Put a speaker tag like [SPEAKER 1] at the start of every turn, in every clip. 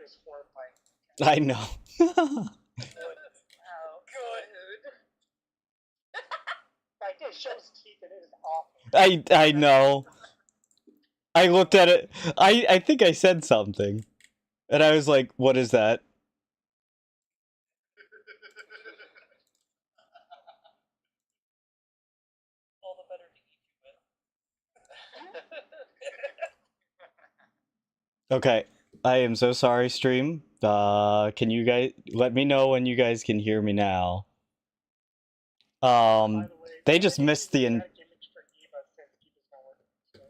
[SPEAKER 1] is horrifying.
[SPEAKER 2] I know.
[SPEAKER 3] Oh, good.
[SPEAKER 1] Like, it shows teeth and it is awful.
[SPEAKER 2] I know. I looked at it. I think I said something. And I was like, what is that?
[SPEAKER 3] All the better to eat you with.
[SPEAKER 2] Okay. I am so sorry, stream. Can you guys let me know when you guys can hear me now?
[SPEAKER 1] By the way,
[SPEAKER 2] They just missed the
[SPEAKER 1] that image for Eva says Eva's not working, so.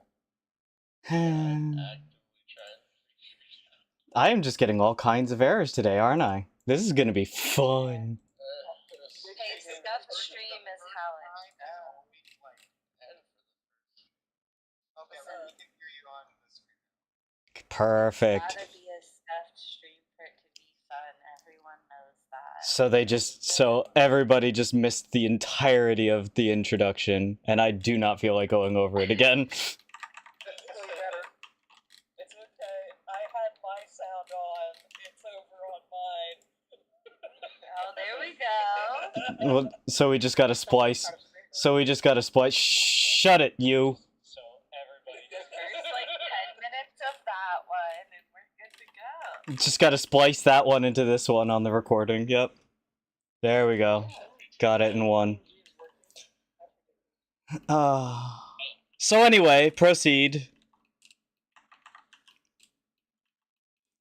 [SPEAKER 2] I am just getting all kinds of errors today, aren't I? This is gonna be fun.
[SPEAKER 4] Hey, stuffed stream is how it
[SPEAKER 5] Okay, we can hear you on the screen.
[SPEAKER 2] Perfect.
[SPEAKER 4] It's gotta be a stuffed stream for it to be fun. Everyone knows that.
[SPEAKER 2] So everybody just missed the entirety of the introduction, and I do not feel like going over it again.
[SPEAKER 3] It's okay. I had my sound on. It's over on mine.
[SPEAKER 4] Oh, there we go.
[SPEAKER 2] Well, so we just gotta splice. Shut it, you.
[SPEAKER 3] So everybody just
[SPEAKER 4] There's like 10 minutes of that one, and we're good to go.
[SPEAKER 2] Just gotta splice that one into this one on the recording. Yep. There we go. Got it in one. So anyway, proceed.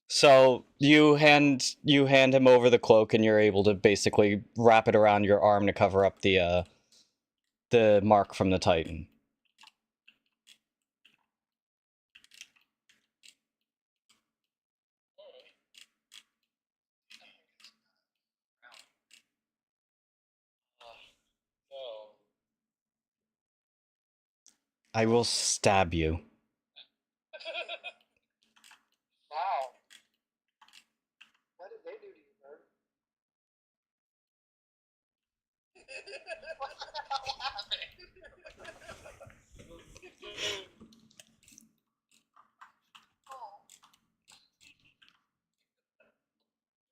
[SPEAKER 2] So you hand him over the cloak, and you're able to basically wrap it around your arm to cover up the mark from the Titan. I will stab you.
[SPEAKER 1] Wow. What did they do to you, bird?
[SPEAKER 5] What the hell happened?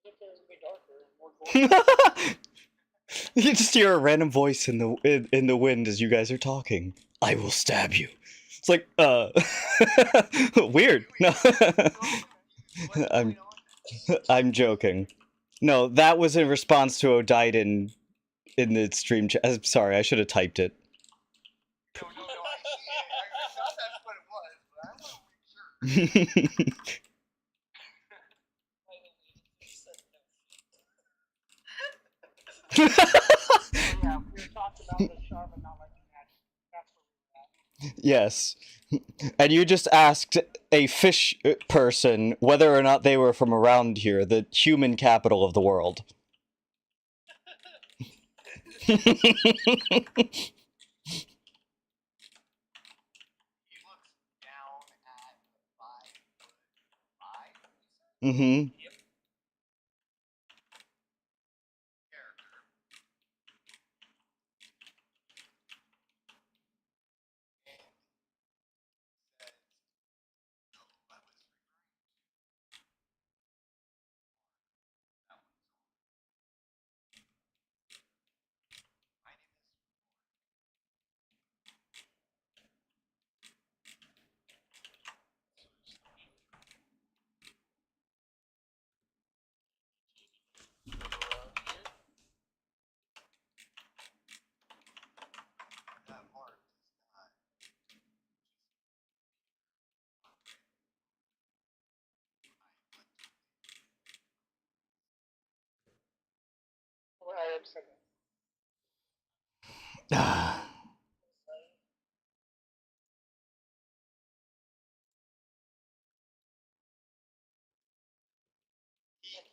[SPEAKER 1] If it was gonna be darker and more gory.
[SPEAKER 2] You just hear a random voice in the wind as you guys are talking. I will stab you. It's like, weird. No. I'm joking. No, that was in response to Odaiden in the stream chat. I'm sorry, I should have typed it.
[SPEAKER 5] No, I thought that's what it was, but I want to make sure.
[SPEAKER 1] Yeah, we were talking about the Charmin not liking that. That's where we're at.
[SPEAKER 2] Yes. And you just asked a fish person whether or not they were from around here, the human capital of the world.
[SPEAKER 5] He looks down at 5'5".
[SPEAKER 2] Mm-hmm.
[SPEAKER 1] Well, I am saying.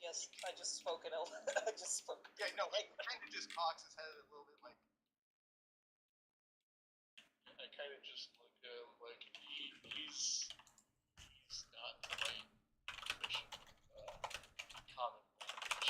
[SPEAKER 3] Yes, I just spoke it out. I just spoke.
[SPEAKER 5] Yeah, no, he kind of just cocks his head a little bit like.
[SPEAKER 6] I kind of just look at him like he's not quite proficient common language.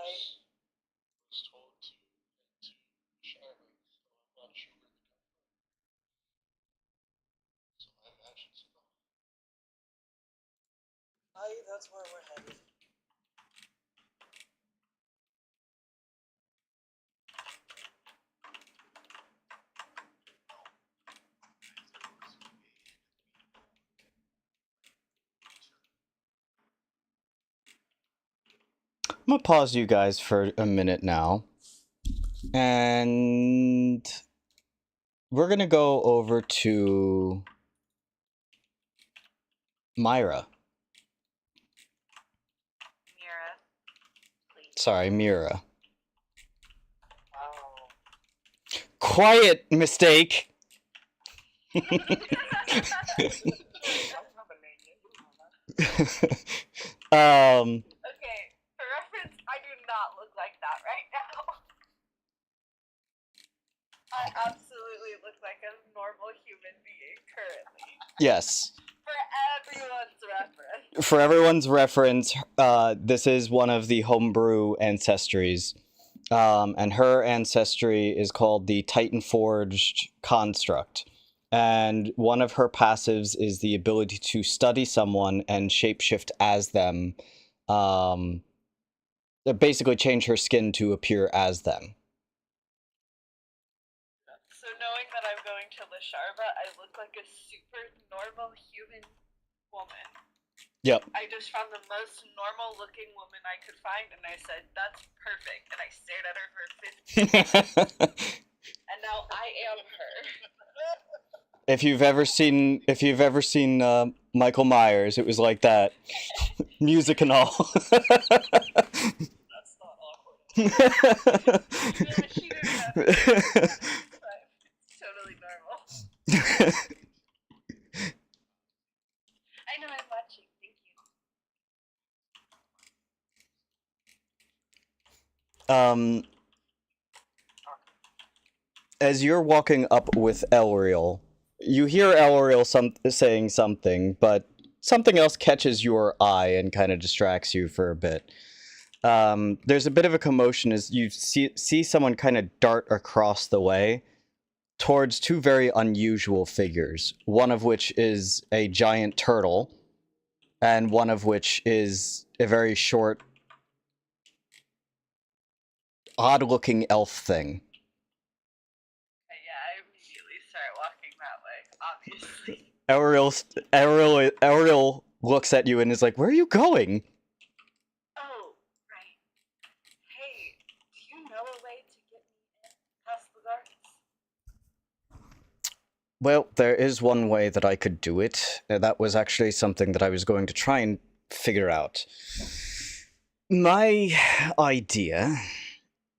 [SPEAKER 6] was told to head to Charlotte, so I'm not sure where they come from. So I imagine so.
[SPEAKER 3] That's where we're headed.
[SPEAKER 2] I'm gonna pause you guys for a minute now. And we're gonna go over to Myra.
[SPEAKER 4] Mira, please.
[SPEAKER 2] Sorry, Myra.
[SPEAKER 1] Oh.
[SPEAKER 2] Quiet, mistake!
[SPEAKER 1] I don't have a name yet. You know that.
[SPEAKER 4] Okay, for reference, I do not look like that right now. I absolutely look like a normal human being currently.
[SPEAKER 2] Yes.
[SPEAKER 4] For everyone's reference.
[SPEAKER 2] For everyone's reference, this is one of the homebrew ancestries. And her ancestry is called the Titan Forged Construct. And one of her passives is the ability to study someone and shapeshift as them. Basically change her skin to appear as them.
[SPEAKER 4] So knowing that I'm going to Lasharva, I look like a super normal human woman.
[SPEAKER 2] Yep.
[SPEAKER 4] I just found the most normal looking woman I could find and I said, that's perfect. And I stared at her for 15 minutes. And now I am her.
[SPEAKER 2] If you've ever seen Michael Myers, it was like that. Music and all.
[SPEAKER 3] That's not awkward.
[SPEAKER 4] Yeah, she didn't have to. It's totally normal. I know I'm watching. Thank you.
[SPEAKER 2] As you're walking up with Elreal, you hear Elreal saying something, but something else catches your eye and kind of distracts you for a bit. There's a bit of a commotion as you see someone kind of dart across the way towards two very unusual figures, one of which is a giant turtle, and one of which is a very short, odd-looking elf thing.
[SPEAKER 4] Yeah, I immediately start walking that way, obviously.
[SPEAKER 2] Ariel looks at you and is like, "Where are you going?"
[SPEAKER 4] Oh, right. Hey, do you know a way to get me in past the guards?
[SPEAKER 2] Well, there is one way that I could do it. That was actually something that I was going to try and figure out. My idea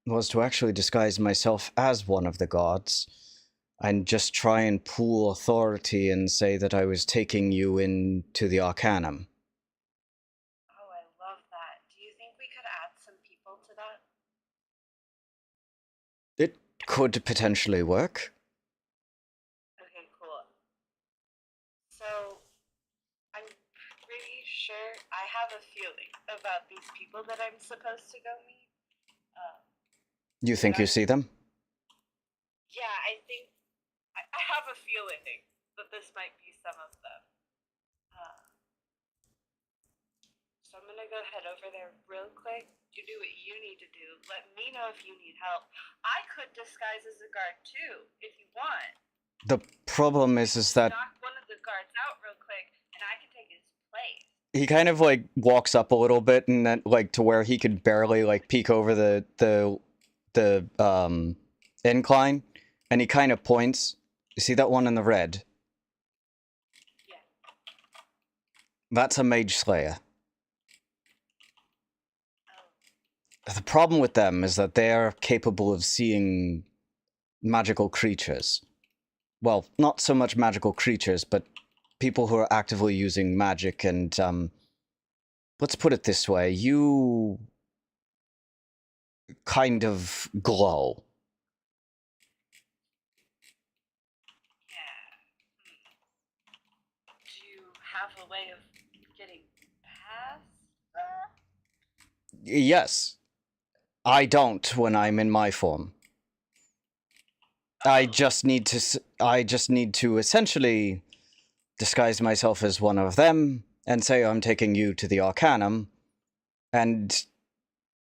[SPEAKER 2] was to actually disguise myself as one of the gods and just try and pool authority and say that I was taking you into the Arcanum.
[SPEAKER 4] Oh, I love that. Do you think we could add some people to that?
[SPEAKER 2] It could potentially work.
[SPEAKER 4] Okay, cool. So, I'm pretty sure I have a feeling about these people that I'm supposed to go meet.
[SPEAKER 2] You think you see them?
[SPEAKER 4] Yeah, I think I have a feeling that this might be some of them. So I'm gonna go head over there real quick. You do what you need to do. Let me know if you need help. I could disguise as a guard too, if you want.
[SPEAKER 2] The problem is that
[SPEAKER 4] Knock one of the guards out real quick, and I can take his place.
[SPEAKER 2] he kind of like walks up a little bit and then like to where he could barely like peek over the incline, and he kind of points. You see that one in the red?
[SPEAKER 4] Yeah.
[SPEAKER 2] That's a mage slayer.
[SPEAKER 4] Oh.
[SPEAKER 2] The problem with them is that they are capable of seeing magical creatures. Well, not so much magical creatures, but people who are actively using magic, and let's put it this way, you kind of glow.
[SPEAKER 4] Yeah. Do you have a way of getting past that?
[SPEAKER 2] Yes. I don't when I'm in my form. I just need to essentially disguise myself as one of them and say I'm taking you to the Arcanum, and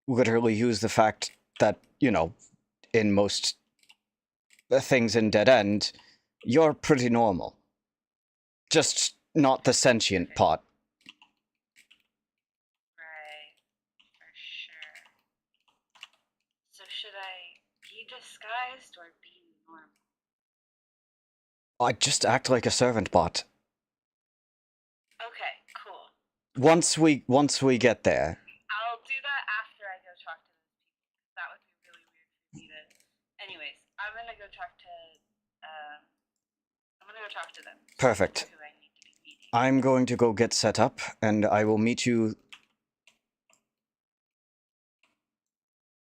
[SPEAKER 2] literally use the fact that, you know, in most things in Dead End, you're pretty normal. Just not the sentient part.
[SPEAKER 4] Right. For sure. So should I be disguised or be normal?
[SPEAKER 2] I just act like a servant bot.
[SPEAKER 4] Okay, cool.
[SPEAKER 2] Once we get there.
[SPEAKER 4] I'll do that after I go talk to those people. That would be really weird for me to. Anyways, I'm gonna go talk to. I'm gonna go talk to them.
[SPEAKER 2] Perfect.
[SPEAKER 4] Who I need to be meeting.
[SPEAKER 2] I'm going to go get set up, and I will meet you,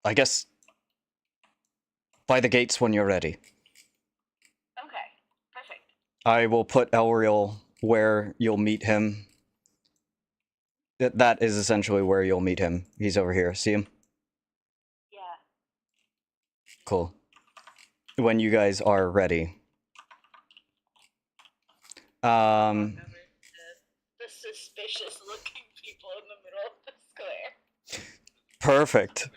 [SPEAKER 2] I guess, by the gates when you're ready.
[SPEAKER 4] Okay, perfect.
[SPEAKER 2] I will put Elriel where you'll meet him. That is essentially where you'll meet him. He's over here. See him?
[SPEAKER 4] Yeah.
[SPEAKER 2] Cool. When you guys are ready.
[SPEAKER 4] Walk over to the suspicious looking people in the middle of the square.
[SPEAKER 2] Perfect.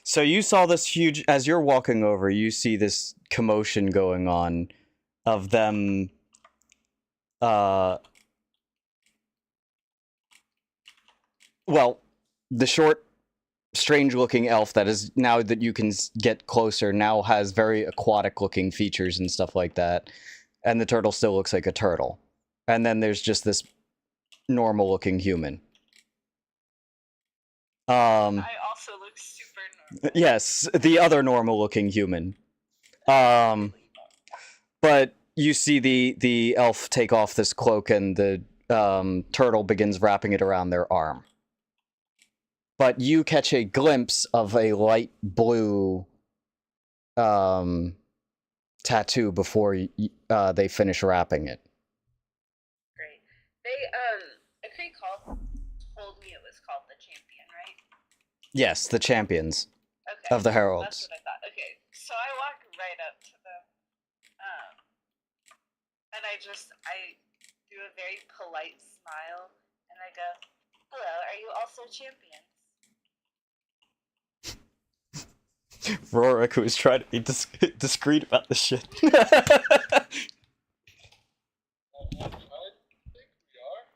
[SPEAKER 2] So you saw this huge, as you're walking over, you see this commotion going on of them, well, the short, strange-looking elf that is, now that you can get closer, now has very aquatic-looking features and stuff like that. And the turtle still looks like a turtle. And then there's just this normal-looking human.
[SPEAKER 4] I also look super normal.
[SPEAKER 2] Yes, the other normal-looking human. But you see the elf take off this cloak, and the turtle begins wrapping it around their arm. But you catch a glimpse of a light blue tattoo before they finish wrapping it.
[SPEAKER 4] Great. They told me it was called the Champion, right?
[SPEAKER 2] Yes, the champions
[SPEAKER 4] Okay.
[SPEAKER 2] of the
[SPEAKER 4] That's
[SPEAKER 2] Heralds.
[SPEAKER 4] what I thought. Okay, so I walk right up to them, and I do a very polite smile, and I go, "Hello, are you also champions?"
[SPEAKER 2] Rorik, who is trying to be discreet about this shit.
[SPEAKER 6] I think we are.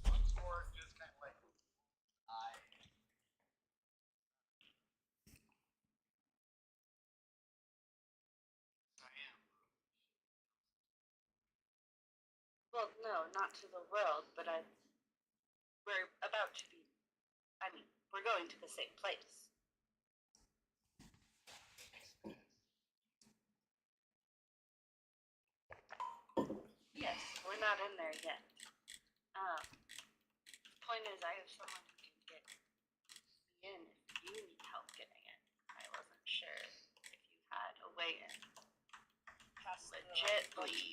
[SPEAKER 5] Once more, just kind of like, I am.
[SPEAKER 4] Well, no, not to the world, but we're about to be. I mean, we're going to the same place. Yes, we're not in there yet. Point is, I have someone who can get me in if you need help getting in. I wasn't sure if you had a way in. Legitly.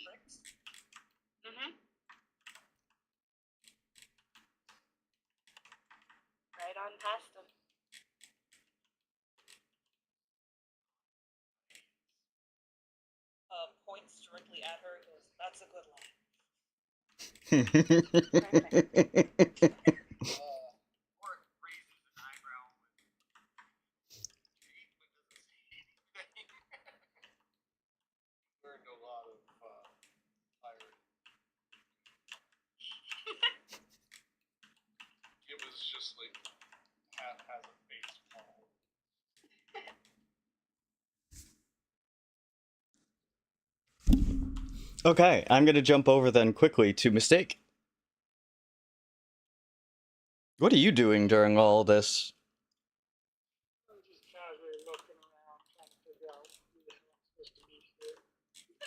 [SPEAKER 4] Right on past them. Points directly at her and goes, "That's a good line."
[SPEAKER 5] Or raises an eyebrow when doesn't say anything.
[SPEAKER 6] Learned a lot of pirate. It was just like has a face model.
[SPEAKER 2] Okay, I'm gonna jump over then quickly to Mistake. What are you doing during all this?
[SPEAKER 1] I'm just casually looking around, trying to figure out who the hell I'm supposed to meet here. Seemed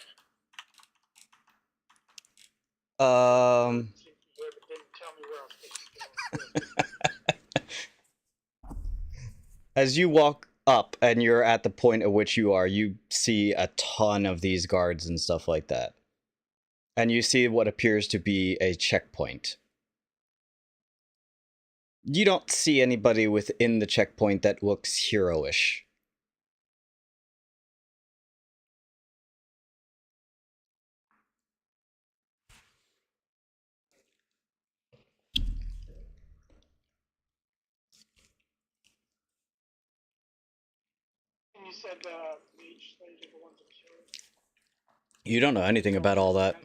[SPEAKER 1] to be here, but didn't tell me where I was supposed to go.
[SPEAKER 2] As you walk up and you're at the point at which you are, you see a ton of these guards and stuff like that. and you see what appears to be a checkpoint. You don't see anybody within the checkpoint that looks heroish.
[SPEAKER 1] And you said mage slaves are the ones that show.
[SPEAKER 2] You don't know anything about all that.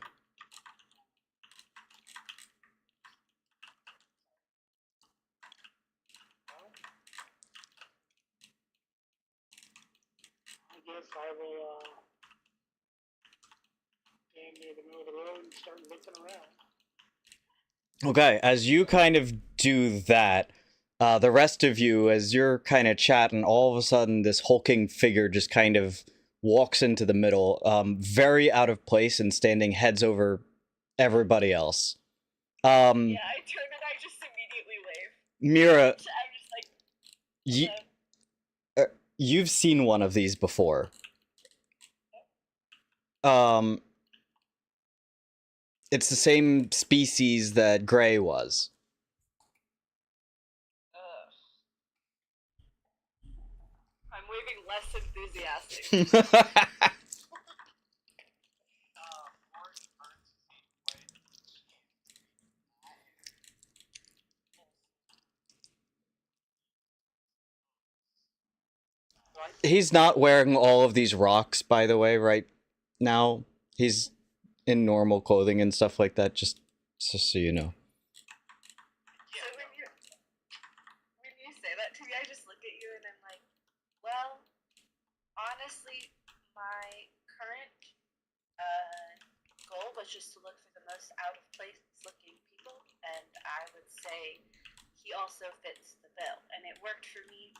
[SPEAKER 1] I guess I will stand near the middle of the road and start looking around.
[SPEAKER 2] Okay, as you kind of do that, the rest of you, as you're kind of chatting, all of a sudden this hulking figure just kind of walks into the middle, very out of place and standing heads over everybody else.
[SPEAKER 4] Yeah, I turn and I just immediately wave.
[SPEAKER 2] Myra,
[SPEAKER 4] I'm just like,
[SPEAKER 2] you've seen one of these before. It's the same species that Gray was.
[SPEAKER 4] I'm waving less enthusiastic.
[SPEAKER 2] He's not wearing all of these rocks, by the way, right now. He's in normal clothing and stuff like that, just so you know.
[SPEAKER 4] So when you say that to me, I just look at you and I'm like, well, honestly, my current goal was just to look for the most out of place looking people, and I would say he also fits the bill, and it worked for me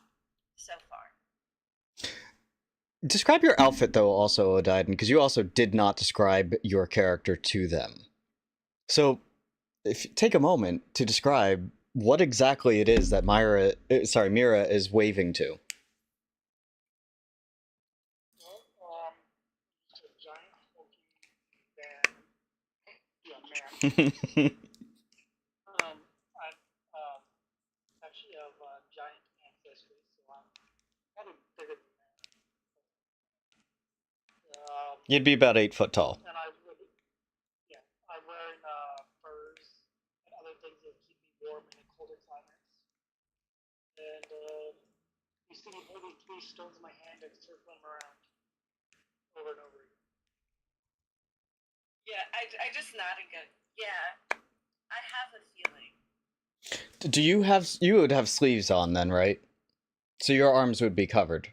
[SPEAKER 4] so far.
[SPEAKER 2] Describe your outfit, though, also, Odaiden, because you also did not describe your character to them. So, if you take a moment to describe what exactly it is that Myra is waving to.
[SPEAKER 1] Well, it's a giant hulking man. I'm actually of giant ancestry, so I'm probably bigger than that.
[SPEAKER 2] You'd be about 8 foot tall.
[SPEAKER 1] And I'm wearing furs and other things that keep me warm in the colder climates. And you see me holding 3 stones in my hand and circling them around over and over again.
[SPEAKER 4] Yeah, I just nod and go, yeah, I have a feeling.
[SPEAKER 2] You would have sleeves on then, right? So your arms would be covered.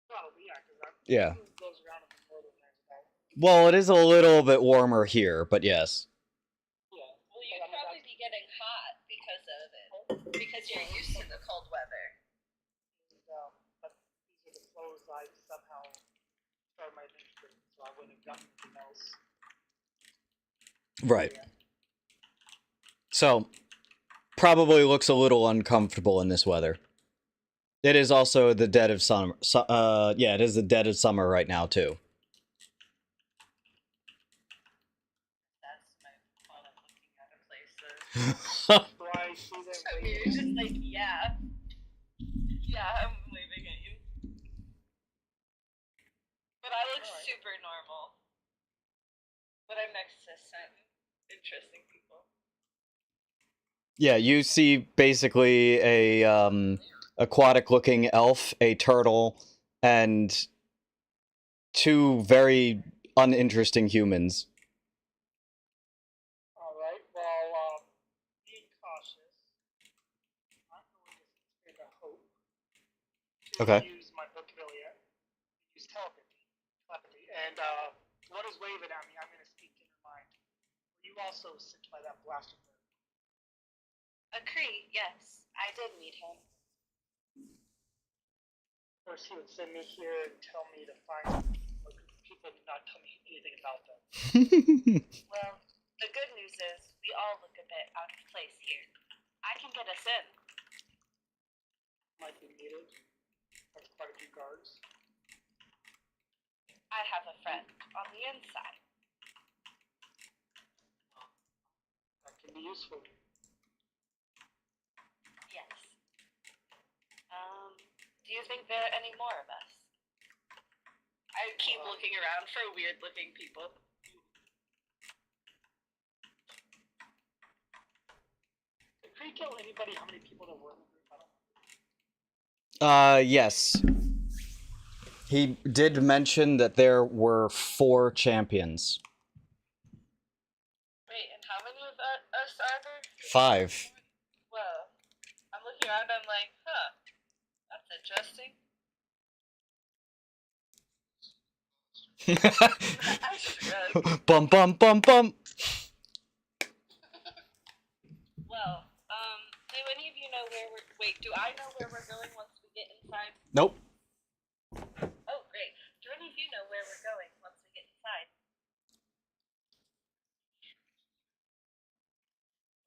[SPEAKER 1] Probably, yeah, because
[SPEAKER 2] Yeah.
[SPEAKER 1] goes around in the northern about.
[SPEAKER 2] Well, it is a little bit warmer here, but yes.
[SPEAKER 1] Yeah.
[SPEAKER 4] Well, you'd probably be getting hot because of it, because you're used to the cold weather.
[SPEAKER 1] But these are the clothes I somehow started my adventure in, so I wouldn't have gotten anything else.
[SPEAKER 2] Right. So, probably looks a little uncomfortable in this weather. It is also the dead of summer. Yeah, it is the dead of summer right now, too.
[SPEAKER 4] That's my fun of looking at a place.
[SPEAKER 1] Do I see them?
[SPEAKER 4] So you're just like, yeah. Yeah, I'm waving at you. But I look super normal. But I'm next to some interesting people.
[SPEAKER 2] Yeah, you see basically a aquatic-looking elf, a turtle, and 2 very uninteresting humans.
[SPEAKER 1] Alright, well, be cautious. I'm going to spend a hope to
[SPEAKER 2] Okay.
[SPEAKER 1] use my book affiliate, use telepathy, and what is waving at me, I'm going to speak in her mind. Were you also sent by that blaster bird?
[SPEAKER 4] Accree, yes, I did meet him.
[SPEAKER 1] Or she would send me here and tell me to find people do not tell me anything about them.
[SPEAKER 4] Well, the good news is we all look a bit out of place here. I can get us in.
[SPEAKER 1] Might be needed. That's quite a few guards.
[SPEAKER 4] I have a friend on the inside.
[SPEAKER 1] useful.
[SPEAKER 4] Yes. Do you think there are any more of us? I keep looking around for weird-looking people.
[SPEAKER 1] Did we tell anybody how many people there were in the group? I don't know.
[SPEAKER 2] Yes. He did mention that there were 4 champions.
[SPEAKER 4] Wait, and how many of us are there?
[SPEAKER 2] 5.
[SPEAKER 4] Well, I'm looking around, I'm like, huh, that's interesting. I shrug.
[SPEAKER 2] Bum bum bum bum.
[SPEAKER 4] Well, do any of you know where we're... Wait, do I know where we're going once we get inside?
[SPEAKER 2] Nope.
[SPEAKER 4] Oh, great. Do any of you know where we're going once we get inside?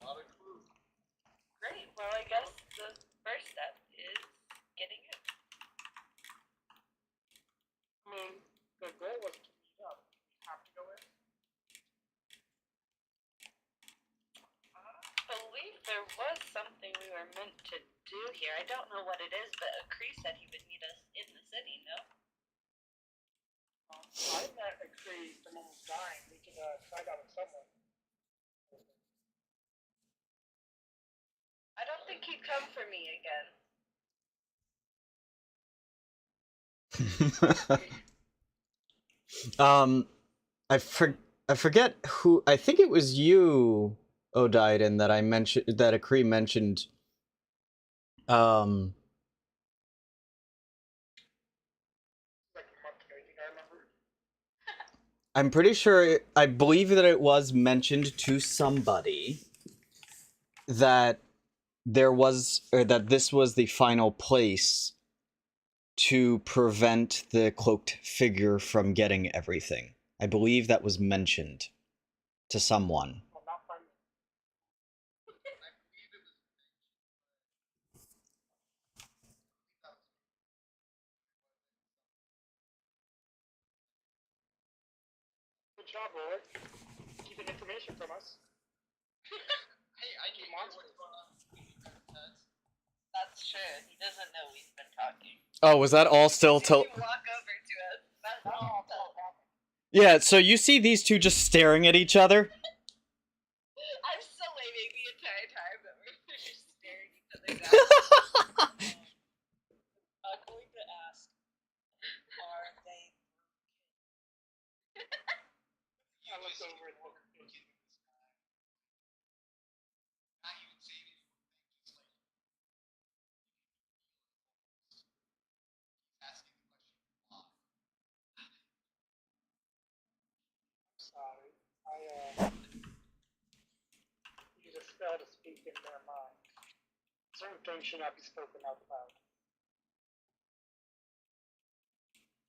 [SPEAKER 6] Not a clue.
[SPEAKER 4] Great. Well, I guess the first step is getting in.
[SPEAKER 1] I mean, the goal was to meet up. We have to go in.
[SPEAKER 4] I believe there was something we were meant to do here. I don't know what it is, but Akri said he would meet us in the city, no?
[SPEAKER 1] I met a tree from almost dying. We could find out with someone.
[SPEAKER 4] I don't think he'd come for me again.
[SPEAKER 2] I forget who. I think it was you, Odaiden, that I mentioned, that Akri mentioned.
[SPEAKER 1] Like a month ago, you think I remember?
[SPEAKER 2] I'm pretty sure. I believe that it was mentioned to somebody that there was, or that this was the final place to prevent the cloaked figure from getting everything. I believe that was mentioned to someone.
[SPEAKER 1] Well, not fun. Good job, Roy. Keeping information from us.
[SPEAKER 5] Hey, I can hear what's going on between you guys' heads.
[SPEAKER 4] That's true. He doesn't know we've been talking.
[SPEAKER 2] Oh, was that all still
[SPEAKER 4] If
[SPEAKER 2] till?
[SPEAKER 4] you walk over to us, that's
[SPEAKER 1] That's
[SPEAKER 4] all.
[SPEAKER 1] all happened.
[SPEAKER 2] Yeah, so you see these two just staring at each other.
[SPEAKER 4] I'm still waving the entire time that we're just staring each other down.
[SPEAKER 3] I'm going to ask, are they
[SPEAKER 1] I looked over and looked.
[SPEAKER 5] Not even saying anything, just like he's asking the question why.
[SPEAKER 1] Sorry. Use a spell to speak in their mind. Certain things should not be spoken out loud.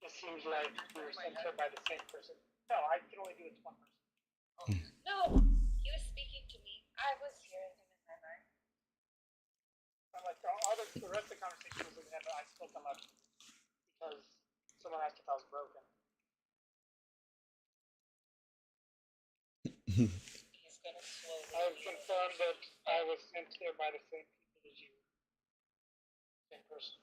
[SPEAKER 1] It seems like we were sent here by the same person. No, I can only do it to one person.
[SPEAKER 4] No, he was speaking to me. I was hearing him in my mind.
[SPEAKER 1] I'm like, the rest of the conversation was with him, but I spoke them up because someone asked if I was broken.
[SPEAKER 3] He's gonna slowly.
[SPEAKER 1] I have confirmed that I was sent here by the same people as you. Same person.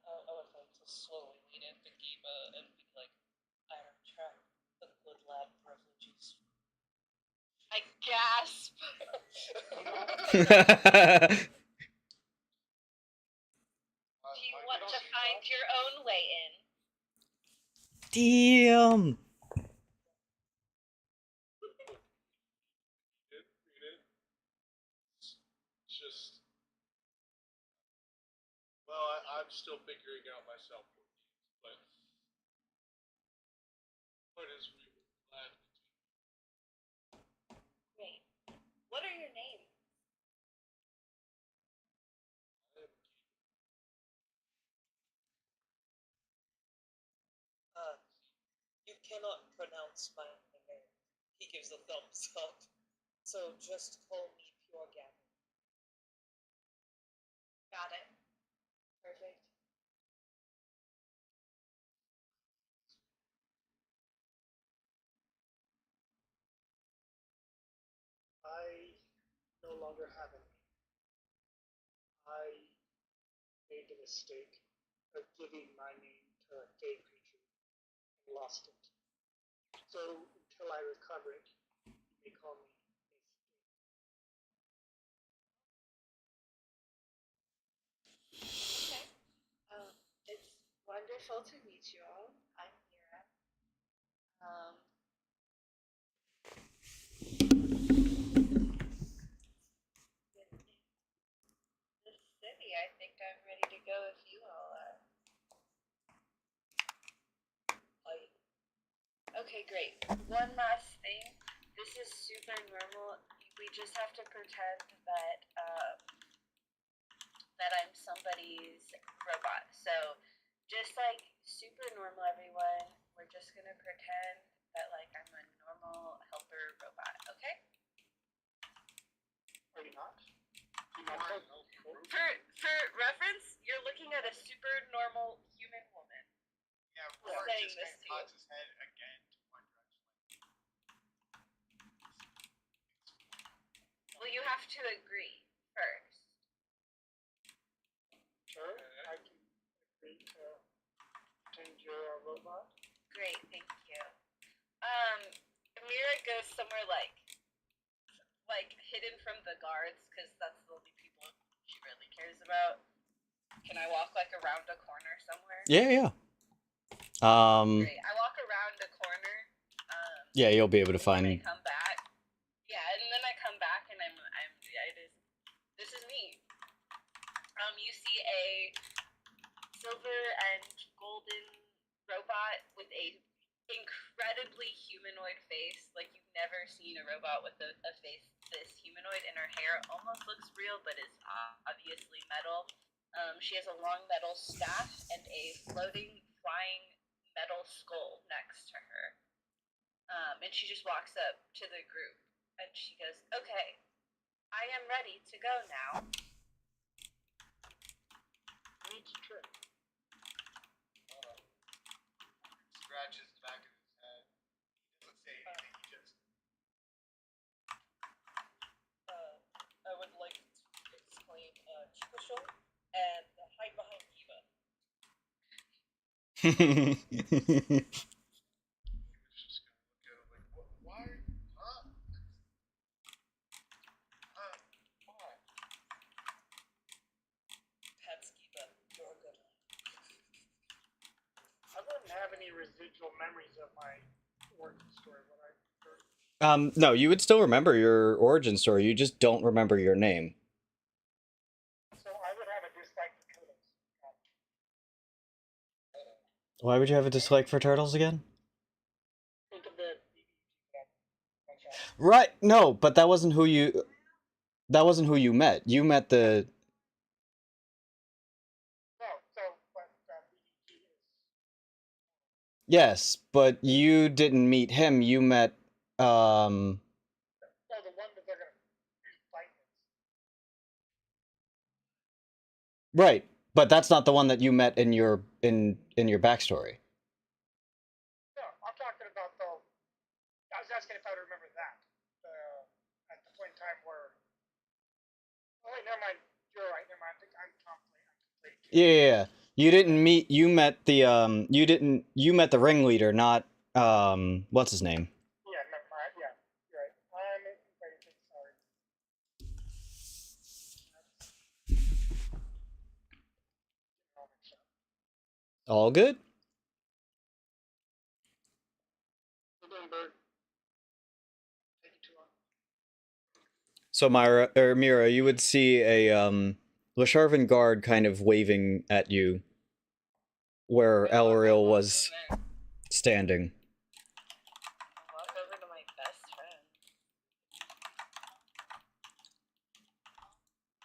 [SPEAKER 3] I would like to slowly lean into Giba and be like, Iron Trap, the good lad privileges.
[SPEAKER 4] I gasp. Do you want to find your own way in?
[SPEAKER 2] Damn.
[SPEAKER 6] It's just, well, I'm still figuring out myself what these, but point is, we were glad to
[SPEAKER 4] Wait, what are your names?
[SPEAKER 3] You cannot pronounce my name. He gives a thumbs up. So just call me Pure Gavin.
[SPEAKER 4] Got it. Perfect.
[SPEAKER 1] no longer have any. I made the mistake of giving my name to a fey creature and lost it. So until I recover it, you may call me Myst.
[SPEAKER 4] Okay. It's wonderful to meet you all. I'm Myra. This city, I think I'm ready to go if you all are. Okay, great. One last thing. This is super normal. We just have to pretend that that I'm somebody's robot. So, just like super normal, everyone. We're just gonna pretend that like I'm a normal helper robot. Okay?
[SPEAKER 1] Are you not?
[SPEAKER 4] For reference, you're looking at a super normal human woman.
[SPEAKER 5] Yeah, Roar
[SPEAKER 4] saying
[SPEAKER 5] just
[SPEAKER 4] this
[SPEAKER 5] kind of
[SPEAKER 4] to you.
[SPEAKER 5] nods his head again to one direction.
[SPEAKER 4] Well, you have to agree first.
[SPEAKER 1] Sure, I can agree to pretend you're a robot.
[SPEAKER 4] Great, thank you. Myra goes somewhere like hidden from the guards, because that's the only people she really cares about. Can I walk like around a corner somewhere?
[SPEAKER 2] Yeah.
[SPEAKER 4] Great. I walk around a corner.
[SPEAKER 2] Yeah, you'll be able to
[SPEAKER 4] And then I
[SPEAKER 2] find.
[SPEAKER 4] come back. Yeah, and then I come back and this is me. You see a silver and golden robot with a incredibly humanoid face. Like, you've never seen a robot with a face this humanoid, and her hair almost looks real, but is obviously metal. She has a long metal staff and a floating, flying metal skull next to her. And she just walks up to the group, and she goes, "Okay, I am ready to go now."
[SPEAKER 1] Neat trick.
[SPEAKER 5] Scratches the back of his head. He doesn't say anything, he just.
[SPEAKER 3] I would like to explain Chikushou and hide behind Eva.
[SPEAKER 6] He was just gonna look at him like, what? Why? Huh? Why?
[SPEAKER 3] That's Eva. You're a good one.
[SPEAKER 1] I wouldn't have any residual memories of my origin story, would I?
[SPEAKER 2] No, you would still remember your origin story. You just don't remember your name.
[SPEAKER 1] So I would have a dislike for turtles.
[SPEAKER 2] Why would you have a dislike for turtles again?
[SPEAKER 1] Think of the one shot.
[SPEAKER 2] Right. No, but that wasn't who you. That wasn't who you met. You met the.
[SPEAKER 1] No, so but BBG is.
[SPEAKER 2] Yes, but you didn't meet him. You met.
[SPEAKER 1] No, the one that they're gonna fight is.
[SPEAKER 2] Right, but that's not the one that you met in your backstory.
[SPEAKER 1] No, I'm talking about the. I was asking if I remember that. At the point in time where. Oh wait, never mind. You're right. Never mind. I think I'm conflating.
[SPEAKER 2] Yeah. You didn't meet. You met the. You met the ringleader, not. What's his name?
[SPEAKER 1] Yeah, never mind. Yeah, you're right. I'm conflating things. Sorry.
[SPEAKER 2] All good.
[SPEAKER 1] We're doing bird. Taking too long.
[SPEAKER 2] So Myra or Mira, you would see a Lasharvan guard kind of waving at you, where Elriel was standing.
[SPEAKER 4] Walk over to my best friend.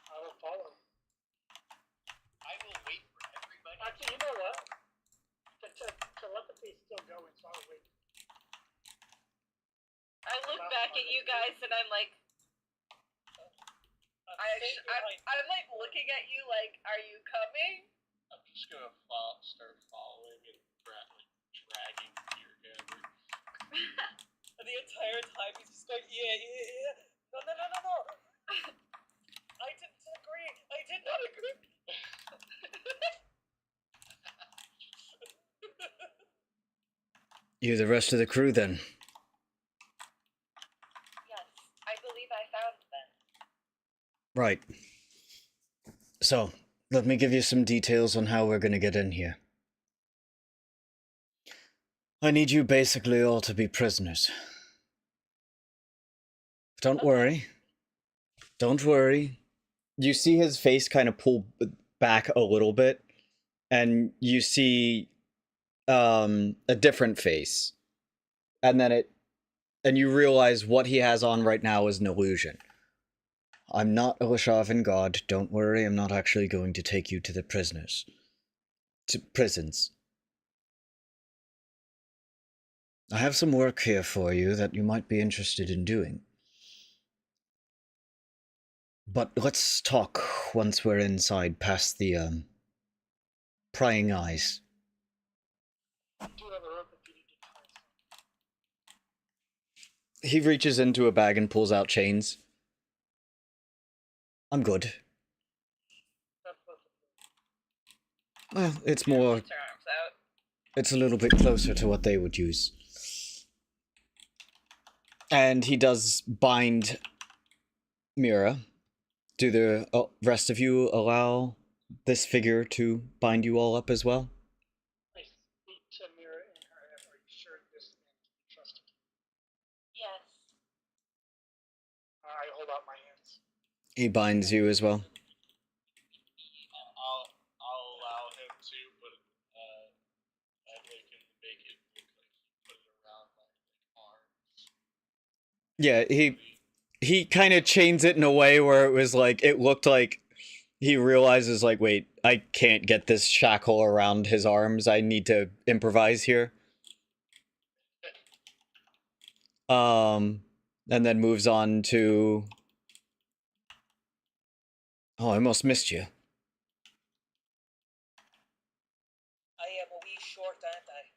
[SPEAKER 1] I will follow.
[SPEAKER 5] I will wait for everybody.
[SPEAKER 1] Actually, you know what? Telepathy is still going, so I'll wait.
[SPEAKER 4] I look back at you guys and I'm like, I'm like looking at you like, are you coming?
[SPEAKER 6] I'm just gonna start following and dragging your hammer.
[SPEAKER 3] And the entire time he's just going, yeah. No.
[SPEAKER 2] You the rest of the crew then?
[SPEAKER 4] Yes, I believe I found them.
[SPEAKER 2] Right. So, let me give you some details on how we're gonna get in here. I need you basically all to be prisoners. Don't worry. Don't worry. You see his face kind of pull back a little bit, and you see a different face. And you realize what he has on right now is an illusion. I'm not a Lashavan god, don't worry, I'm not actually going to take you to the prisoners. To prisons. I have some work here for you that you might be interested in doing. But let's talk once we're inside past the, prying eyes.
[SPEAKER 1] Do have a rope if you need to try something.
[SPEAKER 2] He reaches into a bag and pulls out chains. I'm good.
[SPEAKER 1] That's perfect.
[SPEAKER 2] Well, it's more...
[SPEAKER 4] Puts her arms out.
[SPEAKER 2] It's a little bit closer to what they would use. And he does bind Myra. Do the rest of you allow this figure to bind you all up as well?
[SPEAKER 1] I speak to Myra in her head. Are you sure this man can be trusted?
[SPEAKER 4] Yes.
[SPEAKER 1] I hold out my hands.
[SPEAKER 2] He binds you as well.
[SPEAKER 6] I'll allow him to, but that way can make it look like he put it around my arms.
[SPEAKER 2] Yeah, he kind of chains it in a way where it was like, it looked like he realizes like, wait, I can't get this shackle around his arms. I need to improvise here. And then moves on to... Oh, I almost missed you.
[SPEAKER 3] I am a wee short, aren't I?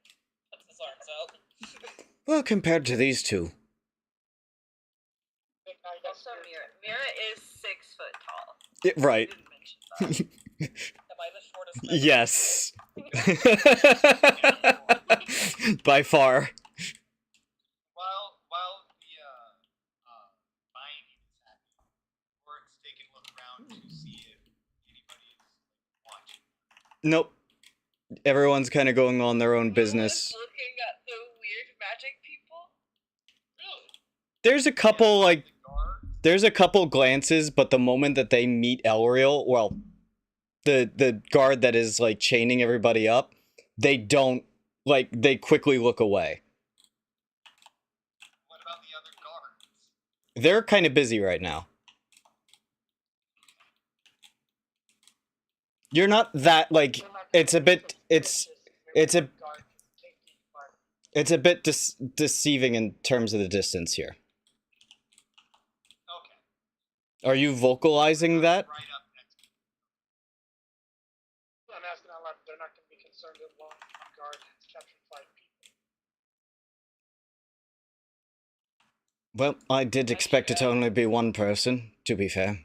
[SPEAKER 3] Puts his arms out.
[SPEAKER 2] Well, compared to these two.
[SPEAKER 4] Also, Myra is 6 foot tall.
[SPEAKER 2] Right.
[SPEAKER 4] Didn't mention that.
[SPEAKER 3] Am I the shortest
[SPEAKER 2] Yes. By far.
[SPEAKER 5] While the binding is happening, Warren's taking a look around to see if anybody is watching.
[SPEAKER 2] Nope. Everyone's kind of going on their own business.
[SPEAKER 4] Looking at the weird magic people.
[SPEAKER 3] Really?
[SPEAKER 2] There's a couple, like... There's a couple glances, but the moment that they meet Elreal, well, the guard that is, like, chaining everybody up, they don't, like, they quickly look away.
[SPEAKER 5] What about the other guards?
[SPEAKER 2] They're kind of busy right now. You're not that, like, it's a bit deceiving in terms of the distance here.
[SPEAKER 5] Okay.
[SPEAKER 2] Are you vocalizing that?
[SPEAKER 5] Right up next to
[SPEAKER 1] I'm asking out loud. They're not going to be concerned that one guard has captured 5 people.
[SPEAKER 2] Well, I did expect it to only be one person, to be fair.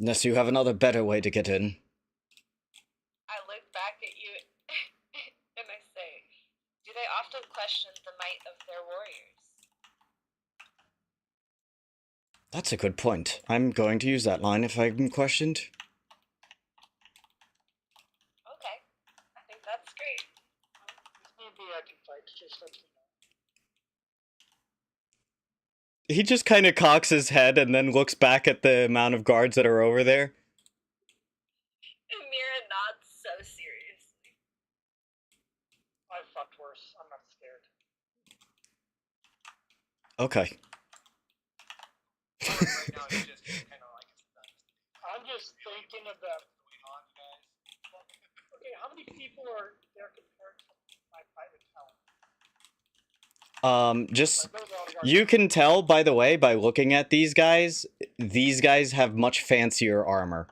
[SPEAKER 2] Unless you have another better way to get in.
[SPEAKER 4] I look back at you and I say, do they often question the might of their warriors?
[SPEAKER 2] That's a good point. I'm going to use that line if I'm questioned.
[SPEAKER 4] Okay. I think that's great.
[SPEAKER 1] Maybe I can fight. Just let me know.
[SPEAKER 2] He just kind of cocks his head and then looks back at the amount of guards that are over there.
[SPEAKER 4] And Myra nods so seriously.
[SPEAKER 1] I fucked worse. I'm not scared.
[SPEAKER 2] Okay.
[SPEAKER 5] right now. It's just kind of like it's done.
[SPEAKER 1] I'm just thinking about.
[SPEAKER 5] Going on, guys.
[SPEAKER 1] Okay, how many people are there compared to my fight with Talon?
[SPEAKER 2] Just...
[SPEAKER 1] Like, those are all the guards.
[SPEAKER 2] You can tell, by the way, by looking at these guys have much fancier armor.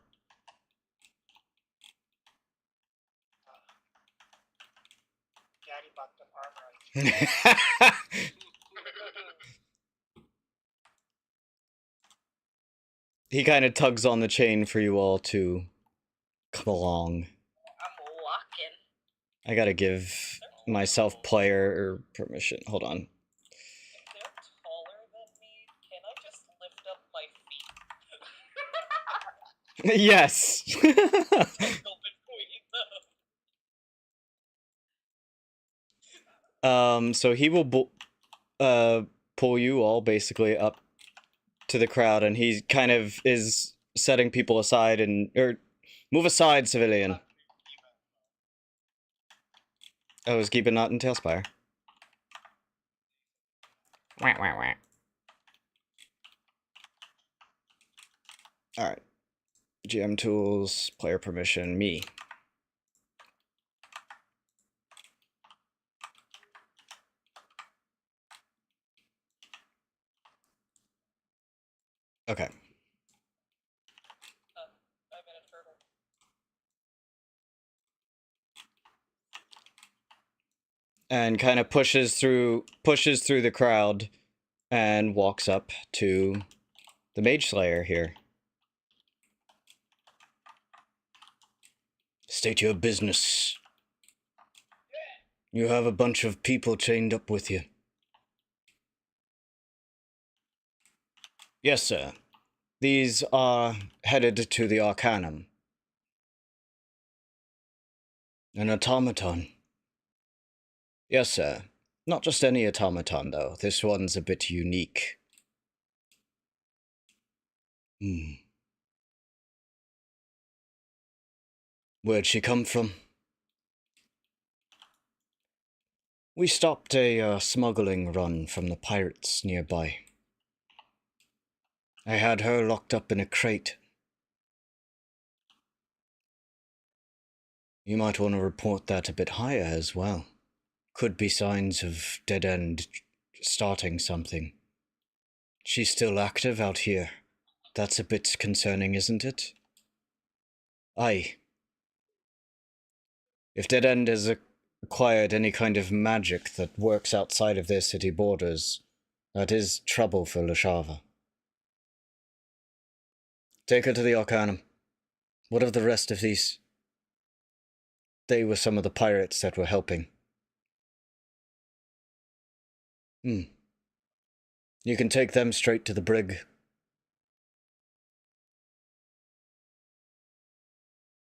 [SPEAKER 1] Daddy bought them armor.
[SPEAKER 2] He kind of tugs on the chain for you all to come along.
[SPEAKER 4] I'm walking.
[SPEAKER 2] I gotta give myself player permission. Hold on.
[SPEAKER 3] If they're taller than me, can I just lift up my feet?
[SPEAKER 2] Yes.
[SPEAKER 3] Tangle between them.
[SPEAKER 2] So he will pull you all basically up to the crowd, and he kind of is setting people aside or move aside, civilian. Oh, is Giba not in Talespire? Wah, wah, wah. Alright. GM tools, player permission, me. Okay.
[SPEAKER 3] I'm in a turtle.
[SPEAKER 2] And kind of pushes through the crowd and walks up to the Mage Slayer here. State your business. You have a bunch of people chained up with you. Yes, sir. These are headed to the Arcanum. An automaton. Yes, sir. Not just any automaton, though. This one's a bit unique. Where'd she come from? We stopped a smuggling run from the pirates nearby. I had her locked up in a crate. You might want to report that a bit higher as well. Could be signs of Dead End starting something. She's still active out here. That's a bit concerning, isn't it? Aye. If Dead End has acquired any kind of magic that works outside of their city borders, that is trouble for Lashava. Take her to the Arcanum. What of the rest of these? They were some of the pirates that were helping. You can take them straight to the brig.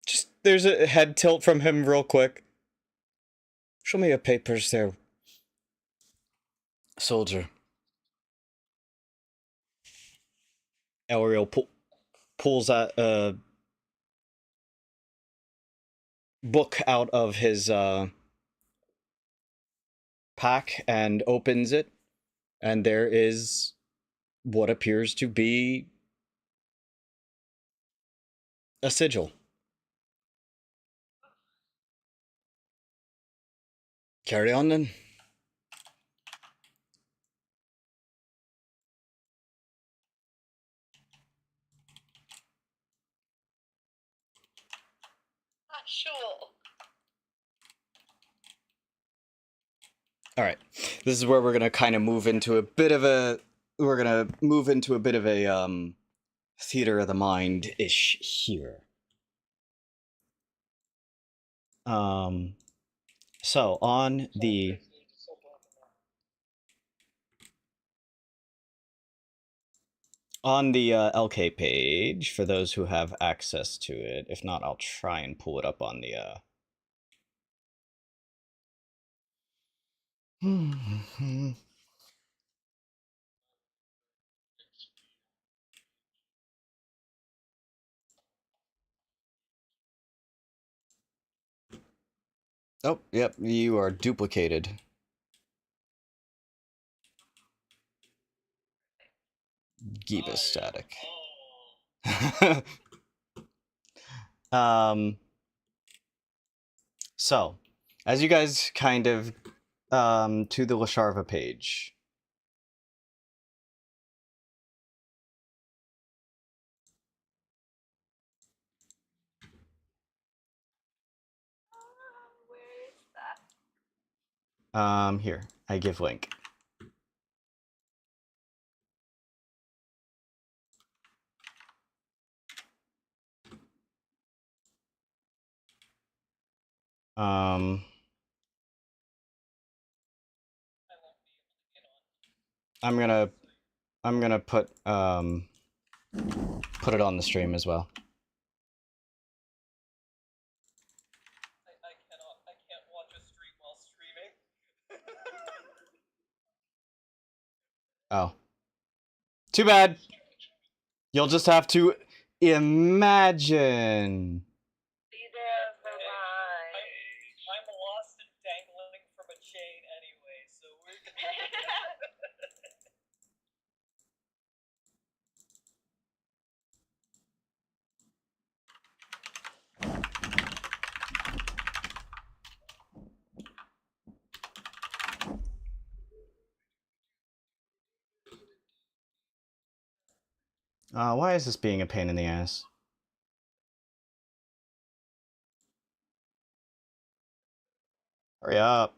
[SPEAKER 2] Just, there's a head tilt from him real quick. Show me your papers there, soldier. Ariel pulls a book out of his pack and opens it, and there is what appears to be a sigil. Carry on then.
[SPEAKER 4] Not sure.
[SPEAKER 2] Alright. This is where we're gonna kind of move into a bit of a theater of the mind-ish here. So on the LK page, for those who have access to it, if not, I'll try and pull it up on the Oh, yep, you are duplicated. Giba static. So, as you guys kind of to the Lasharva page.
[SPEAKER 4] Where is that?
[SPEAKER 2] Here, I give link. I'm gonna put it on the stream as well.
[SPEAKER 3] I can't watch a stream while streaming.
[SPEAKER 2] Oh. Too bad. You'll just have to imagine.
[SPEAKER 3] I'm lost and dangling from a chain anyway, so we're
[SPEAKER 2] Why is this being a pain in the ass? Hurry up.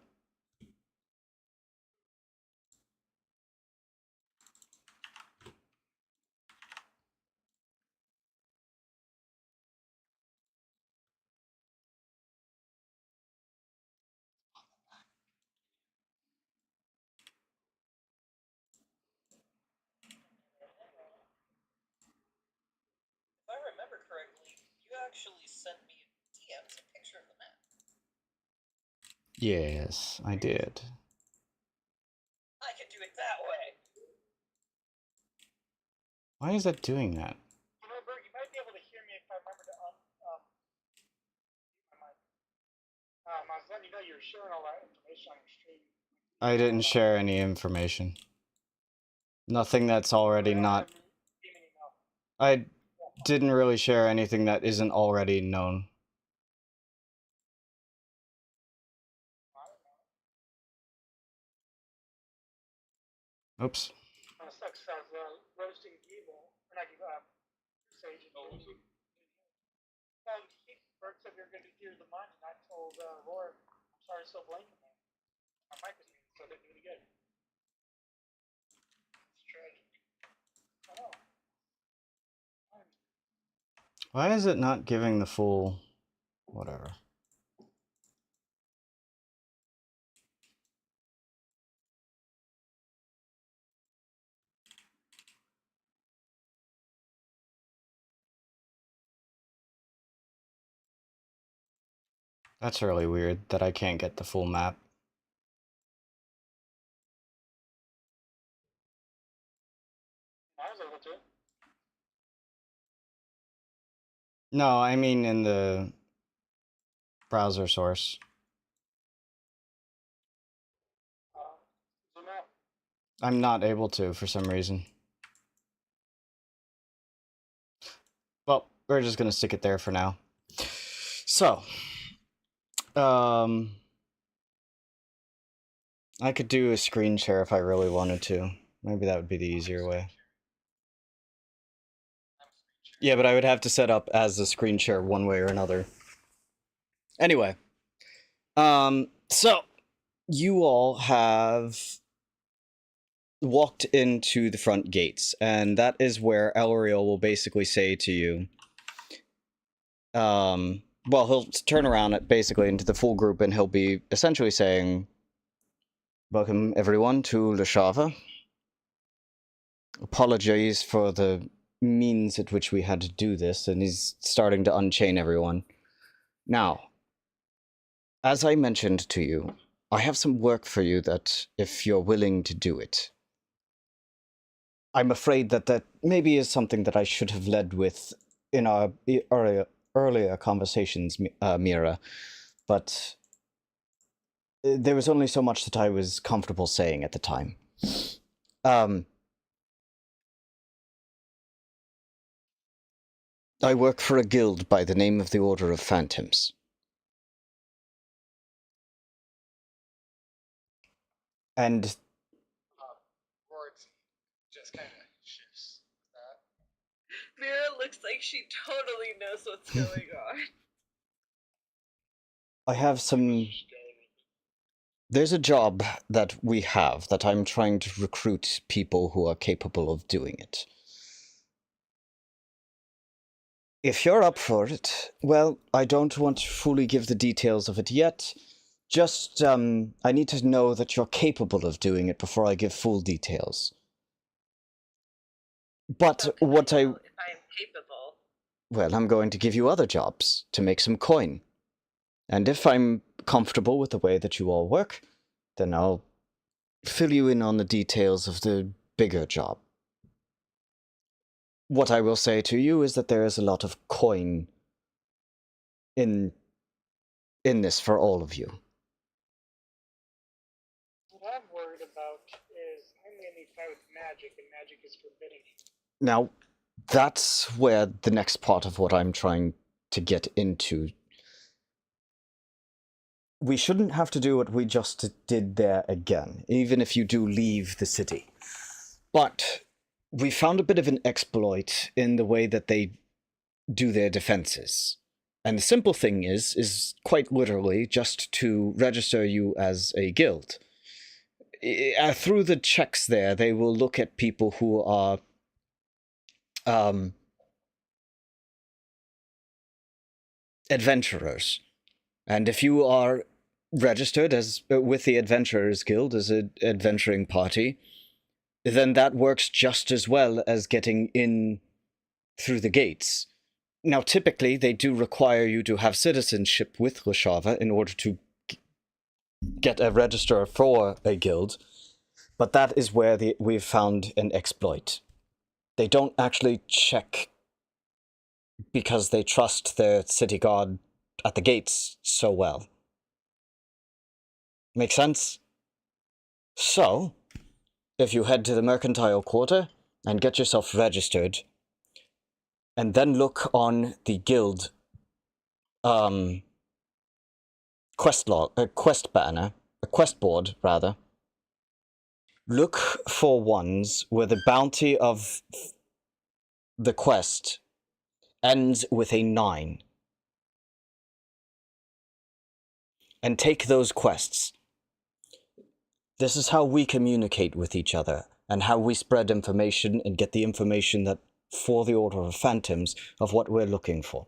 [SPEAKER 3] If I remember correctly, you actually sent me DMs a picture of the map.
[SPEAKER 2] Yes, I did.
[SPEAKER 3] I could do it that way.
[SPEAKER 2] Why is that doing that?
[SPEAKER 1] You know, Bert, you might be able to hear me if I remember to mute my mic. I was letting you know you're sharing all that information on your stream.
[SPEAKER 2] I didn't share any information. Nothing that's already not... I didn't really share anything that isn't already known. Oops.
[SPEAKER 1] Sucks as roasting evil, or not evil, sage and evil. Bert said we were going to do the mind, and I told Roar, I'm sorry, so blanking there. My mic was muted, so I didn't do it again. It's tragic. I know.
[SPEAKER 2] Why is it not giving the full... whatever. That's really weird that I can't get the full map.
[SPEAKER 1] I was able to.
[SPEAKER 2] No, I mean in the browser source.
[SPEAKER 1] Zoom out.
[SPEAKER 2] I'm not able to for some reason. Well, we're just gonna stick it there for now. So, I could do a screen share if I really wanted to. Maybe that would be the easier way. Yeah, but I would have to set up as a screen share one way or another. Anyway, so you all have walked into the front gates, and that is where Elriel will basically say to you, well, he'll turn around basically into the full group, and he'll be essentially saying, welcome everyone to Leshava. Apologies for the means at which we had to do this, and he's starting to unchain everyone. Now, as I mentioned to you, I have some work for you that, if you're willing to do it. I'm afraid that maybe is something that I should have led with in our earlier conversations, Myra, but there was only so much that I was comfortable saying at the time. I work for a guild by the name of the Order of Phantoms. And
[SPEAKER 5] Roar just kind of shifts that.
[SPEAKER 4] Myra looks like she totally knows what's going on.
[SPEAKER 2] I have some... There's a job that we have that I'm trying to recruit people who are capable of doing it. If you're up for it, well, I don't want to fully give the details of it yet. Just, I need to know that you're capable of doing it before I give full details. But
[SPEAKER 4] So can
[SPEAKER 2] what
[SPEAKER 4] I
[SPEAKER 2] I...
[SPEAKER 4] know if I am capable?
[SPEAKER 2] Well, I'm going to give you other jobs to make some coin. And if I'm comfortable with the way that you all work, then I'll fill you in on the details of the bigger job. What I will say to you is that there is a lot of coin in this for all of you.
[SPEAKER 1] What I'm worried about is I mainly fight with magic, and magic is forbidden.
[SPEAKER 2] Now, that's where the next part of what I'm trying to get into. We shouldn't have to do what we just did there again, even if you do leave the city. But we found a bit of an exploit in the way that they do their defenses. And the simple thing is quite literally just to register you as a guild. Through the checks there, they will look at people who are adventurers. And if you are registered as with the Adventurers Guild as an adventuring party, then that works just as well as getting in through the gates. Now, typically, they do require you to have citizenship with Lashava in order to get a register for a guild, but that is where we've found an exploit. They don't actually check because they trust their city guard at the gates so well. Make sense? So, if you head to the Mercantile Quarter and get yourself registered, and then look on the guild quest banner, a quest board rather. Look for ones where the bounty of the quest ends with a 9. And take those quests. This is how we communicate with each other, and how we spread information and get the information that for the Order of Phantoms of what we're looking for.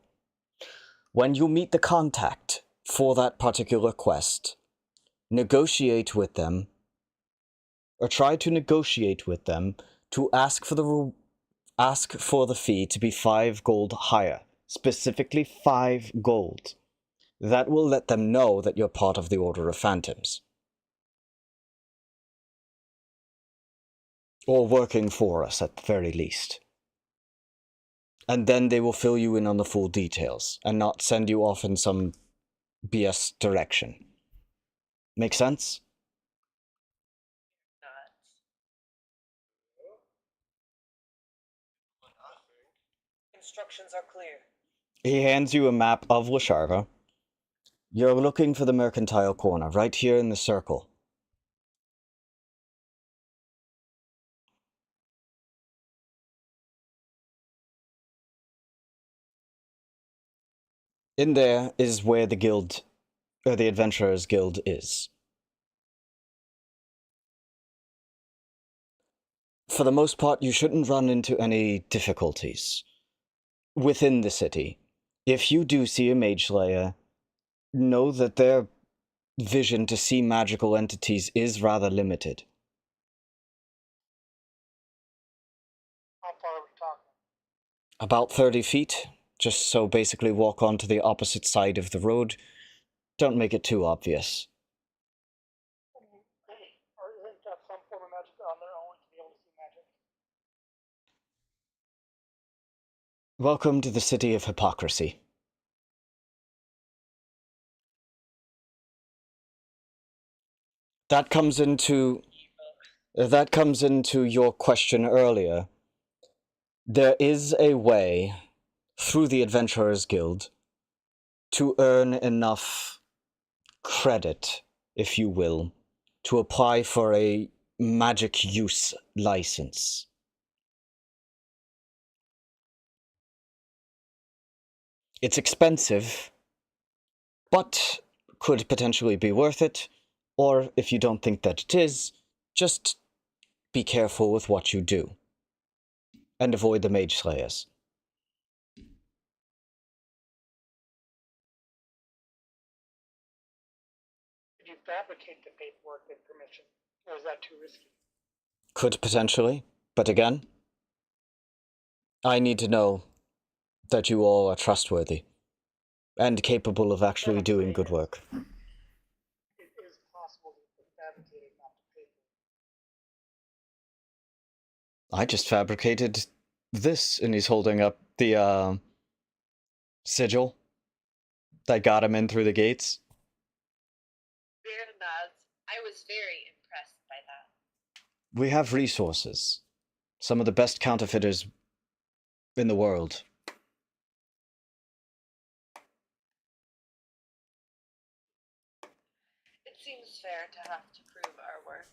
[SPEAKER 2] When you meet the contact for that particular quest, negotiate with them, or try to negotiate with them to ask for the fee to be 5 gold higher, specifically 5 gold. That will let them know that you're part of the Order of Phantoms. Or working for us, at the very least. And then they will fill you in on the full details, and not send you off in some BS direction. Make sense?
[SPEAKER 3] Instructions are clear.
[SPEAKER 2] He hands you a map of Lasharva. You're looking for the Mercantile Corner, right here in the circle. In there is where the guild, or the Adventurers Guild is. For the most part, you shouldn't run into any difficulties within the city. If you do see a Mage Slayer, know that their vision to see magical entities is rather limited.
[SPEAKER 1] How far are we talking?
[SPEAKER 2] About 30 feet, just so basically walk onto the opposite side of the road. Don't make it too obvious.
[SPEAKER 1] Or isn't that some form of magic on their own to be able to see magic?
[SPEAKER 2] Welcome to the city of hypocrisy. That comes into your question earlier. There is a way, through the Adventurers Guild, to earn enough credit, if you will, to apply for a magic use license. It's expensive, but could potentially be worth it, or if you don't think that it is, just be careful with what you do, and avoid the Mage Slayers.
[SPEAKER 1] Could you fabricate the paperwork and permission? Or is that too risky?
[SPEAKER 2] Could potentially, but again, I need to know that you all are trustworthy and capable of actually doing good work.
[SPEAKER 1] It is possible to be fabricated, not to paper.
[SPEAKER 2] I just fabricated this, and he's holding up the sigil that got him in through the gates.
[SPEAKER 4] Myra nods. I was very impressed by that.
[SPEAKER 2] We have resources. Some of the best counterfeiters in the world.
[SPEAKER 4] It seems fair to have to prove our worth.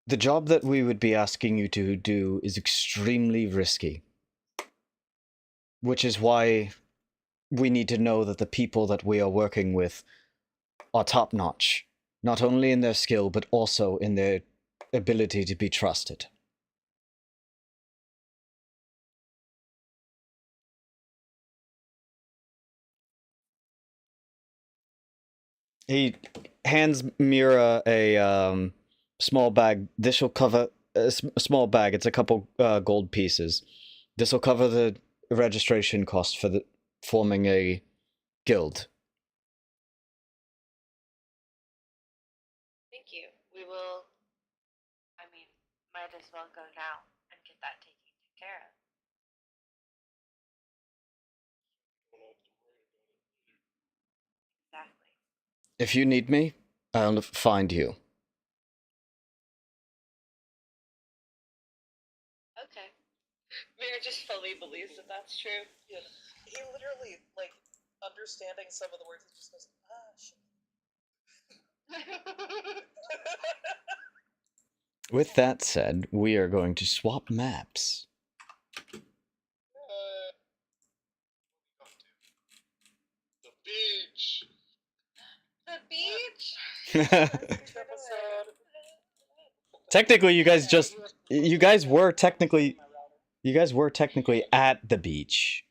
[SPEAKER 2] The job that we would be asking you to do is extremely risky. Which is why we need to know that the people that we are working with are top-notch. Not only in their skill, but also in their ability to be trusted. He hands Myra a small bag. This will cover a small bag. It's a couple gold pieces. This will cover the registration cost for the forming a guild.
[SPEAKER 4] Thank you. We will. I mean, might as well go now and get that taken care of. Exactly.
[SPEAKER 2] If you need me, I'll find you.
[SPEAKER 4] Okay. Myra just fully believes that that's true.
[SPEAKER 3] Yeah. He literally, like, understanding some of the words, he just goes, shit.
[SPEAKER 2] With that said, we are going to swap maps.
[SPEAKER 6] The beach.
[SPEAKER 4] The beach.
[SPEAKER 3] Episode.
[SPEAKER 2] Technically, you guys were technically at the beach.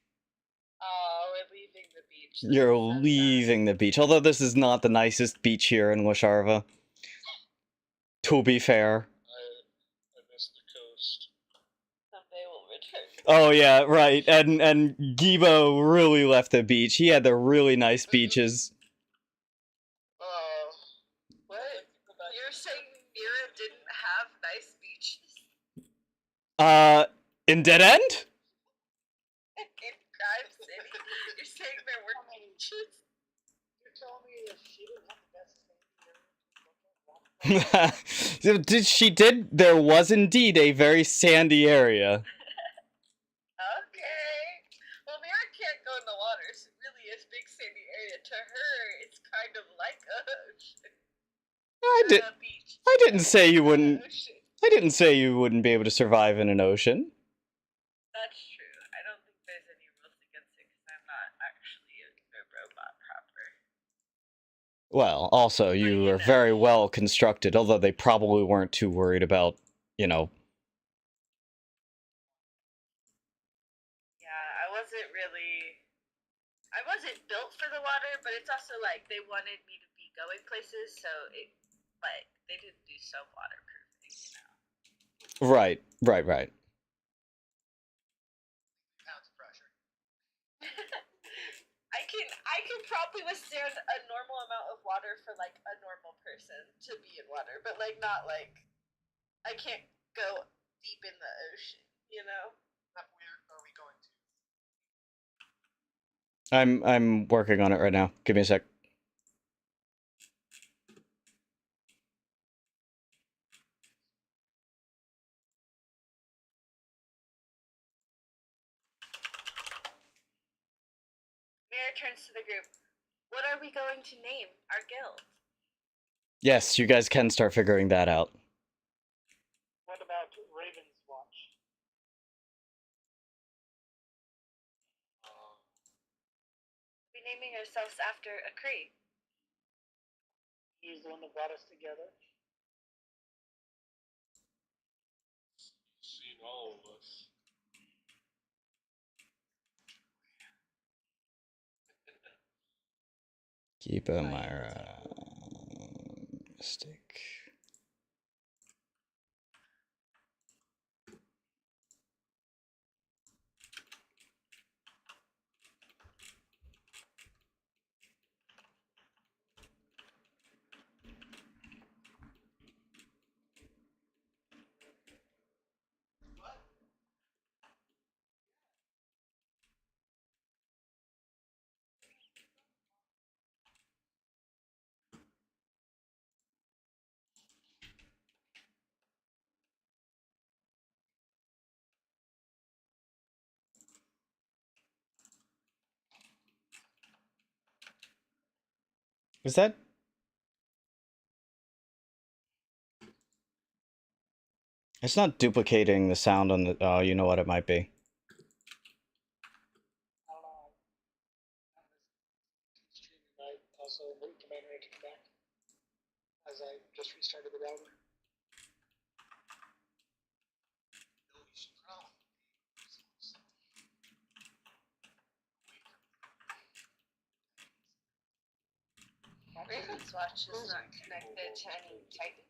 [SPEAKER 4] Oh, we're leaving the beach.
[SPEAKER 2] You're leaving the beach, although this is not the nicest beach here in Lasharva. To be fair.
[SPEAKER 6] I miss the coast.
[SPEAKER 4] Someday we'll return.
[SPEAKER 2] Oh yeah, right. And Gibo really left the beach. He had the really nice beaches.
[SPEAKER 4] What? You're saying Myra didn't have nice beaches?
[SPEAKER 2] In Dead End?
[SPEAKER 4] In Crime City? You're saying there were beaches?
[SPEAKER 1] You're telling me that she didn't have the best thing
[SPEAKER 2] There was indeed a very sandy area.
[SPEAKER 4] Okay. Well, Myra can't go in the water, so it really is big sandy area. To her, it's kind of like a ocean. Beach.
[SPEAKER 2] I didn't say you wouldn't.
[SPEAKER 4] Ocean.
[SPEAKER 2] I didn't say you wouldn't be able to survive in an ocean.
[SPEAKER 4] That's true. I don't think there's any rules against it because I'm not actually a robot proper.
[SPEAKER 2] Well, also, you are very well constructed, although they probably weren't too worried about, you know.
[SPEAKER 4] Yeah, I wasn't built for the water, but it's also like they wanted me to be going places, so it, like, they didn't do some waterproofing, you know.
[SPEAKER 2] Right.
[SPEAKER 5] Pounds of pressure.
[SPEAKER 4] I can probably withstand a normal amount of water for like a normal person to be in water, but like not like I can't go deep in the ocean, you know?
[SPEAKER 5] Where are we going to?
[SPEAKER 2] I'm working on it right now. Give me a sec.
[SPEAKER 4] Myra turns to the group. What are we going to name our guild?
[SPEAKER 2] Yes, you guys can start figuring that out.
[SPEAKER 1] What about Raven's Watch?
[SPEAKER 4] We're naming ourselves after a Cree.
[SPEAKER 1] He's the one that brought us together.
[SPEAKER 6] Seen all of us.
[SPEAKER 2] Keep a Myra. Mistake. Is that? It's not duplicating the sound on the. Oh, you know what it might be.
[SPEAKER 1] I don't know. I also wait for my internet to come back as I just restarted the router.
[SPEAKER 5] No, we should probably.
[SPEAKER 4] Raven's Watch is not connected to any Titans.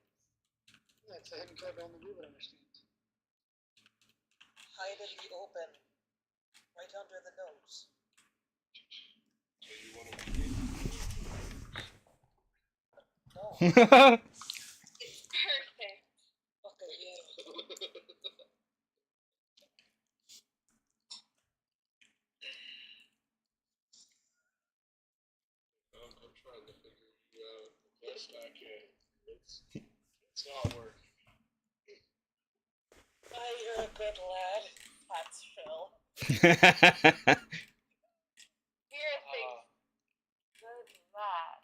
[SPEAKER 1] Yeah, it's a hidden code only we would understand.
[SPEAKER 3] Hide in the open, right under the nose.
[SPEAKER 6] So you want to be
[SPEAKER 3] No.
[SPEAKER 4] It's perfect.
[SPEAKER 3] Okay, yeah.
[SPEAKER 6] I'm trying to figure you out the best I can. It's not working.
[SPEAKER 3] You're a good lad. That's Phil.
[SPEAKER 4] Here thinks good lad.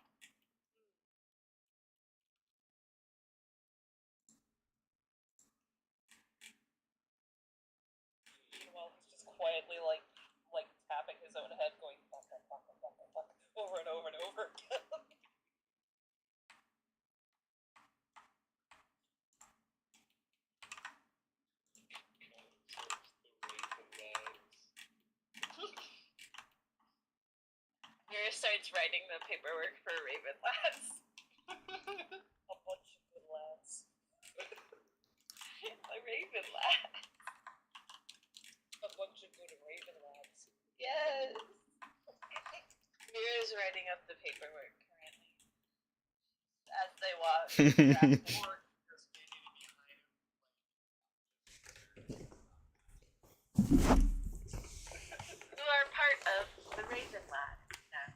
[SPEAKER 3] Meanwhile, he's just quietly like tapping his own head, going fuck, fuck, fuck, fuck, fuck, fuck, over and over and over again.
[SPEAKER 4] Myra starts writing the paperwork for Raven Lads.
[SPEAKER 3] A bunch of good lads.
[SPEAKER 4] A Raven Lad.
[SPEAKER 3] A bunch of good raven lads.
[SPEAKER 4] Yes. Myra's writing up the paperwork currently. As they walk.
[SPEAKER 5] Or you're standing behind him.
[SPEAKER 4] You are part of the Raven Lad now.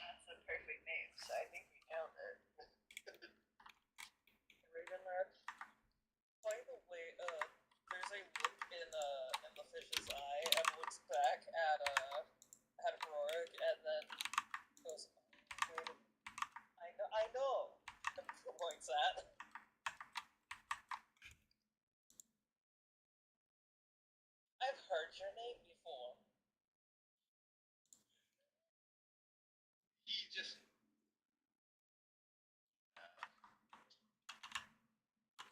[SPEAKER 4] That's a perfect name, so I think we nailed it.
[SPEAKER 3] Raven lad. By the way, there's a look in the fish's eye and looks back at Rorik and then goes, I know. And points at. I've heard your name before.
[SPEAKER 5] He just.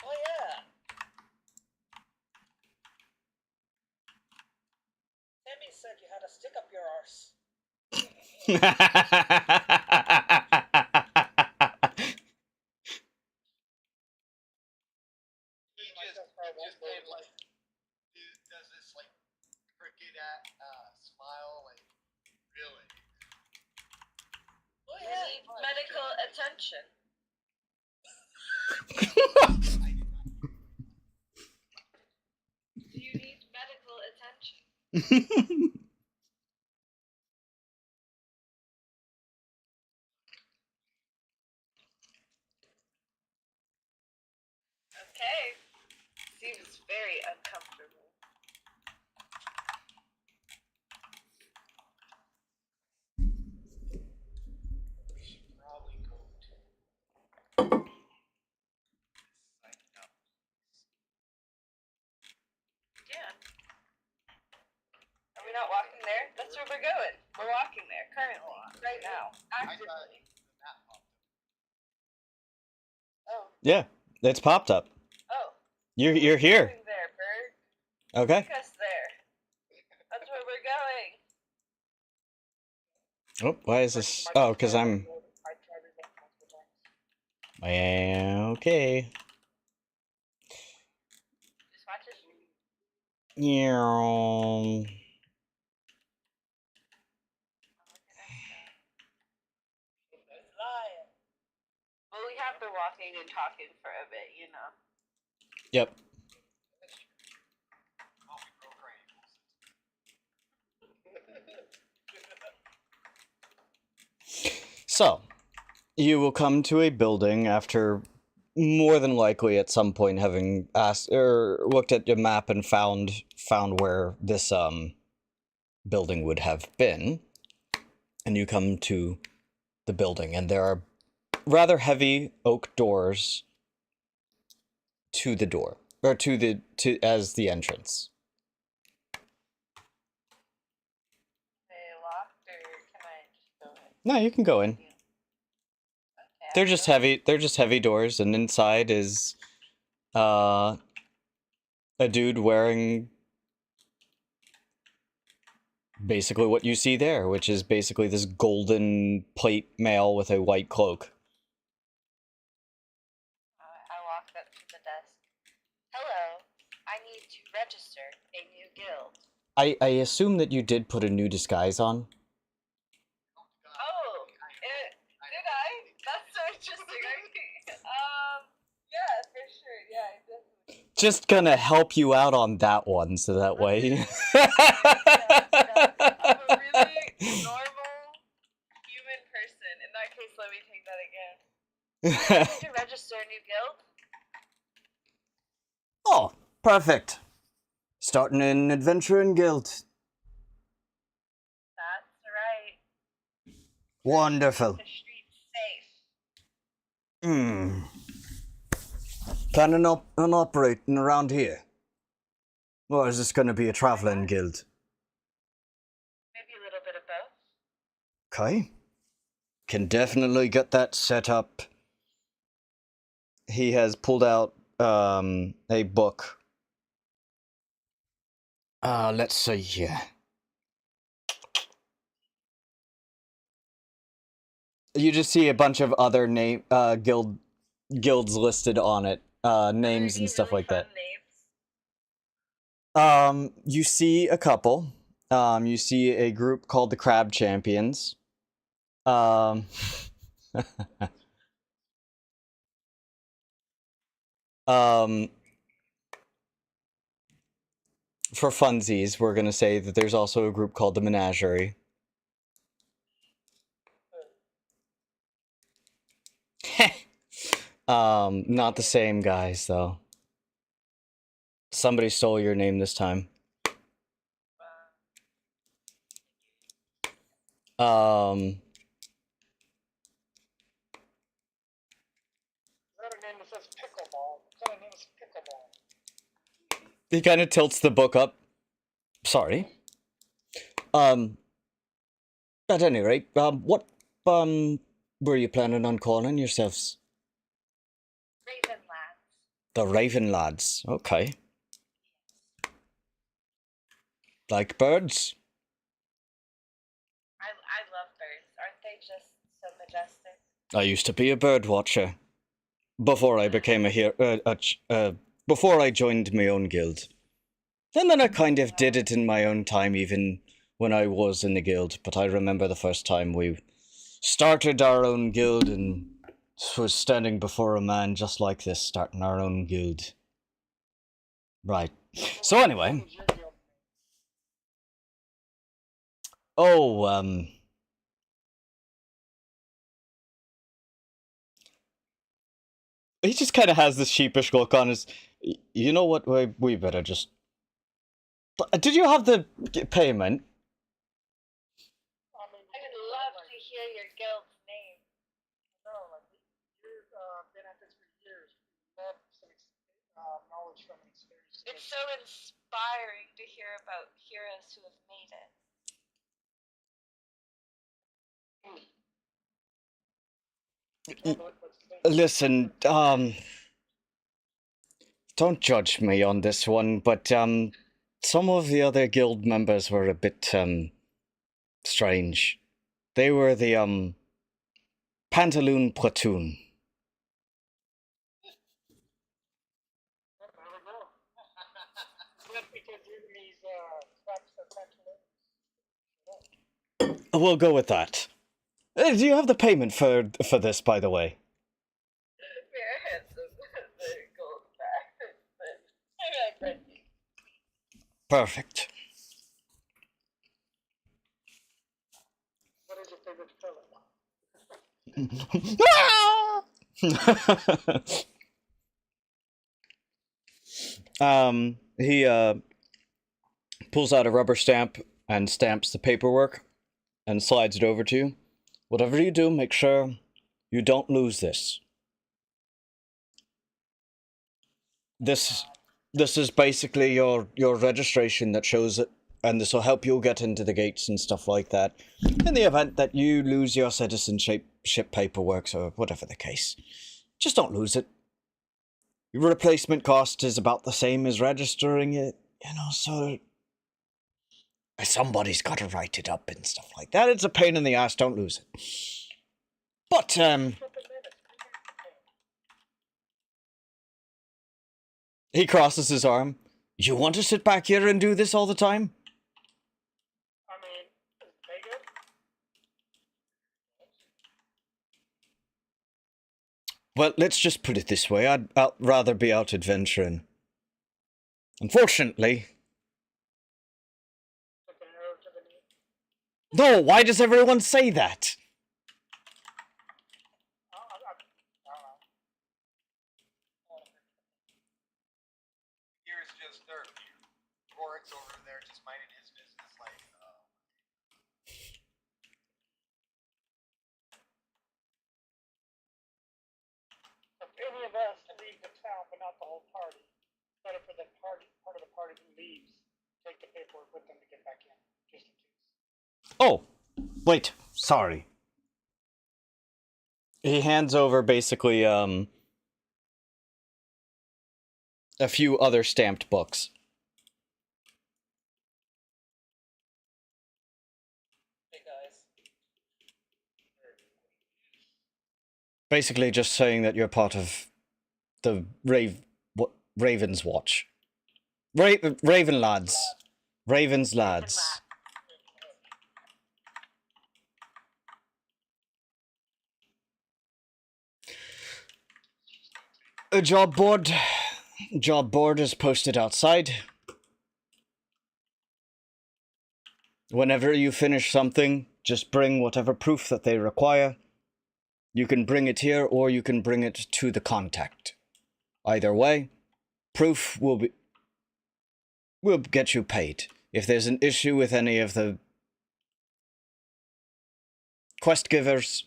[SPEAKER 3] Oh yeah. Sammy said you had a stick up your arse.
[SPEAKER 5] He just made like. Does this like crooked smile like really?
[SPEAKER 3] Oh
[SPEAKER 4] You
[SPEAKER 3] yeah.
[SPEAKER 4] need medical attention. You need medical attention. Okay. Seems very uncomfortable.
[SPEAKER 5] We should probably go to this site now.
[SPEAKER 4] Yeah. Are we not walking there? That's where we're going. We're walking there currently, right now,
[SPEAKER 5] I thought
[SPEAKER 4] actively.
[SPEAKER 5] the map popped up.
[SPEAKER 4] Oh.
[SPEAKER 2] Yeah, it's popped up.
[SPEAKER 4] Oh.
[SPEAKER 2] You're
[SPEAKER 4] We're
[SPEAKER 2] here.
[SPEAKER 4] going there, Bird.
[SPEAKER 2] Okay.
[SPEAKER 4] Take us there. That's where we're going.
[SPEAKER 2] Oh, why is this? Oh, because I'm.
[SPEAKER 1] I tried it multiple times.
[SPEAKER 2] Okay.
[SPEAKER 4] Just watch it.
[SPEAKER 2] Yeah.
[SPEAKER 3] It's lying.
[SPEAKER 4] Well, we have been walking and talking for a bit, you know.
[SPEAKER 2] Yep. So, you will come to a building after more than likely at some point having asked or looked at your map and found where this building would have been. And you come to the building, and there are rather heavy oak doors to the door, or as the entrance.
[SPEAKER 4] They locked, or can I just go in?
[SPEAKER 2] No, you can go in.
[SPEAKER 4] Okay,
[SPEAKER 2] They're
[SPEAKER 4] I'll
[SPEAKER 2] just
[SPEAKER 4] go in.
[SPEAKER 2] heavy. They're just heavy doors, and inside is a dude wearing basically what you see there, which is basically this golden plate mail with a white cloak.
[SPEAKER 4] I walked up to the desk. Hello, I need to register a new guild.
[SPEAKER 2] I assume that you did put a new disguise on.
[SPEAKER 4] Oh, did I? That's so interesting. Yeah, for sure. Yeah, I definitely.
[SPEAKER 2] Just gonna help you out on that one, so that way.
[SPEAKER 4] I'm a really normal human person. In that case, let me take that again. I need to register a new guild.
[SPEAKER 2] Oh, perfect. Starting an adventuring guild.
[SPEAKER 4] That's right.
[SPEAKER 2] Wonderful.
[SPEAKER 4] The street's safe.
[SPEAKER 2] Hmm. Planning on operating around here? Or is this going to be a traveling guild?
[SPEAKER 4] Maybe a little bit of both.
[SPEAKER 2] Okay. Can definitely get that set up. He has pulled out a book. Let's see here. You just see a bunch of other guilds listed on it. Names and stuff like that.
[SPEAKER 4] Names?
[SPEAKER 2] You see a couple. You see a group called the Crab Champions. For funsies, we're gonna say that there's also a group called the Menagerie. Not the same guys, though. Somebody stole your name this time.
[SPEAKER 1] Another name that says pickleball. What kind of name is pickleball?
[SPEAKER 2] He kind of tilts the book up. Sorry. At any rate, what, were you planning on calling yourselves?
[SPEAKER 4] Raven lads.
[SPEAKER 2] The Raven Lads. Okay. Like birds?
[SPEAKER 4] I love birds. Aren't they just so majestic?
[SPEAKER 2] I used to be a bird watcher. Before I became before I joined my own guild. And then I kind of did it in my own time, even when I was in the guild. But I remember the first time we started our own guild and was standing before a man just like this, starting our own guild. Right. So anyway. Oh, he just kind of has this sheepish look on his... You know what, we better just... Did you have the payment?
[SPEAKER 4] I would love to hear your guild's name.
[SPEAKER 1] No, like, you've been at this for years. You have some knowledge from and experience.
[SPEAKER 4] It's so inspiring to hear about heroes who have made it.
[SPEAKER 2] Listen, don't judge me on this one, but, some of the other guild members were a bit, strange. They were the, Pantaloon Platoon. We'll go with that. Do you have the payment for this, by the way?
[SPEAKER 4] Myra hands them the gold back, but I'm like,
[SPEAKER 2] Perfect.
[SPEAKER 1] What is your favorite color?
[SPEAKER 2] He pulls out a rubber stamp and stamps the paperwork and slides it over to you. Whatever you do, make sure you don't lose this. This is basically your registration that shows it, and this will help you get into the gates and stuff like that. In the event that you lose your citizenship paperwork or whatever the case, just don't lose it. Your replacement cost is about the same as registering it, you know, so somebody's got to write it up and stuff like that. It's a pain in the ass, don't lose it. But, he crosses his arm. You want to sit back here and do this all the time?
[SPEAKER 1] I mean, is it good?
[SPEAKER 2] Well, let's just put it this way. I'd rather be out adventuring. Unfortunately.
[SPEAKER 1] Like an arrow to the knee?
[SPEAKER 2] No, why does everyone say that?
[SPEAKER 1] I don't know.
[SPEAKER 5] Here's just there are a few Gorks over there just minding his business, like,
[SPEAKER 1] If any of us leave the town, but not the whole party, better for the part of the party who leaves, take the paperwork with them to get back in, just in case.
[SPEAKER 2] Oh, wait, sorry. He hands over basically, a few other stamped books.
[SPEAKER 3] Hey guys.
[SPEAKER 2] Basically just saying that you're part of the Raven's Watch. Raven lads. Raven's lads. A job board. Job board is posted outside. Whenever you finish something, just bring whatever proof that they require. You can bring it here, or you can bring it to the contact. Either way, proof will get you paid. If there's an issue with any of the quest givers,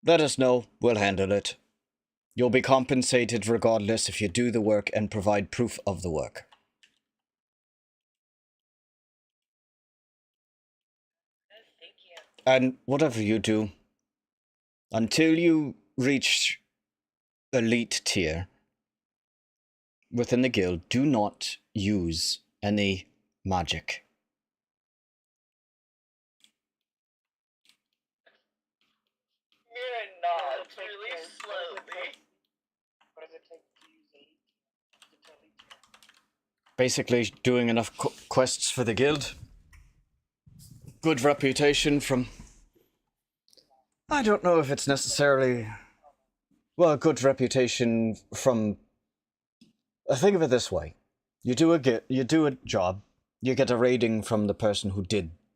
[SPEAKER 2] let us know, we'll handle it. You'll be compensated regardless if you do the work and provide proof of the work.
[SPEAKER 4] Thank you.
[SPEAKER 2] And whatever you do, until you reach elite tier within the guild, do not use any magic.
[SPEAKER 3] Myra nods really slowly.
[SPEAKER 1] What does it take to use elite? To tell elite?
[SPEAKER 2] Basically, doing enough quests for the guild. Good reputation from... I don't know if it's necessarily... Well, a good reputation from... Think of it this way. You do a job, you get a rating from the person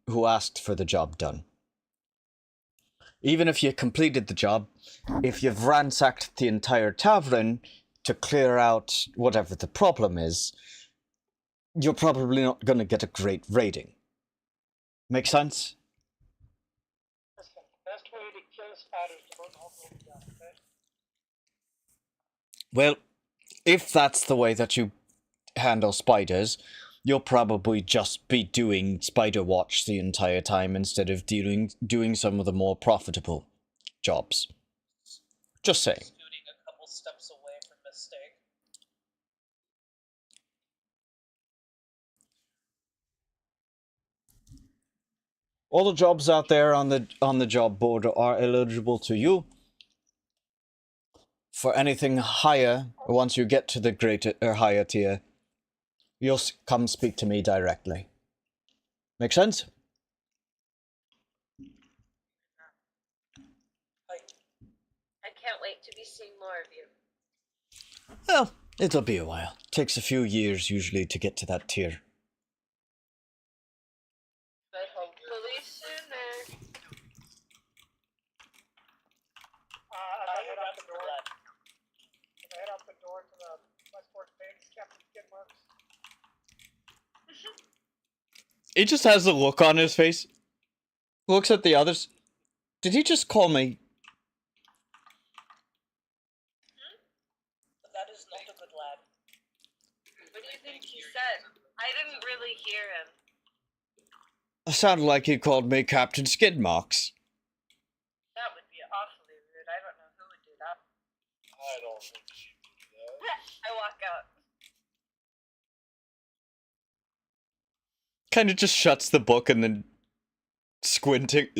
[SPEAKER 2] who asked for the job done. Even if you completed the job, if you've ransacked the entire tavern to clear out whatever the problem is, you're probably not going to get a great rating. Make sense?
[SPEAKER 1] Listen, the best way to kill spiders is to burn all the way down, okay?
[SPEAKER 2] Well, if that's the way that you handle spiders, you'll probably just be doing Spider Watch the entire time instead of doing some of the more profitable jobs. Just saying.
[SPEAKER 3] Scooting a couple steps away from mistake.
[SPEAKER 2] All the jobs out there on the job board are eligible to you. For anything higher, once you get to the greater or higher tier, you'll come speak to me directly. Make sense?
[SPEAKER 4] I can't wait to be seeing more of you.
[SPEAKER 2] Well, it'll be a while. Takes a few years usually to get to that tier.
[SPEAKER 4] But hopefully sooner.
[SPEAKER 2] He just has a look on his face. Looks at the others. Did he just call me?
[SPEAKER 3] That is not a good lad.
[SPEAKER 4] What do you think he said? I didn't really hear him.
[SPEAKER 2] It sounded like he called me Captain Skidmarks.
[SPEAKER 4] That would be awfully rude. I don't know who would do that.
[SPEAKER 6] I don't think she did that.
[SPEAKER 4] I walk out.
[SPEAKER 2] Kind of just shuts the book and then squinting.
[SPEAKER 3] I'm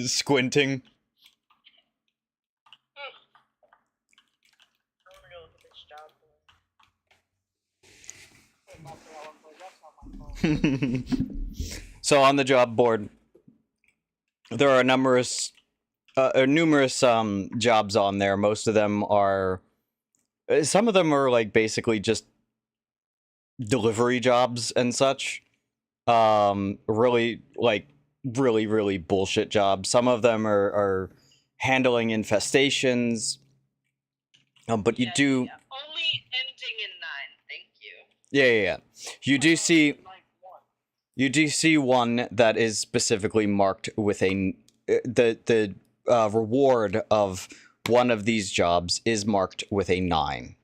[SPEAKER 3] gonna go look at this job board.
[SPEAKER 2] So on the job board, there are numerous jobs on there. Most of them are, some of them are like basically just delivery jobs and such. Really bullshit jobs. Some of them are handling infestations. But you do.
[SPEAKER 4] Yeah. Only ending in 9, thank you.
[SPEAKER 2] Yeah. You do see one that is specifically marked with a the reward of one of these jobs is marked with a 9.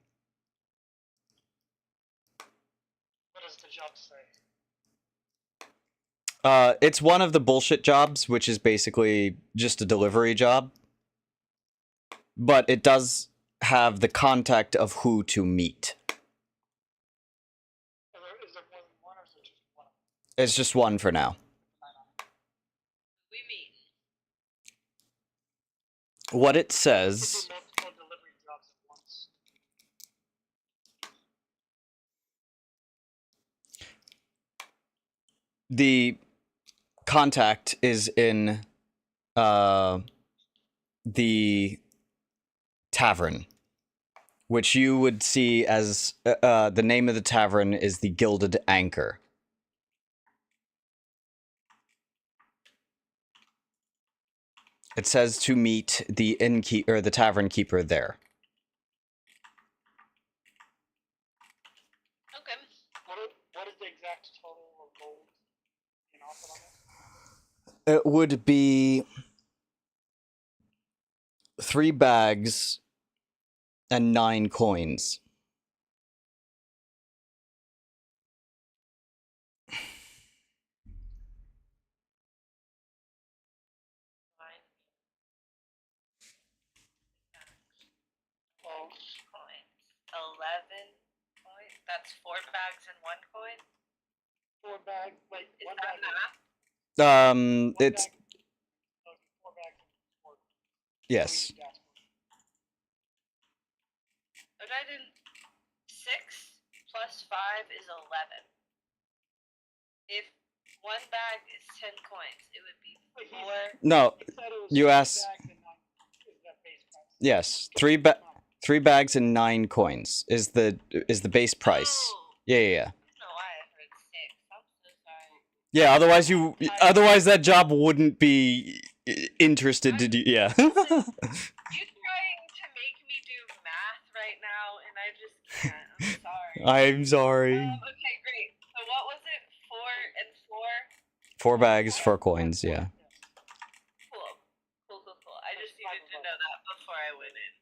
[SPEAKER 1] What does the job say?
[SPEAKER 2] It's one of the bullshit jobs, which is basically just a delivery job. But it does have the contact of who to meet.
[SPEAKER 1] Is there more than one, or is it just one?
[SPEAKER 2] It's just one for now.
[SPEAKER 4] We meet.
[SPEAKER 2] What it
[SPEAKER 1] You
[SPEAKER 2] says...
[SPEAKER 1] can do multiple delivery jobs at once.
[SPEAKER 2] The contact is in the tavern, which you would see as the name of the tavern is the Gilded Anchor. It says to meet the innkeeper or the tavern keeper there.
[SPEAKER 4] Okay.
[SPEAKER 1] What is the exact total of gold being offered on it?
[SPEAKER 2] It would be 3 bags and 9 coins.
[SPEAKER 4] Fine.
[SPEAKER 1] Well,
[SPEAKER 4] Coins. 11 coins. That's 4 bags and 1 coin.
[SPEAKER 1] 4 bags, like
[SPEAKER 4] Is
[SPEAKER 1] one
[SPEAKER 4] that
[SPEAKER 1] bag.
[SPEAKER 4] math?
[SPEAKER 2] It's...
[SPEAKER 1] Bag, 4 bags and 4.
[SPEAKER 2] Yes.
[SPEAKER 4] Odaiden, 6 plus 5 is 11. If 1 bag is 10 coins, it would be 4.
[SPEAKER 2] No,
[SPEAKER 1] He said it was
[SPEAKER 2] you
[SPEAKER 1] 3
[SPEAKER 2] asked...
[SPEAKER 1] bags and 9 is that base price.
[SPEAKER 2] Yes, 3 bags and 9 coins is the base price.
[SPEAKER 4] Oh.
[SPEAKER 2] Yeah.
[SPEAKER 4] I don't know why I heard 6. I'm so sorry.
[SPEAKER 2] Yeah, otherwise that job wouldn't be interested to do. Yeah.
[SPEAKER 4] You trying to make me do math right now, and I just can't. I'm sorry.
[SPEAKER 2] I'm sorry.
[SPEAKER 4] Okay, great. So what was it? 4 and 4?
[SPEAKER 2] 4 bags, 4 coins. Yeah.
[SPEAKER 4] Cool. I just needed to know that before I went in.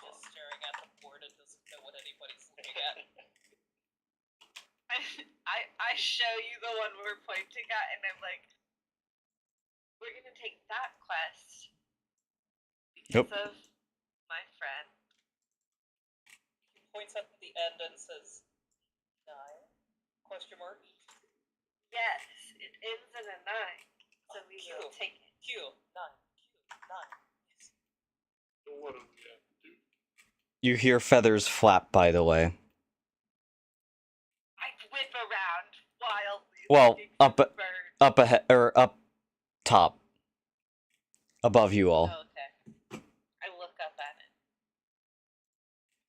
[SPEAKER 3] Just staring at the board and doesn't know what anybody's looking at.
[SPEAKER 4] I show you the one we're pointing at, and I'm like, we're gonna take that quest because of my friend.
[SPEAKER 3] He points at the end and says, 9? Question mark.
[SPEAKER 4] Yes, it ends in a 9, so we will
[SPEAKER 3] Q.
[SPEAKER 4] take it.
[SPEAKER 3] Q. 9. Yes.
[SPEAKER 6] So what do we have to do?
[SPEAKER 2] You hear feathers flap, by the way.
[SPEAKER 4] I whip around wildly.
[SPEAKER 2] Well,
[SPEAKER 4] looking
[SPEAKER 2] up
[SPEAKER 4] for the bird.
[SPEAKER 2] up ahead or up top, above you all.
[SPEAKER 4] Oh, okay. I look up at it.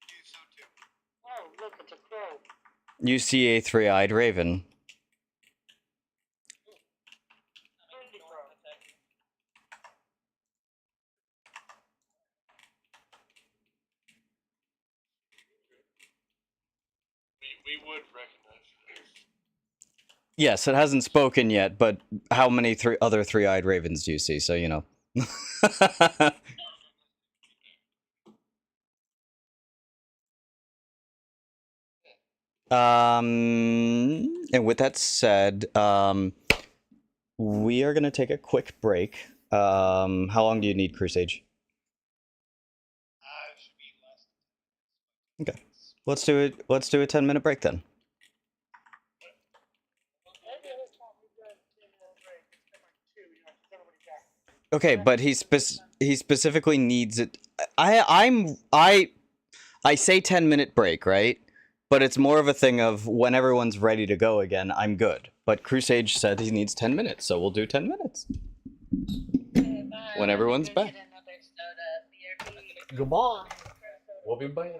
[SPEAKER 5] Do so too.
[SPEAKER 1] Oh, look, it's a crow.
[SPEAKER 2] You see a 3-eyed raven.
[SPEAKER 3] I'm ignoring the text.
[SPEAKER 6] We would recognize this.
[SPEAKER 2] Yes, it hasn't spoken yet, but how many other three-eyed ravens do you see? So, you know. And with that said, we are going to take a quick break. How long do you need, Crusade?
[SPEAKER 5] Should be less.
[SPEAKER 2] Okay. Let's do it. Let's do a 10-minute break then.
[SPEAKER 1] Every other time we've done 10-minute break, it's been like 2, you know, 'cause everybody's back.
[SPEAKER 2] Okay, but he specifically needs it. I say 10-minute break, right? But it's more of a thing of when everyone's ready to go again, I'm good. But Crusade said he needs 10 minutes, so we'll do 10 minutes.
[SPEAKER 4] Okay, bye.
[SPEAKER 2] When everyone's
[SPEAKER 4] Let me go
[SPEAKER 2] back.
[SPEAKER 4] get another soda. BRB.
[SPEAKER 2] Goodbye. We'll be back.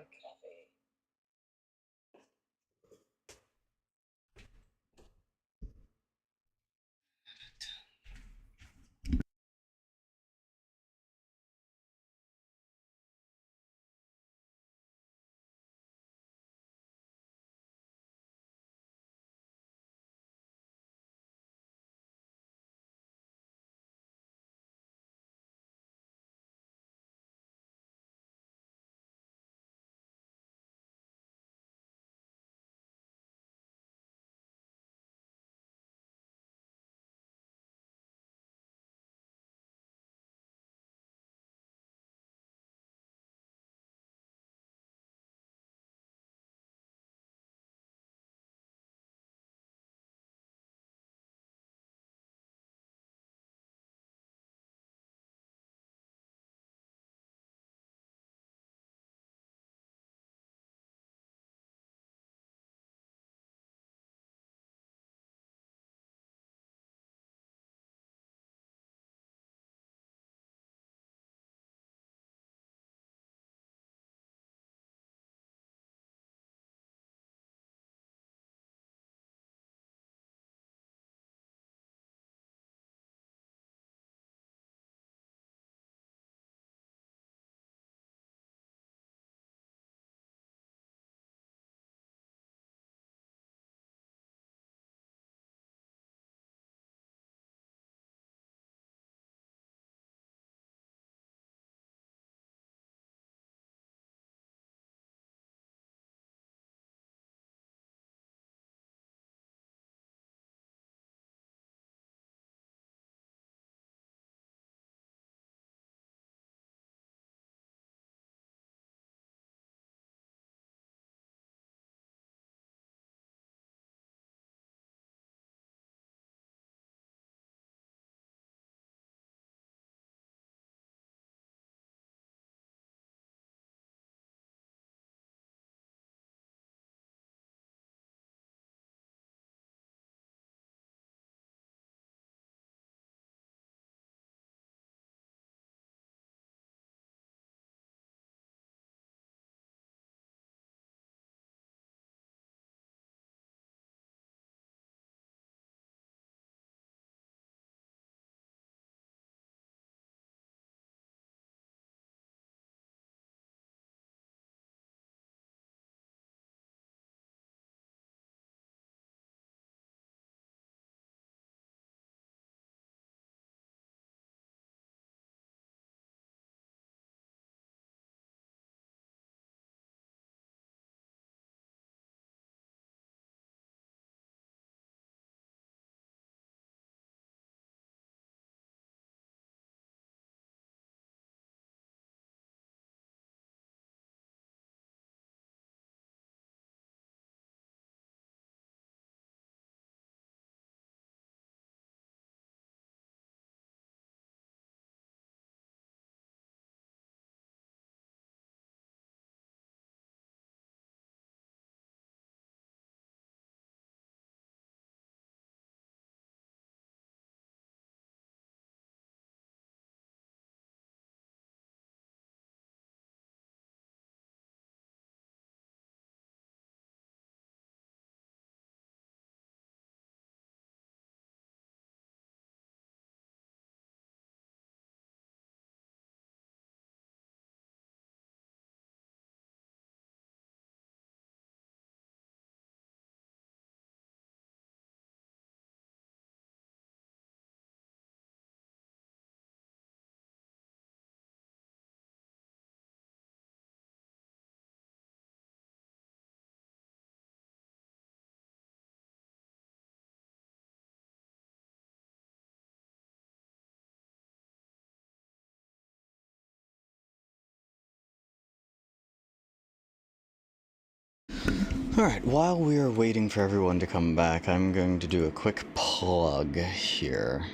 [SPEAKER 2] Alright, while we are waiting for everyone to come back, I'm going to do a quick plug here.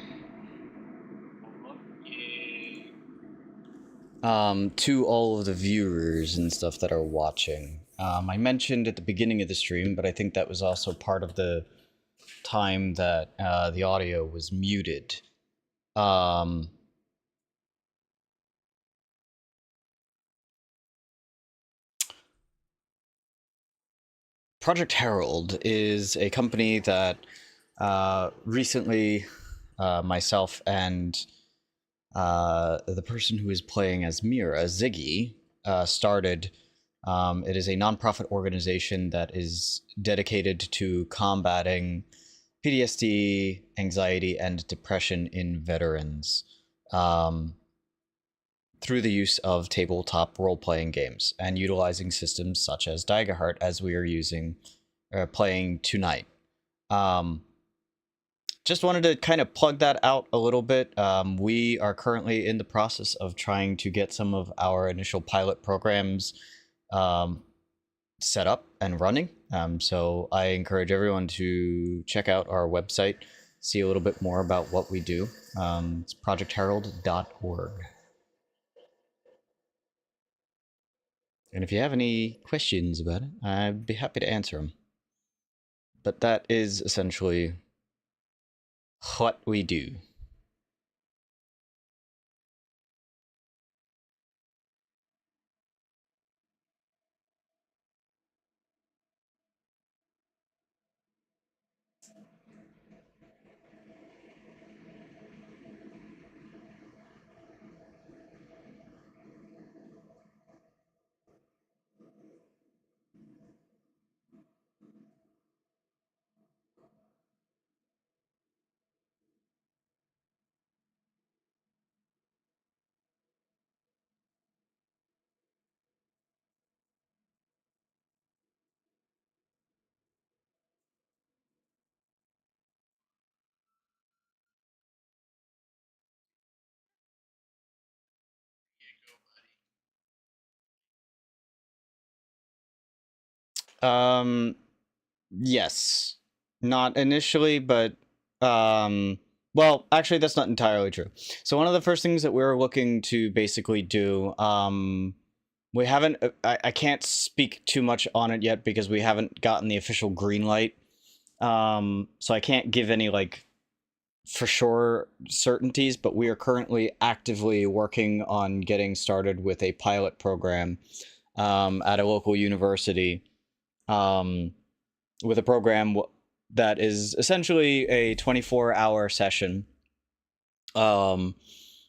[SPEAKER 2] To all of the viewers and stuff that are watching. I mentioned at the beginning of the stream, but I think that was also part of the time that the audio was muted. Project Herald is a company that recently myself and the person who is playing as Myra, Syziggy, started. It is a nonprofit organization that is dedicated to combating PTSD, anxiety, and depression in veterans through the use of tabletop role-playing games and utilizing systems such as Daggerheart, as we are playing tonight. Just wanted to kind of plug that out a little bit. We are currently in the process of trying to get some of our initial pilot programs set up and running. So I encourage everyone to check out our website, see a little bit more about what we do. It's projectherald.org. And if you have any questions about it, I'd be happy to answer them. But that is essentially what we do. Yes. Not initially, but, well, actually, that's not entirely true. So one of the first things that we're looking to basically do, we haven't, I can't speak too much on it yet because we haven't gotten the official green light. So I can't give any, like, for sure certainties, but we are currently actively working on getting started with a pilot program, at a local university, with a program that is essentially a 24-hour session,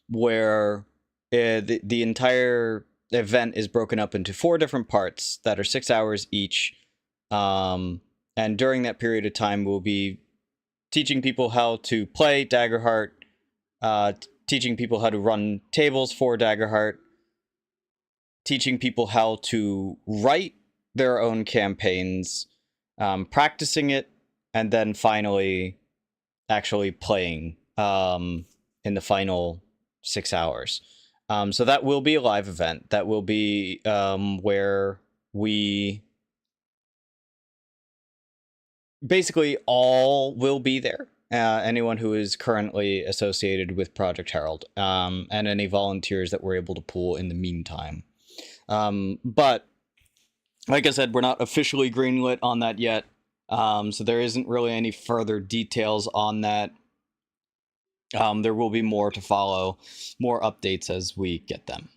[SPEAKER 2] where the entire event is broken up into 4 different parts that are 6 hours each, and during that period of time we'll be teaching people how to play Daggerheart, teaching people how to run tables for Daggerheart, teaching people how to write their own campaigns, practicing it, and then finally actually playing in the final 6 hours. So that will be a live event. That will be where we basically all will be there. Anyone who is currently associated with Project Herald, and any volunteers that we're able to pull in the meantime. But like I said, we're not officially greenlit on that yet. So there isn't really any further details on that. There will be more to follow, more updates as we get them.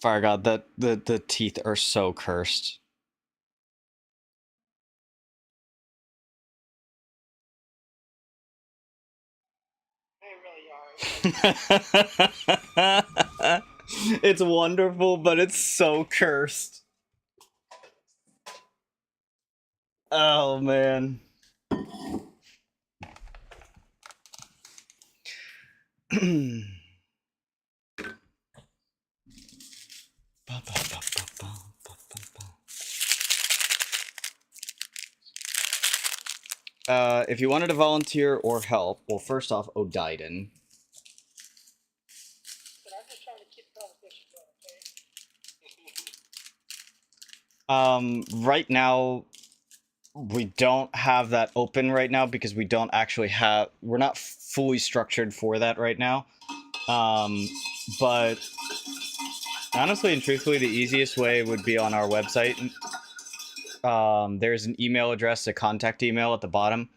[SPEAKER 2] Fire God, that the teeth are so cursed.
[SPEAKER 1] They really are.
[SPEAKER 2] It's wonderful, but it's so cursed. Oh, man. If you wanted to volunteer or help, well, first off, Odaiden.
[SPEAKER 1] But I'm just
[SPEAKER 2] Right now, we don't have that open right now because we don't actually have. We're not fully structured for that right now. But honestly and truthfully, the easiest way would be on our website. There's an email address, a contact email at the bottom.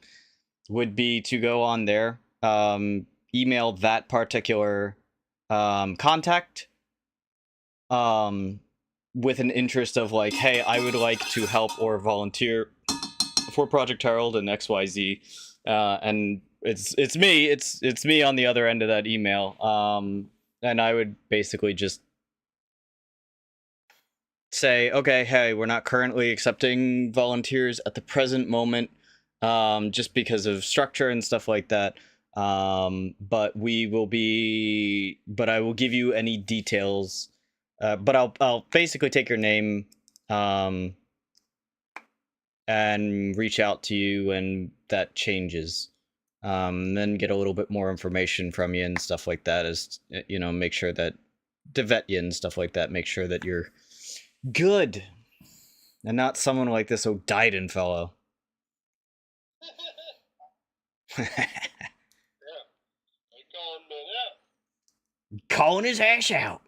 [SPEAKER 2] Would be to go on there, email that particular contact with an interest of like, hey, I would like to help or volunteer for Project Herald and XYZ, and it's me on the other end of that email, and I would basically just say, okay, hey, we're not currently accepting volunteers at the present moment, just because of structure and stuff like that. But we will be, but I will give you any details. But I'll basically take your name, and reach out to you when that changes. Then get a little bit more information from you and stuff like that, as you know, make sure that to vet you and stuff like that, make sure that you're good and not someone like this Odaiden fellow.
[SPEAKER 6] Yeah. I call him out.
[SPEAKER 2] Calling his ass out.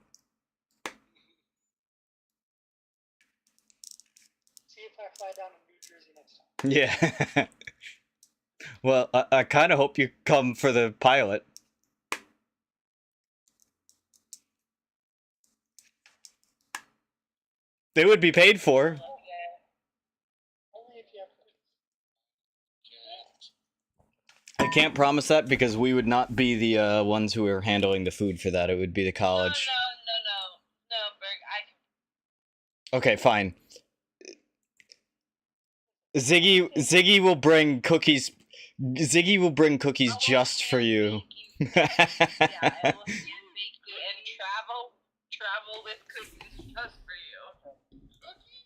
[SPEAKER 1] See if I fly down to New Jersey next time.
[SPEAKER 2] Yeah. Well, I kind of hope you come for the pilot. They would be paid for.
[SPEAKER 1] Only if you have friends.
[SPEAKER 6] Can't.
[SPEAKER 2] I can't promise that because we would not be the ones who are handling the food for that. It would be the college.
[SPEAKER 4] No, Berg.
[SPEAKER 2] Okay, fine. Syziggy will bring cookies. Syziggy will bring cookies just for you.
[SPEAKER 4] Yeah, I will hand make you and travel with cookies just for you.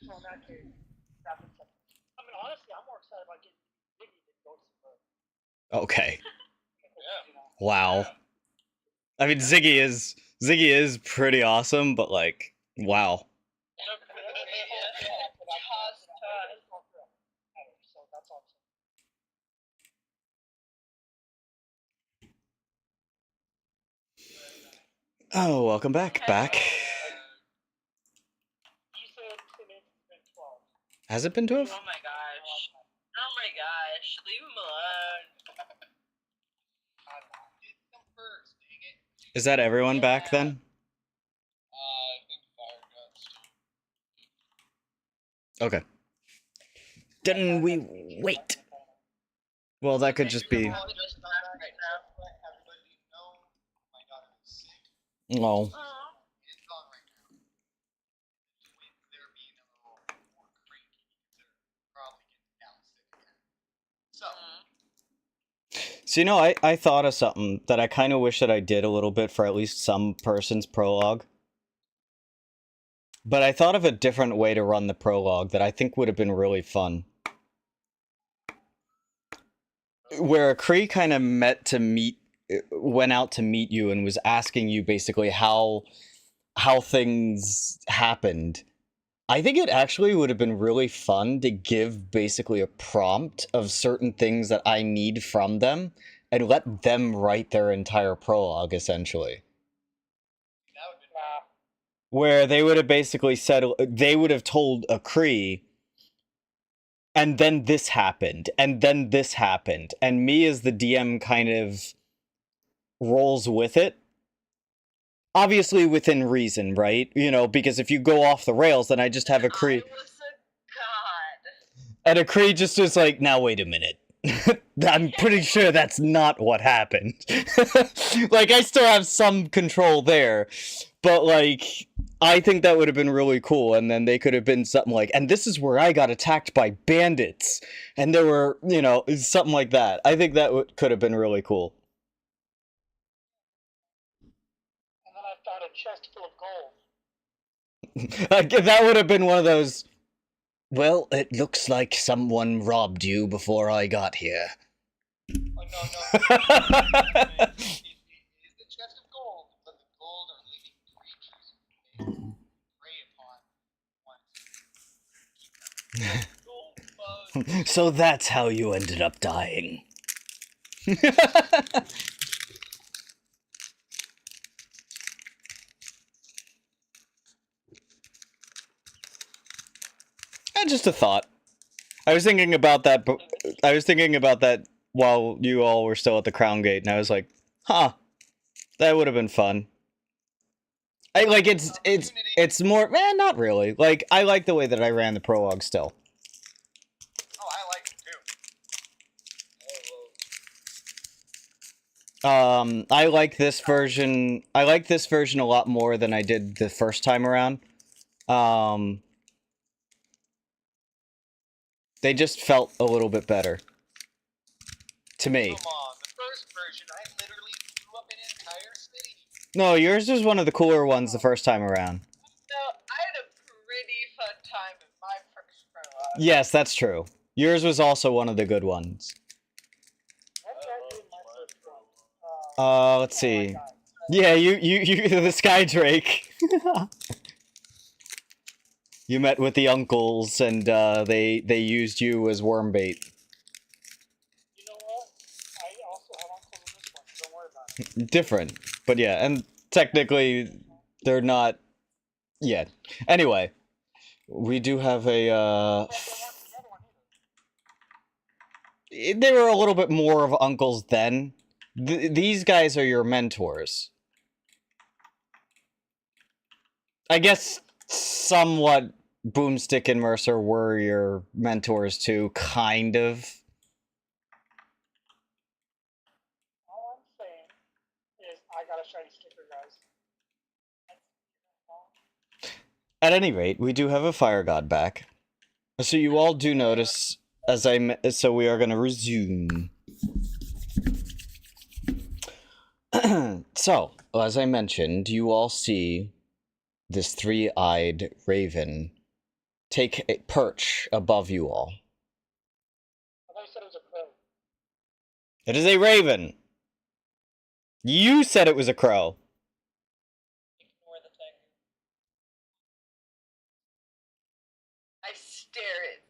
[SPEAKER 1] So in that case, that makes sense. I mean, honestly, I'm more excited about getting Ziggy than Ghost Bird.
[SPEAKER 2] Okay.
[SPEAKER 1] You know,
[SPEAKER 2] Wow. I mean, Syziggy is pretty awesome, but like, wow.
[SPEAKER 1] so that's all.
[SPEAKER 2] Oh, welcome back. Back.
[SPEAKER 1] You said 10 minutes, it's been 12.
[SPEAKER 2] Has it been 12?
[SPEAKER 4] Oh my gosh. Oh my gosh. Leave him alone.
[SPEAKER 5] Did them first, dang it.
[SPEAKER 2] Is that everyone back then?
[SPEAKER 6] I think Fire Guts too.
[SPEAKER 2] Okay. Didn't we wait? Well, that could just be.
[SPEAKER 4] We're all just back right now.
[SPEAKER 5] Let everybody know my daughter is sick.
[SPEAKER 2] Oh.
[SPEAKER 4] Aw.
[SPEAKER 5] It's gone right now. With there being a little more cranky, they're probably getting down sick again. So,
[SPEAKER 2] So, you know, I thought of something that I kind of wish that I did a little bit for at least some person's prologue. But I thought of a different way to run the prologue that I think would have been really fun. Where a Cree kind of went out to meet you and was asking you basically how things happened. I think it actually would have been really fun to give basically a prompt of certain things that I need from them and let them write their entire prologue, essentially.
[SPEAKER 5] that would be
[SPEAKER 2] Where they would have basically said, they would have told a Cree, and then this happened, and then this happened, and me as the DM kind of rolls with it. Obviously within reason, right? You know, because if you go off the rails, then I just have a Cree.
[SPEAKER 4] I was a god.
[SPEAKER 2] And a Cree just is like, now wait a minute. I'm pretty sure that's not what happened. Like, I still have some control there. But, like, I think that would have been really cool. And then they could have been something like, and this is where I got attacked by bandits. And there were, you know, something like that. I think that could have been really cool.
[SPEAKER 1] And then I found a chest full of gold.
[SPEAKER 2] That would have been one of those, well, it looks like someone robbed you before I got here.
[SPEAKER 5] Oh, no. It is the chest of gold, but the gold are living creatures they prey upon once.
[SPEAKER 3] Cool fun.
[SPEAKER 2] So that's how you ended up dying. Just a thought. I was thinking about that. I was thinking about that while you all were still at the Crown Gate, and I was like, "Huh, that would have been fun." I like it's more. Not really. Like I like the way that I ran the prologue still.
[SPEAKER 5] Oh, I like it too.
[SPEAKER 2] I like this version. I like this version a lot more than I did the first time around. They just felt a little bit better. To me.
[SPEAKER 5] Come on, the first version, I literally blew up an entire city.
[SPEAKER 2] No, yours was one of the cooler ones the first time around.
[SPEAKER 3] No, I had a pretty fun time in my first prologue.
[SPEAKER 2] Yes, that's true. Yours was also one of the good ones.
[SPEAKER 1] What did I do in my first one?
[SPEAKER 2] Let's see. Yeah, you the Sky Drake. You met with the uncles, and they used you as worm bait.
[SPEAKER 1] You know what? I also have uncles in this one, so don't worry about it.
[SPEAKER 2] Different, but yeah, and technically they're not yet. Anyway, we do have a. They were a little bit more of uncles then. These guys are your mentors. I guess somewhat Boomstick and Mercer were your mentors too, kind of.
[SPEAKER 1] All I'm saying is I got a shiny sticker, guys.
[SPEAKER 2] At any rate, we do have a fire god back. So you all do notice, so we are going to resume. So, as I mentioned, you all see this three-eyed raven take a perch above you all.
[SPEAKER 1] I thought you said it was a crow.
[SPEAKER 2] It is a raven! You said it was a crow.
[SPEAKER 3] Ignore the thing. I stare it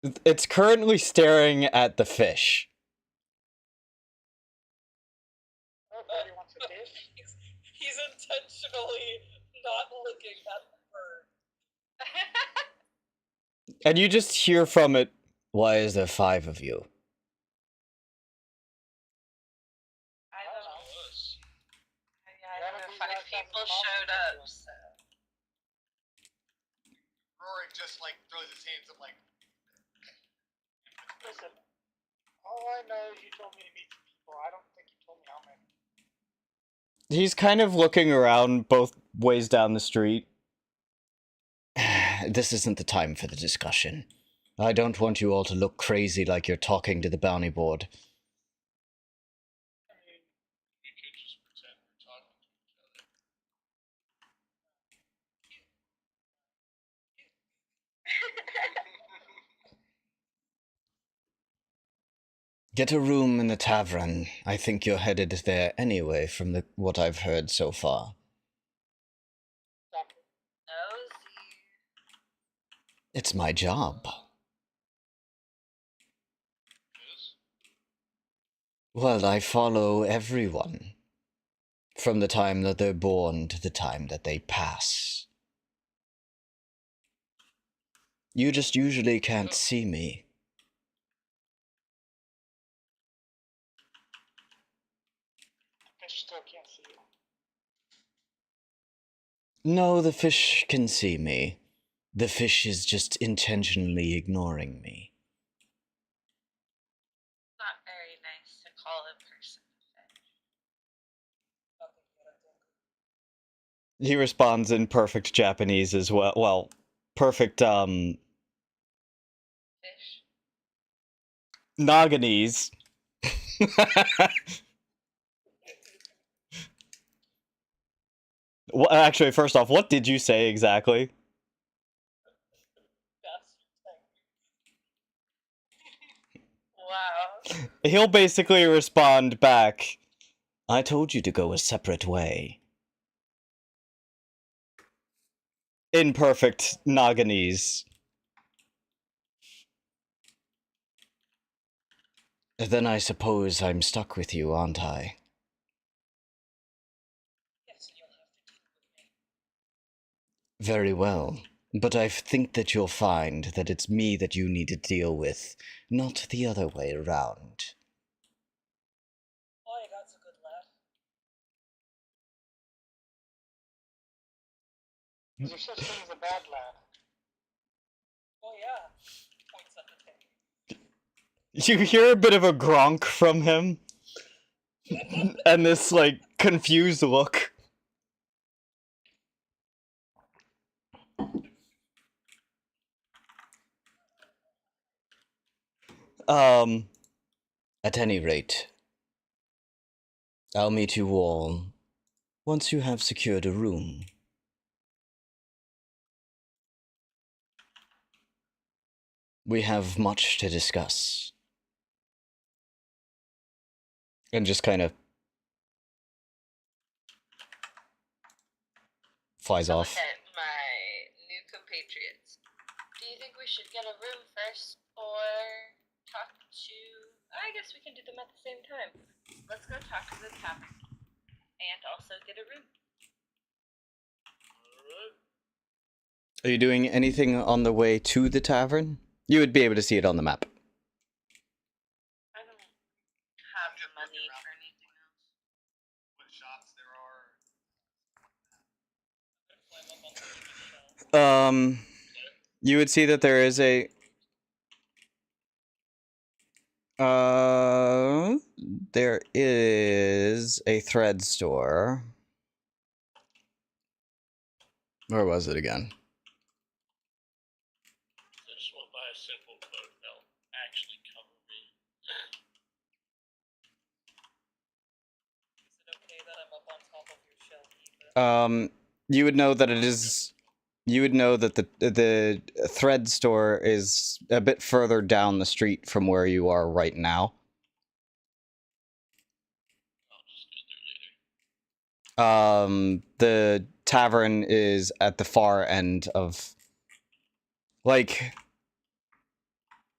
[SPEAKER 3] down.
[SPEAKER 2] It's currently staring at the fish.
[SPEAKER 1] Oh, Brady wants a dish.
[SPEAKER 3] He's intentionally not looking at the bird.
[SPEAKER 2] And you just hear from it, "Why is there 5 of you?"
[SPEAKER 4] I don't know. Yeah, I
[SPEAKER 1] None
[SPEAKER 4] don't
[SPEAKER 1] of
[SPEAKER 4] know.
[SPEAKER 1] these
[SPEAKER 4] 5
[SPEAKER 1] guys have
[SPEAKER 4] people
[SPEAKER 1] a
[SPEAKER 4] showed
[SPEAKER 1] problem.
[SPEAKER 4] up, so.
[SPEAKER 5] Rorik just like throws his hands up like,
[SPEAKER 1] Listen, all I know is you told me to meet some people. I don't think you told me how many.
[SPEAKER 2] He's kind of looking around both ways down the street. This isn't the time for the discussion. I don't want you all to look crazy like you're talking to the bounty board.
[SPEAKER 1] I mean,
[SPEAKER 6] We could just pretend we're talking to each other.
[SPEAKER 2] Get a room in the tavern. I think you're headed there anyway from what I've heard so far.
[SPEAKER 1] exactly.
[SPEAKER 4] Nosy.
[SPEAKER 2] It's my job.
[SPEAKER 6] Yes?
[SPEAKER 2] Well, I follow everyone. From the time that they're born to the time that they pass. You just usually can't see me.
[SPEAKER 1] Fish still can't see you.
[SPEAKER 2] No, the fish can see me. The fish is just intentionally ignoring me.
[SPEAKER 4] Not very nice to call a person a fish.
[SPEAKER 2] He responds in perfect Japanese as well. Well, perfect,
[SPEAKER 4] Fish.
[SPEAKER 2] Naganese. Well, actually, first off, what did you say exactly?
[SPEAKER 4] Wow.
[SPEAKER 2] He'll basically respond back, "I told you to go a separate way." in perfect Naganese. Then I suppose I'm stuck with you, aren't I?
[SPEAKER 3] Yes, and you'll have to deal with me.
[SPEAKER 2] Very well. But I think that you'll find that it's me that you need to deal with, not the other way around.
[SPEAKER 3] Oh, you got a good lad.
[SPEAKER 1] Is there such thing as a bad lad?
[SPEAKER 3] Oh yeah. Points at the thing.
[SPEAKER 2] You hear a bit of a gronk from him, and this, like, confused look. At any rate, I'll meet you all once you have secured a room. We have much to discuss. And just kind of flies
[SPEAKER 4] So
[SPEAKER 2] off.
[SPEAKER 4] look at my new compatriots. Do you think we should get a room first, or talk to... I guess we can do them at the same time. Let's go talk to the tavern. And also get a room.
[SPEAKER 2] Are you doing anything on the way to the tavern? You would be able to see it on the map.
[SPEAKER 4] I don't have the money for anything else.
[SPEAKER 5] What shops there are.
[SPEAKER 3] Climb up on the shelf.
[SPEAKER 2] You would see that there is a... there is a thread store. Where was it again?
[SPEAKER 6] I just want to buy a simple cloak that'll actually cover me.
[SPEAKER 3] Is it okay that I'm up on top of your shelf, Ethan?
[SPEAKER 2] You would know that it is... You would know that the thread store is a bit further down the street from where you are right now.
[SPEAKER 6] I'll just go there later.
[SPEAKER 2] The tavern is at the far end of... Like...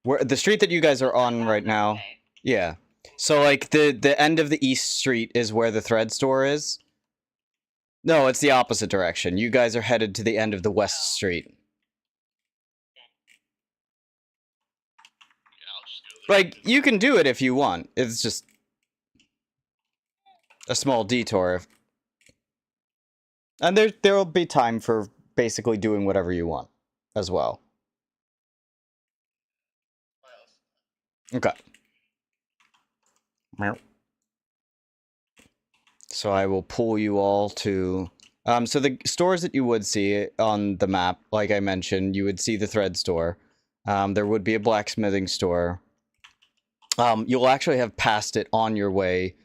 [SPEAKER 2] where the street that you guys are on right now.
[SPEAKER 4] Okay.
[SPEAKER 2] Yeah. So, like, the end of the east street is where the thread store is. No, it's the opposite direction. You guys are headed to the end of the west street.
[SPEAKER 6] Yeah, I'll just go there.
[SPEAKER 2] Like, you can do it if you want. It's just a small detour. And there'll be time for basically doing whatever you want as well. Okay. So I will pull you all to... so the stores that you would see on the map, like I mentioned, you would see the thread store. There would be a blacksmithing store. You'll actually have passed it on your way.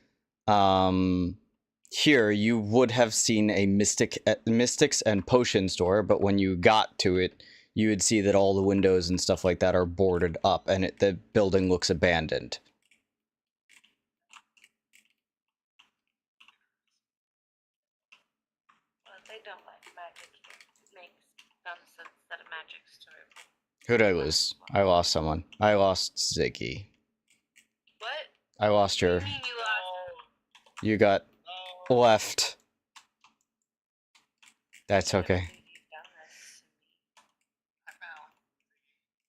[SPEAKER 2] Here, you would have seen a mystics and potion store, but when you got to it, you would see that all the windows and stuff like that are boarded up, and the building looks abandoned.
[SPEAKER 4] Well, they don't like magic here. It makes some sense that a magic store.
[SPEAKER 2] Who'd I lose? I lost someone. I lost Syziggy.
[SPEAKER 4] What?
[SPEAKER 2] I lost
[SPEAKER 4] What
[SPEAKER 2] your...
[SPEAKER 4] do you mean you lost?
[SPEAKER 2] You got
[SPEAKER 5] No.
[SPEAKER 2] left. That's
[SPEAKER 4] I don't
[SPEAKER 2] okay.
[SPEAKER 4] believe you've done this to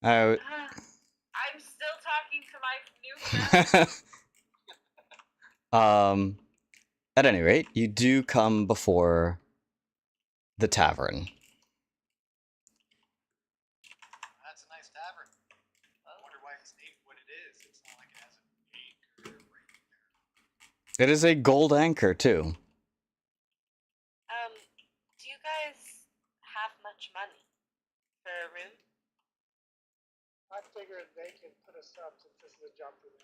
[SPEAKER 4] me.
[SPEAKER 5] I found.
[SPEAKER 4] I'm still talking to my new friend.
[SPEAKER 2] At any rate, you do come before the tavern.
[SPEAKER 5] That's a nice tavern. I wonder why it's named what it is. It's not like it has an anchor right there.
[SPEAKER 2] It is a gold anchor, too.
[SPEAKER 4] Do you guys have much money for a room?
[SPEAKER 1] I figured they could put us up since this is a job for them.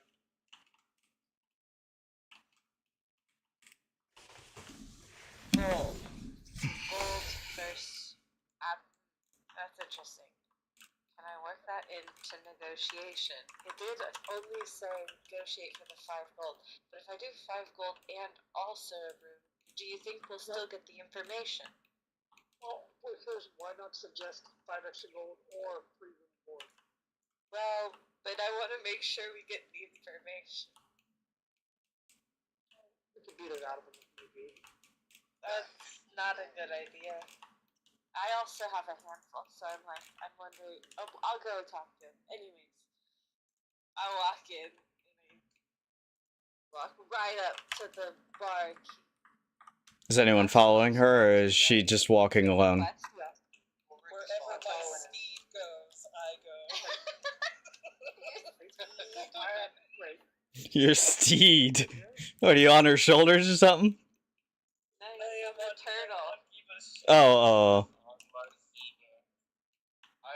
[SPEAKER 4] Gold. Gold versus... that's interesting. Can I work that into negotiation? It did only say negotiate for the 5 gold. But if I do 5 gold and also a room, do you think we'll still get the information?
[SPEAKER 1] Well, first, why not suggest 5 extra gold or free room board?
[SPEAKER 3] Well, but I want to make sure we get the information.
[SPEAKER 1] We could beat it out of them if need be.
[SPEAKER 3] That's not a good idea. I also have a handful, so I'm wondering. Oh, I'll go talk to him. Anyways, I walk in and I walk right up to the bar.
[SPEAKER 2] Is anyone following her, or is she just walking alone?
[SPEAKER 1] Yeah.
[SPEAKER 3] Wherever my steed goes, I go.
[SPEAKER 1] Wait.
[SPEAKER 2] Your steed. What, are you on her shoulders or something?
[SPEAKER 3] I am a turtle.
[SPEAKER 2] Oh.
[SPEAKER 3] I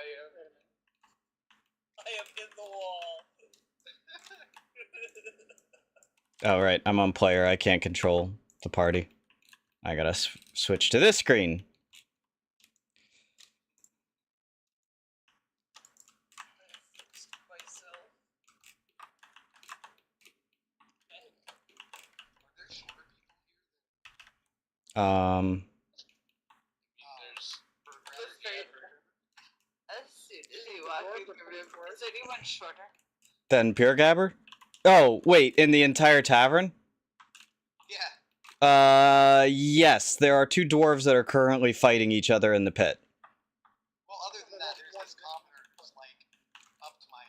[SPEAKER 3] am in the wall.
[SPEAKER 2] Oh, right. I'm on player. I can't control the party. I gotta switch to this screen.
[SPEAKER 3] As soon as you walk in the room, is anyone shorter?
[SPEAKER 2] Then Pure Gabber? Oh, wait, in the entire tavern?
[SPEAKER 5] Yeah.
[SPEAKER 2] Yes, there are 2 dwarves that are currently fighting each other in the pit.
[SPEAKER 5] Well, other than that, there's this commoner who's like up to my.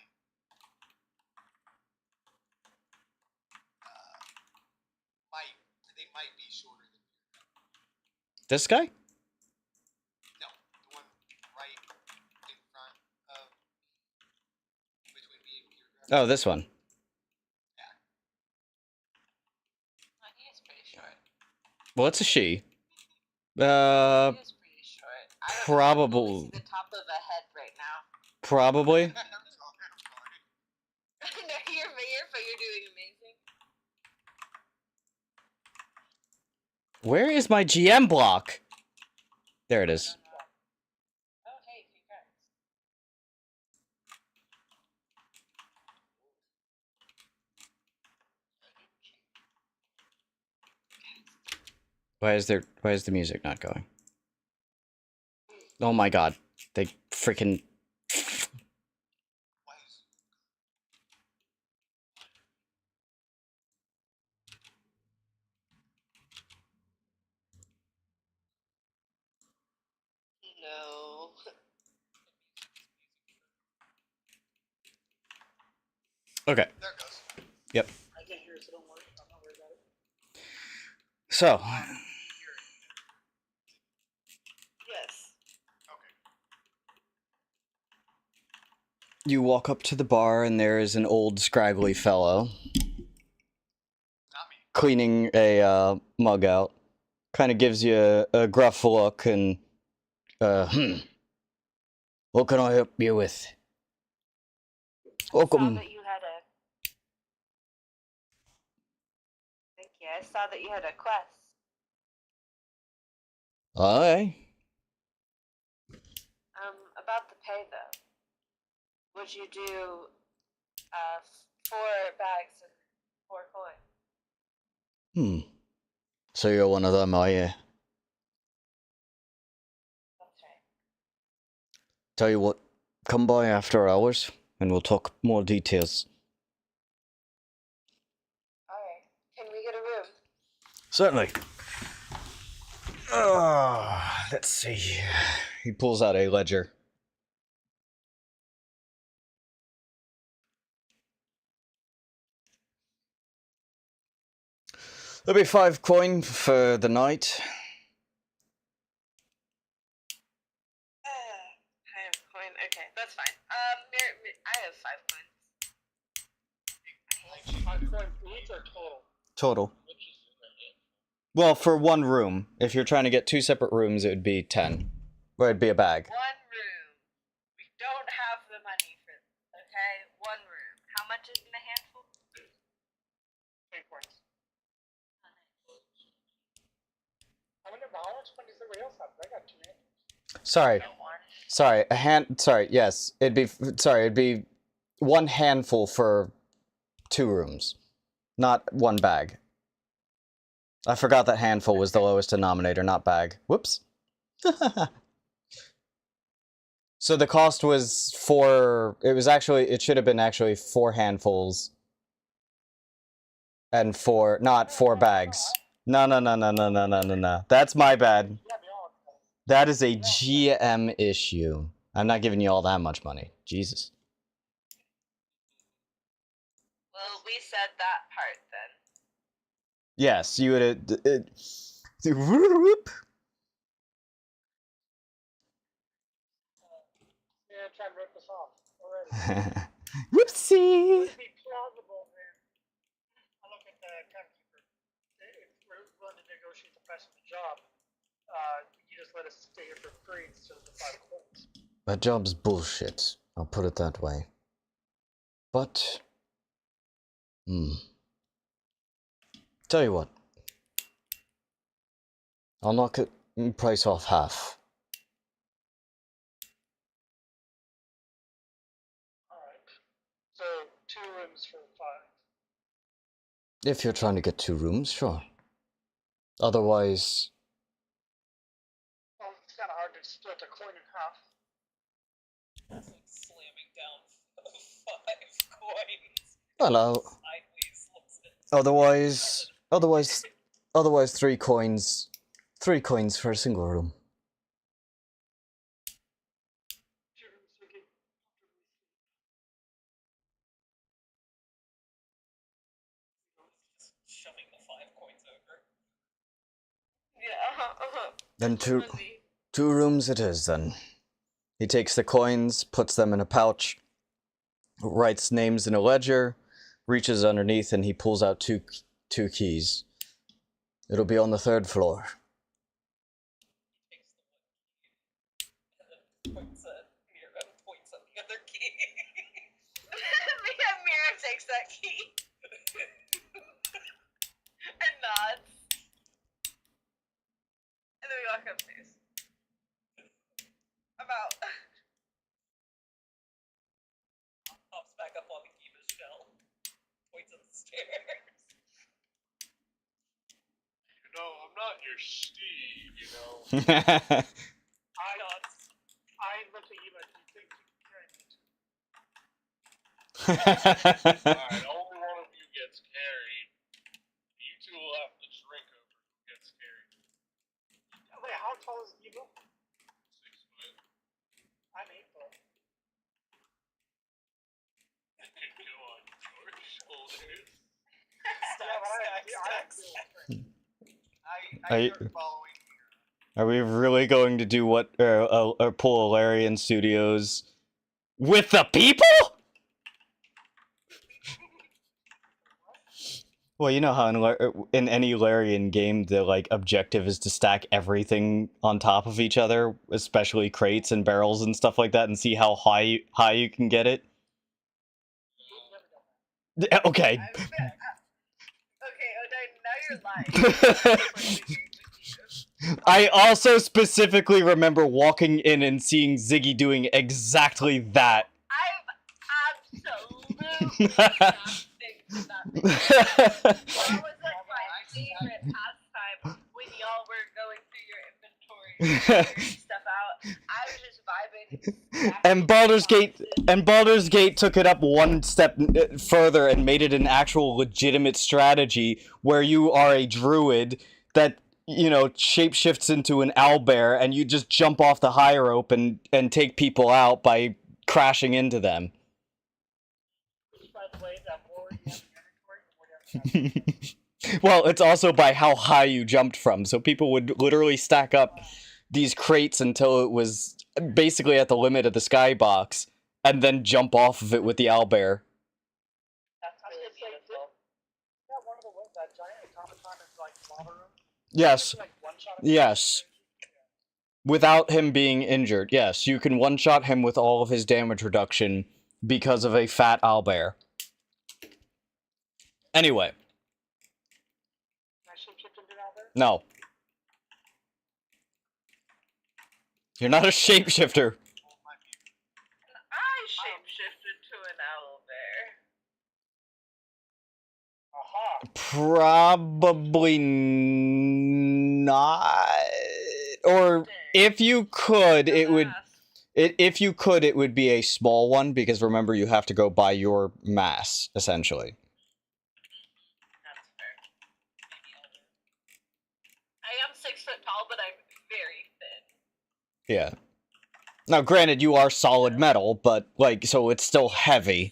[SPEAKER 5] They might be shorter than me.
[SPEAKER 2] This guy?
[SPEAKER 5] No, the one right in front of between me and Pure.
[SPEAKER 2] Oh, this one.
[SPEAKER 3] He is pretty short.
[SPEAKER 2] Well, it's a she.
[SPEAKER 3] He is pretty short. I
[SPEAKER 2] Probably.
[SPEAKER 3] see the top of a head right now.
[SPEAKER 2] Probably.
[SPEAKER 5] I'm sorry.
[SPEAKER 3] No, you're doing amazing.
[SPEAKER 2] Where is my GM block? There it is.
[SPEAKER 3] Oh, hey, congrats.
[SPEAKER 2] Why is the music not going? Oh my god. They freaking...
[SPEAKER 3] No.
[SPEAKER 2] Okay.
[SPEAKER 5] There it goes.
[SPEAKER 2] Yep.
[SPEAKER 1] I can't hear it, so don't worry. I'm not worried about it.
[SPEAKER 2] So,
[SPEAKER 3] Yes.
[SPEAKER 5] Okay.
[SPEAKER 2] you walk up to the bar and there is an old scraggly fellow
[SPEAKER 5] Not me.
[SPEAKER 2] cleaning a mug out. Kind of gives you a gruff look and, what can I help you with? Welcome.
[SPEAKER 4] I saw that you had a. Thank you. I saw that you had a quest.
[SPEAKER 2] Aye.
[SPEAKER 4] About the pay though. Would you do 4 bags and 4 coins?
[SPEAKER 2] So you're one of them, are you?
[SPEAKER 4] That's right.
[SPEAKER 2] Tell you what, come by after hours and we'll talk more details.
[SPEAKER 4] Alright. Can we get a room?
[SPEAKER 2] Certainly. Let's see. He pulls out a ledger. There'll be 5 coin for the night.
[SPEAKER 3] I have coin. Okay, that's fine. I have 5 coins.
[SPEAKER 1] 5 coins each or total?
[SPEAKER 2] Total. Well, for 1 room. If you're trying to get 2 separate rooms, it would be 10. Or it'd be a bag.
[SPEAKER 4] 1 room. We don't have the money for this, okay? 1 room. How much is in a handful?
[SPEAKER 1] 3 coins. How much money does everybody else have? I got 2 handfuls.
[SPEAKER 2] Sorry. Yes. It'd be 1 handful for 2 rooms. Not 1 bag. I forgot that handful was the lowest denominator, not bag. Whoops. So the cost was 4. It should have been actually 4 handfuls. And 4, not 4 bags. No. That's my bad. That is a GM issue. I'm not giving you all that much money. Jesus.
[SPEAKER 4] Well, we said that part then.
[SPEAKER 2] Yes, you would have.
[SPEAKER 1] Yeah, trying to rip us off already.
[SPEAKER 2] Whoopsie!
[SPEAKER 1] Would it be plausible then? I look at the timekeeper. If we're willing to negotiate the price of the job, you just let us stay here for free instead of the 5 coins.
[SPEAKER 2] That job's bullshit. I'll put it that way. But, tell you what. I'll knock it price off half.
[SPEAKER 1] Alright. So 2 rooms for 5.
[SPEAKER 2] If you're trying to get 2 rooms, sure. Otherwise,
[SPEAKER 1] Well, it's kind of hard to split a coin in half.
[SPEAKER 3] It's like slamming down 5 coins.
[SPEAKER 2] well,
[SPEAKER 3] Sideways looks at
[SPEAKER 2] otherwise 3 coins. 3 coins for a single room.
[SPEAKER 1] 2 rooms so you can comfortably sleep.
[SPEAKER 3] shoving the 5 coins over.
[SPEAKER 4] Yeah,
[SPEAKER 2] Then two
[SPEAKER 4] Definitely.
[SPEAKER 2] 2 rooms it is, then. He takes the coins, puts them in a pouch, writes names in a ledger, reaches underneath, and he pulls out two keys. It'll be on the 3rd floor.
[SPEAKER 3] He takes the 1 key and then points at Myra and points at the other key.
[SPEAKER 4] Mira takes that key and nods. And then we walk upstairs. I'm out.
[SPEAKER 3] Pops back up on the Kiva's shell. Points at the stairs.
[SPEAKER 6] You know, I'm not your Steve, you know.
[SPEAKER 1] I look at you and you think you can carry me too.
[SPEAKER 6] Alright, only one of you gets carried. You two will have to drink over who gets carried.
[SPEAKER 1] Wait, how tall is Eva?
[SPEAKER 6] 6 foot.
[SPEAKER 1] I'm 8 foot.
[SPEAKER 6] You could go on your shoulders.
[SPEAKER 5] I start following here.
[SPEAKER 2] Are we really going to do what, pull Alarian Studios with the people? Well, you know how in any Larian game, the, like, objective is to stack everything on top of each other, especially crates and barrels and stuff like that, and see how high you can get it? Okay.
[SPEAKER 4] Okay, Odaiden, now you're lying.
[SPEAKER 2] I also specifically remember walking in and seeing Syziggy doing exactly that.
[SPEAKER 4] I've absolutely nothing. That was like my favorite pastime when y'all were going through your inventory and figuring stuff out. I was just vibing.
[SPEAKER 2] And Baldur's Gate took it up one step further and made it an actual legitimate strategy where you are a druid that, you know, shapeshifts into an owlbear and you just jump off the high rope and take people out by crashing into them.
[SPEAKER 1] Which, by the way, the more you have in your inventory, the more you have to
[SPEAKER 2] Well, it's also by how high you jumped from. So people would literally stack up these crates until it was basically at the limit of the skybox, and then jump off of it with the owlbear.
[SPEAKER 4] That's really beautiful.
[SPEAKER 1] that one of that giant automaton is like lava room?
[SPEAKER 2] Yes.
[SPEAKER 1] Like one shot
[SPEAKER 2] Yes. Without him being injured. Yes, you can one-shot him with all of his damage reduction because of a fat owlbear. Anyway.
[SPEAKER 1] Can I shapeshift into an owlbear?
[SPEAKER 2] No. You're not a shapeshifter.
[SPEAKER 4] I shapeshift into an owlbear.
[SPEAKER 1] Aha!
[SPEAKER 2] Probably not. or if you could,
[SPEAKER 4] The
[SPEAKER 2] it would.
[SPEAKER 4] mask.
[SPEAKER 2] If you could, it would be a small one because remember you have to go by your mass essentially.
[SPEAKER 4] That's fair. Maybe I'll do. I am 6 foot tall, but I'm very thin.
[SPEAKER 2] Yeah. Now, granted, you are solid metal, but like, so it's still heavy.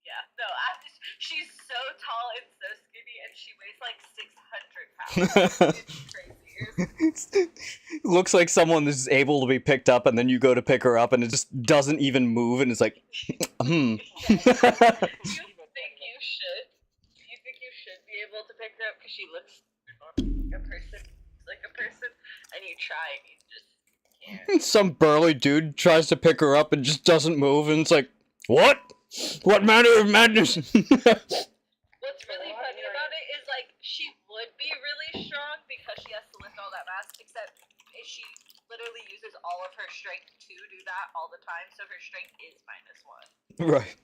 [SPEAKER 4] Yeah, no, she's so tall and so skinny, and she weighs like 600 pounds. It's crazy.
[SPEAKER 2] Looks like someone is able to be picked up, and then you go to pick her up, and it just doesn't even move, and it's like,
[SPEAKER 4] You think you should? You think you should be able to pick her up because she looks like a person, and you try and you just can't.
[SPEAKER 2] Some burly dude tries to pick her up and just doesn't move, and it's like, what? What manner of madness?
[SPEAKER 4] What's really funny about it is like she would be really strong because she has to lift all that mass, except she literally uses all of her strength to do that all the time, so her strength is -1.
[SPEAKER 2] Right.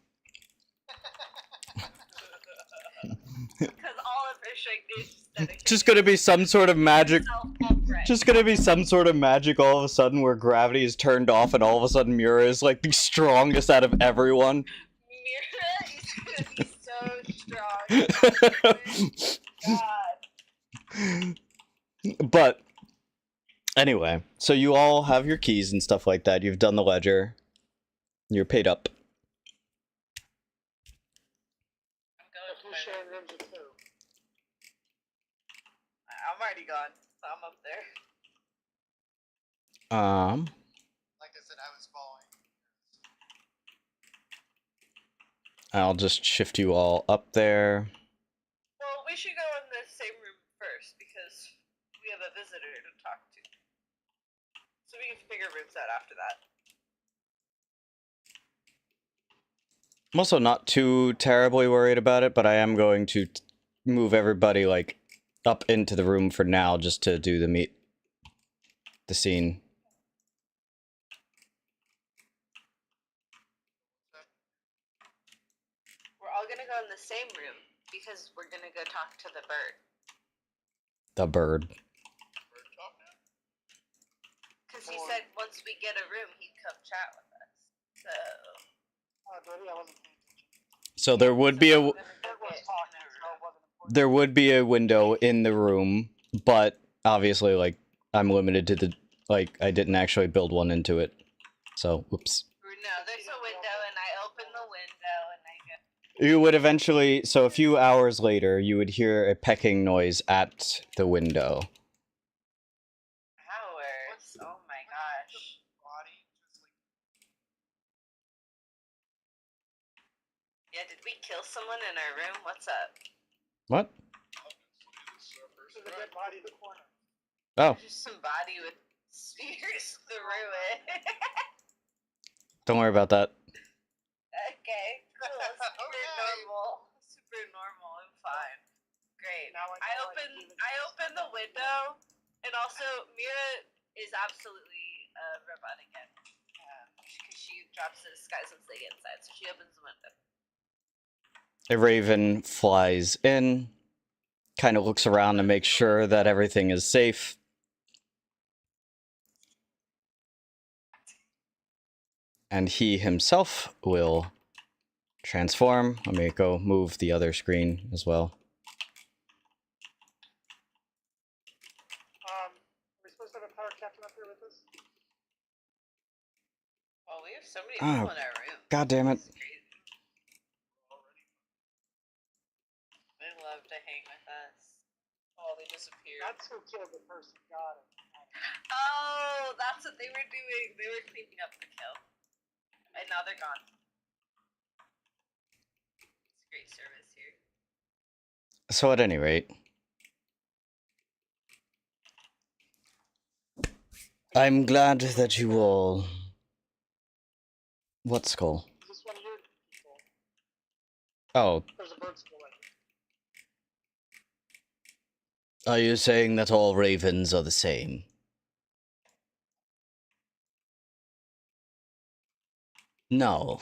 [SPEAKER 4] Because all of her strength is dedicated
[SPEAKER 2] Just gonna be some sort of magic.
[SPEAKER 4] to self-upright.
[SPEAKER 2] Just gonna be some sort of magic all of a sudden where gravity is turned off and all of a sudden Myra is like the strongest out of everyone.
[SPEAKER 4] Myra is gonna be so strong. God.
[SPEAKER 2] But anyway, so you all have your keys and stuff like that. You've done the ledger. You're paid up.
[SPEAKER 4] I'm going
[SPEAKER 1] If
[SPEAKER 4] to
[SPEAKER 1] you
[SPEAKER 4] my
[SPEAKER 1] share
[SPEAKER 4] room.
[SPEAKER 1] ninja too.
[SPEAKER 3] I'm already gone, so I'm up there.
[SPEAKER 5] Like I said, I was following.
[SPEAKER 2] I'll just shift you all up there.
[SPEAKER 3] Well, we should go in the same room first because we have a visitor to talk to. So we can figure rooms out after that.
[SPEAKER 2] I'm also not too terribly worried about it, but I am going to move everybody like up into the room for now just to do the scene.
[SPEAKER 3] We're all gonna go in the same room because we're gonna go talk to the bird.
[SPEAKER 2] The bird.
[SPEAKER 6] Bird talk now.
[SPEAKER 3] Because he said once we get a room, he'd come chat with us. So.
[SPEAKER 1] Oh, really? I wasn't paying attention.
[SPEAKER 2] So there would be
[SPEAKER 3] so
[SPEAKER 2] a
[SPEAKER 3] we're gonna go
[SPEAKER 1] It was
[SPEAKER 3] get
[SPEAKER 1] talking,
[SPEAKER 3] in a
[SPEAKER 1] so
[SPEAKER 3] room.
[SPEAKER 1] it wasn't important.
[SPEAKER 2] there would be a window in the room, but obviously like I'm limited to the like I didn't actually build one into it. So, whoops.
[SPEAKER 3] No, there's a window, and I open the window, and I go.
[SPEAKER 2] You would eventually, so a few hours later, you would hear a pecking noise at the window.
[SPEAKER 3] Hours. Oh my gosh.
[SPEAKER 5] Body just like
[SPEAKER 3] Yeah, did we kill someone in our room? What's up?
[SPEAKER 2] What?
[SPEAKER 6] Obviously, this is our first
[SPEAKER 1] There's a
[SPEAKER 6] run.
[SPEAKER 1] dead body in the corner.
[SPEAKER 2] Oh,
[SPEAKER 3] Just some body with spears through it.
[SPEAKER 2] don't worry about that.
[SPEAKER 3] Okay, cool. Super
[SPEAKER 5] Okay.
[SPEAKER 3] normal. Super normal and fine. Great.
[SPEAKER 1] Now I
[SPEAKER 3] I
[SPEAKER 1] know
[SPEAKER 3] open
[SPEAKER 1] I can
[SPEAKER 3] I open the window, and also Myra is absolutely a robot again. Because she drops the disguise once they get inside, so she opens the window.
[SPEAKER 2] A raven flies in, kind of looks around to make sure that everything is safe. And he himself will transform. Let me go move the other screen as well.
[SPEAKER 1] Are we supposed to have a power captain up here with us?
[SPEAKER 3] Oh, we have so many
[SPEAKER 2] Oh,
[SPEAKER 3] people in our room.
[SPEAKER 2] God damn it.
[SPEAKER 3] It's crazy. They love to hang with us. Oh, they disappeared.
[SPEAKER 1] That's who killed the person. Got it.
[SPEAKER 3] Oh, that's what they were doing. They were cleaning up the kill. And now they're gone. It's great service here.
[SPEAKER 2] So at any rate, I'm glad that you all... What skull?
[SPEAKER 1] Is this one of your people?
[SPEAKER 2] Oh,
[SPEAKER 1] There's a bird skull right here.
[SPEAKER 2] are you saying that all ravens are the same? No.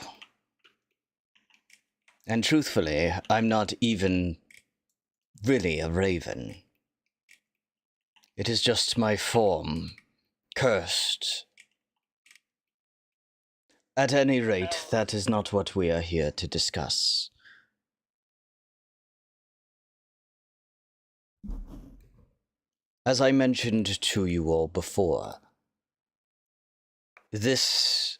[SPEAKER 2] And truthfully, I'm not even really a raven. It is just my form, cursed. At any rate, that is not what we are here to discuss. As I mentioned to you all before, this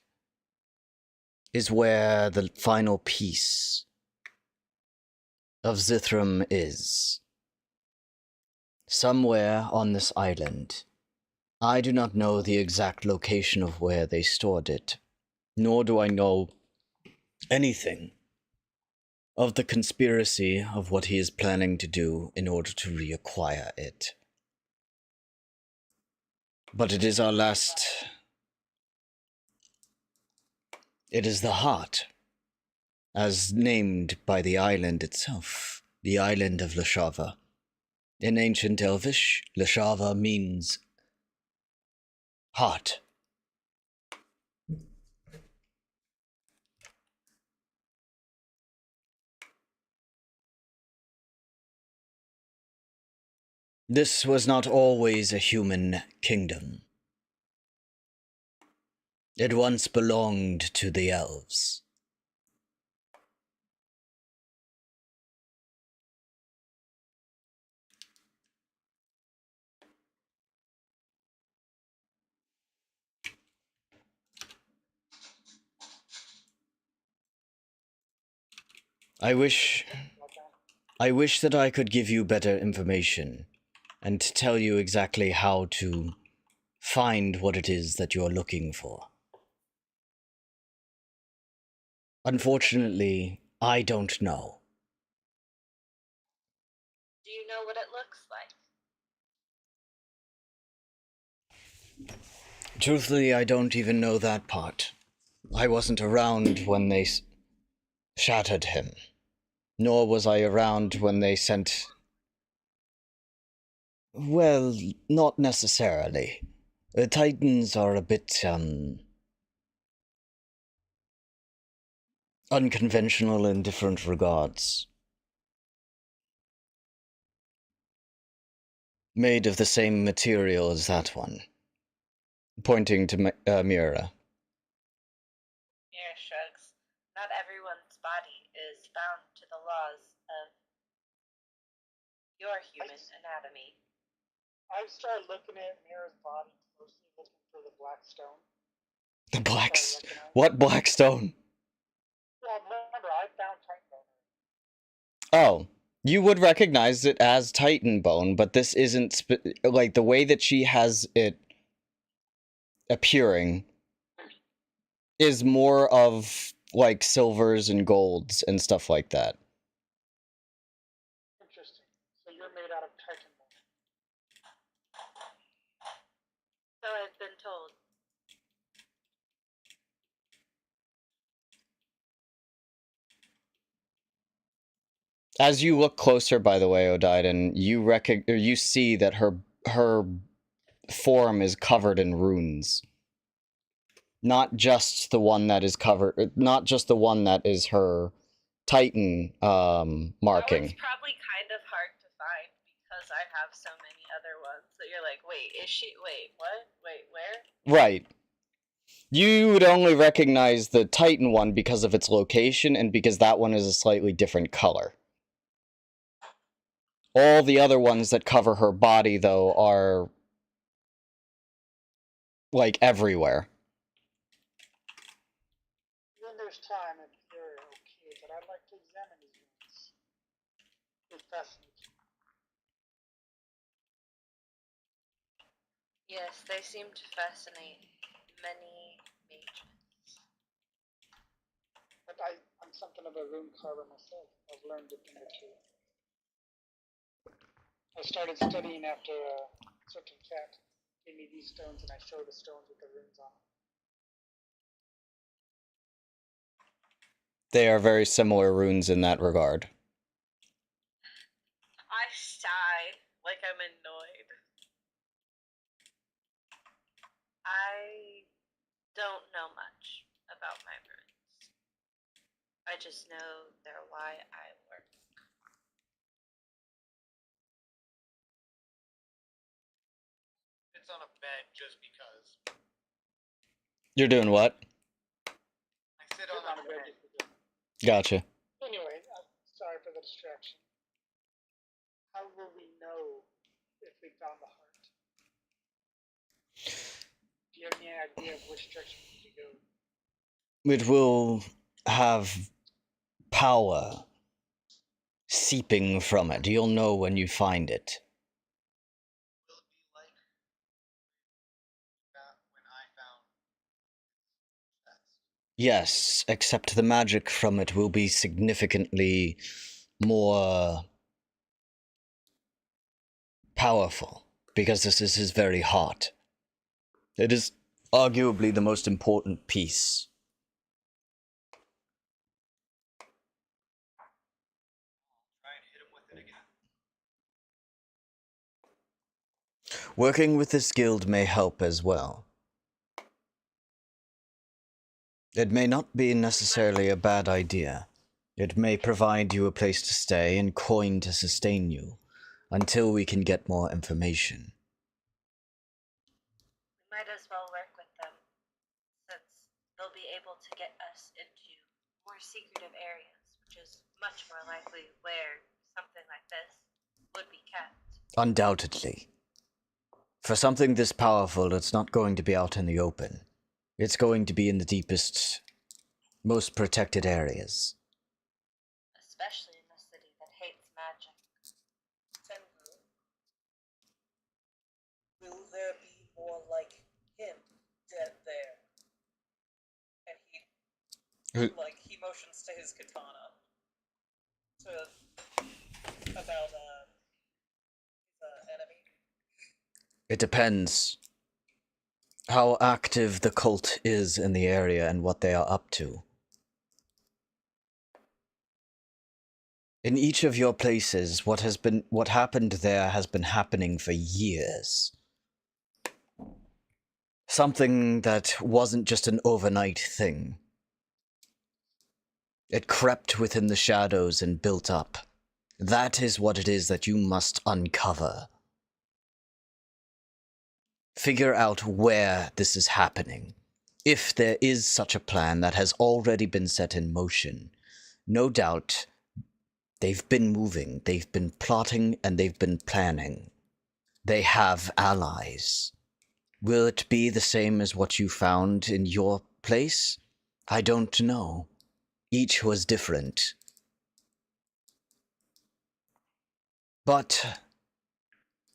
[SPEAKER 2] is where the final piece of Zithram is. Somewhere on this island. I do not know the exact location of where they stored it, nor do I know anything of the conspiracy of what he is planning to do in order to reacquire it. But it is our last... It is the heart, as named by the island itself, the island of Lashava. In ancient Elvish, Lashava means heart. This was not always a human kingdom. It once belonged to the elves. I wish that I could give you better information and tell you exactly how to find what it is that you're looking for. Unfortunately, I don't know.
[SPEAKER 3] Do you know what it looks like?
[SPEAKER 2] Truthfully, I don't even know that part. I wasn't around when they shattered him. Nor was I around when they sent... Well, not necessarily. The Titans are a bit, unconventional in different regards. Made of the same material as that one. Pointing to Myra.
[SPEAKER 3] Myra shrugs. Not everyone's body is bound to the laws of your human anatomy.
[SPEAKER 1] I've started looking at Mira's body closely, looking for the black stone.
[SPEAKER 2] The black... What black stone?
[SPEAKER 1] Well, remember, I found Titan Bone.
[SPEAKER 2] Oh. You would recognize it as Titan Bone, but this isn't... like, the way that she has it appearing is more of, like, silvers and golds and stuff like that.
[SPEAKER 1] Interesting. So you're made out of Titan Bone.
[SPEAKER 3] So I've been told.
[SPEAKER 2] As you look closer, by the way, Odaiden, you see that her form is covered in runes. Not just the one that is covered, not just the one that is her Titan marking.
[SPEAKER 3] That one's probably kind of hard to find because I have so many other ones that you're like, wait, is she? Wait, what? Wait, where?
[SPEAKER 2] Right. You would only recognize the Titan one because of its location and because that one is a slightly different color. All the other ones that cover her body, though, are, like, everywhere.
[SPEAKER 1] When there's time and you're okay, but I'd like to examine these runes. It's fascinating.
[SPEAKER 3] Yes, they seem to fascinate many mages.
[SPEAKER 1] But I'm something of a Runecarver myself. I've learned a thing or two. I started studying after a certain cat gave me these stones, and I showed the stones with the runes on them.
[SPEAKER 2] They are very similar runes in that regard.
[SPEAKER 3] I sigh like I'm annoyed. I don't know much about my runes. I just know they're why I work.
[SPEAKER 5] sits on a bed just because.
[SPEAKER 2] You're doing what?
[SPEAKER 5] I sit on a bed.
[SPEAKER 2] Gotcha.
[SPEAKER 1] Anyway, sorry for the distraction. How will we know if we found the heart? Do you have any idea of which direction we need to go?
[SPEAKER 2] It will have power seeping from it. You'll know when you find it.
[SPEAKER 5] Will it be like that when I found its chest?
[SPEAKER 2] Yes, except the magic from it will be significantly more powerful, because this is his very heart. It is arguably the most important piece.
[SPEAKER 5] Try and hit him with it again.
[SPEAKER 2] Working with this guild may help as well. It may not be necessarily a bad idea. It may provide you a place to stay and coin to sustain you, until we can get more information.
[SPEAKER 7] We might as well work with them, since they'll be able to get us into more secretive areas, which is much more likely where something like this would be kept.
[SPEAKER 2] Undoubtedly. For something this powerful, it's not going to be out in the open. It's going to be in the deepest, most protected areas.
[SPEAKER 7] Especially in a city that hates magic.
[SPEAKER 3] Tengu, will there be more like him dead there? And he motions to his katana. About his enemy.
[SPEAKER 2] It depends how active the cult is in the area and what they are up to. In each of your places, what happened there has been happening for years. Something that wasn't just an overnight thing. It crept within the shadows and built up. That is what it is that you must uncover. Figure out where this is happening. If there is such a plan that has already been set in motion, no doubt they've been moving, they've been plotting, and they've been planning. They have allies. Will it be the same as what you found in your place? I don't know. Each was different. But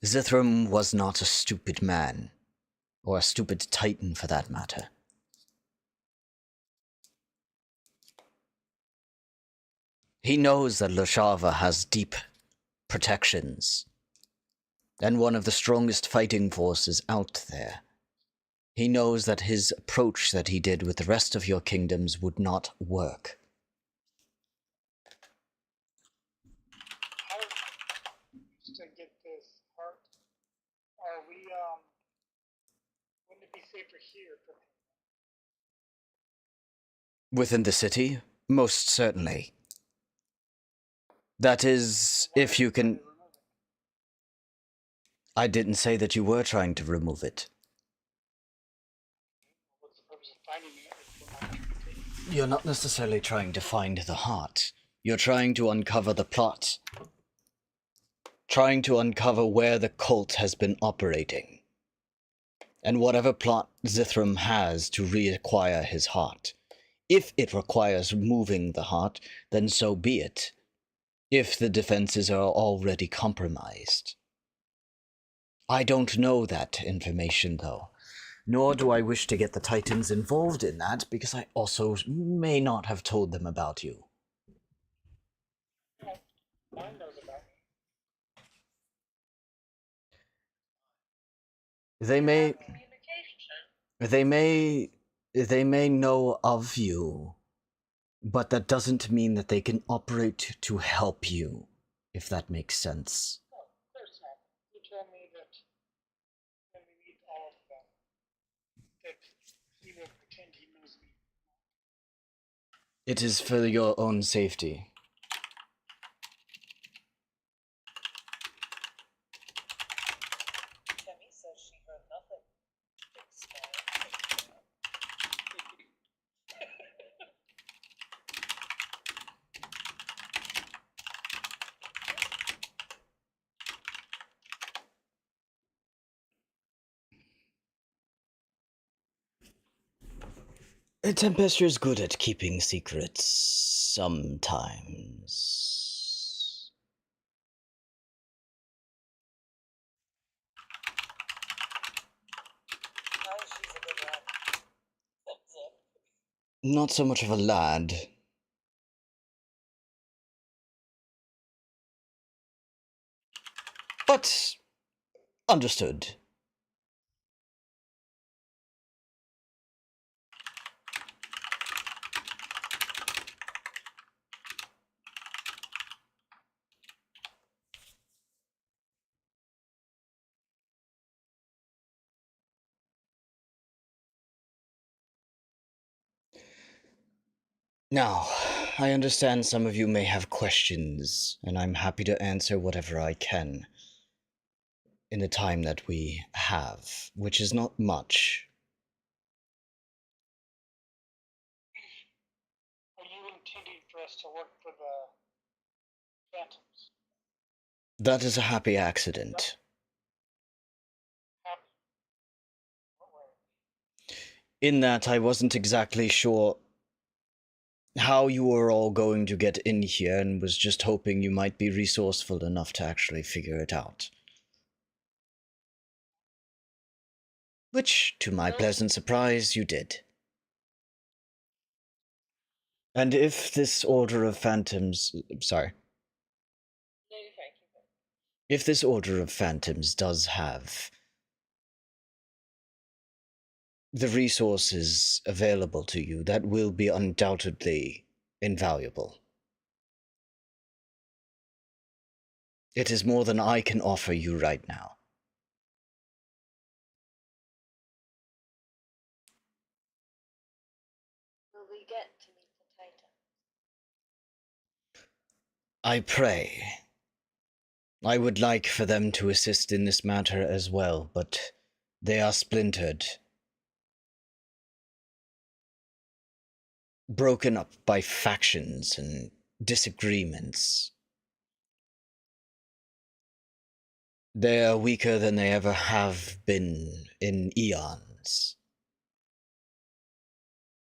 [SPEAKER 2] Zithram was not a stupid man, or a stupid titan for that matter. He knows that Loshava has deep protections, and one of the strongest fighting forces out there. He knows that his approach that he did with the rest of your kingdoms would not work.
[SPEAKER 1] How to get this heart? Are we, wouldn't it be safer here for him?
[SPEAKER 2] Within the city? Most certainly. That is, if you can... I didn't say that you were trying to remove it.
[SPEAKER 1] What's the purpose of finding it if we're not trying to take it?
[SPEAKER 2] You're not necessarily trying to find the heart. You're trying to uncover the plot. Trying to uncover where the cult has been operating. And whatever plot Zithram has to reacquire his heart. If it requires moving the heart, then so be it. If the defenses are already compromised. I don't know that information, though. Nor do I wish to get the Titans involved in that, because I also may not have told them about you.
[SPEAKER 1] Mine knows about me.
[SPEAKER 2] They may...
[SPEAKER 4] Communication.
[SPEAKER 2] They may know of you, but that doesn't mean that they can operate to help you, if that makes sense.
[SPEAKER 1] No, of course not. You told me that when we meet all of them, that he will pretend he knows me.
[SPEAKER 2] It is for your own safety.
[SPEAKER 3] Kemi says she for nothing. Big smile.
[SPEAKER 2] Tempesture's good at keeping secrets sometimes.
[SPEAKER 3] Oh, she's a good lad. Thumbs up.
[SPEAKER 2] Not so much of a lad. But understood. Now, I understand some of you may have questions, and I'm happy to answer whatever I can in the time that we have, which is not much.
[SPEAKER 1] Are you intending for us to work for the Phantoms?
[SPEAKER 2] That is a happy accident.
[SPEAKER 1] Happy? What way?
[SPEAKER 2] In that I wasn't exactly sure how you were all going to get in here and was just hoping you might be resourceful enough to actually figure it out. Which, to my pleasant surprise, you did. And if this Order of Phantoms... Sorry.
[SPEAKER 3] No, you're fine. Keep going.
[SPEAKER 2] If this Order of Phantoms does have the resources available to you, that will be undoubtedly invaluable. It is more than I can offer you right now.
[SPEAKER 7] Will we get to meet the Titan?
[SPEAKER 2] I pray. I would like for them to assist in this matter as well, but they are splintered. Broken up by factions and disagreements. They are weaker than they ever have been in eons.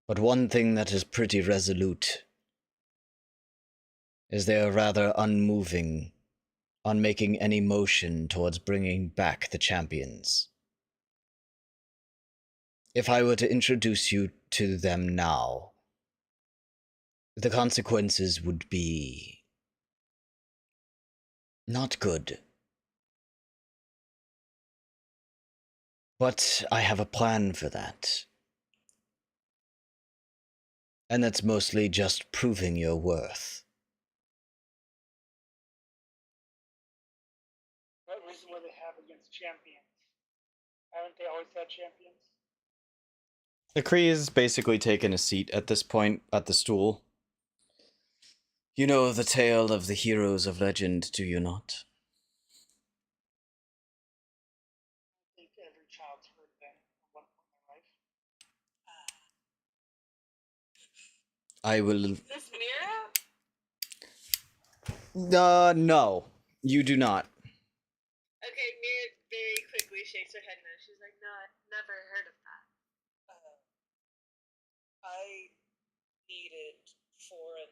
[SPEAKER 2] But one thing that is pretty resolute is they are rather unmoving on making any motion towards bringing back the champions. If I were to introduce you to them now, the consequences would be not good. But I have a plan for that. And that's mostly just proving your worth.
[SPEAKER 1] What reason would they have against champions? Haven't they always had champions?
[SPEAKER 2] The Kree is basically taken a seat at this point at the stool. You know the tale of the heroes of legend, do you not?
[SPEAKER 1] I think every child's heard them at one point in their life.
[SPEAKER 2] I will...
[SPEAKER 3] Is this Myra?
[SPEAKER 2] No. You do not.
[SPEAKER 3] Okay, Myra very quickly shakes her head no. She's like, no, I've never heard of that. I needed foreign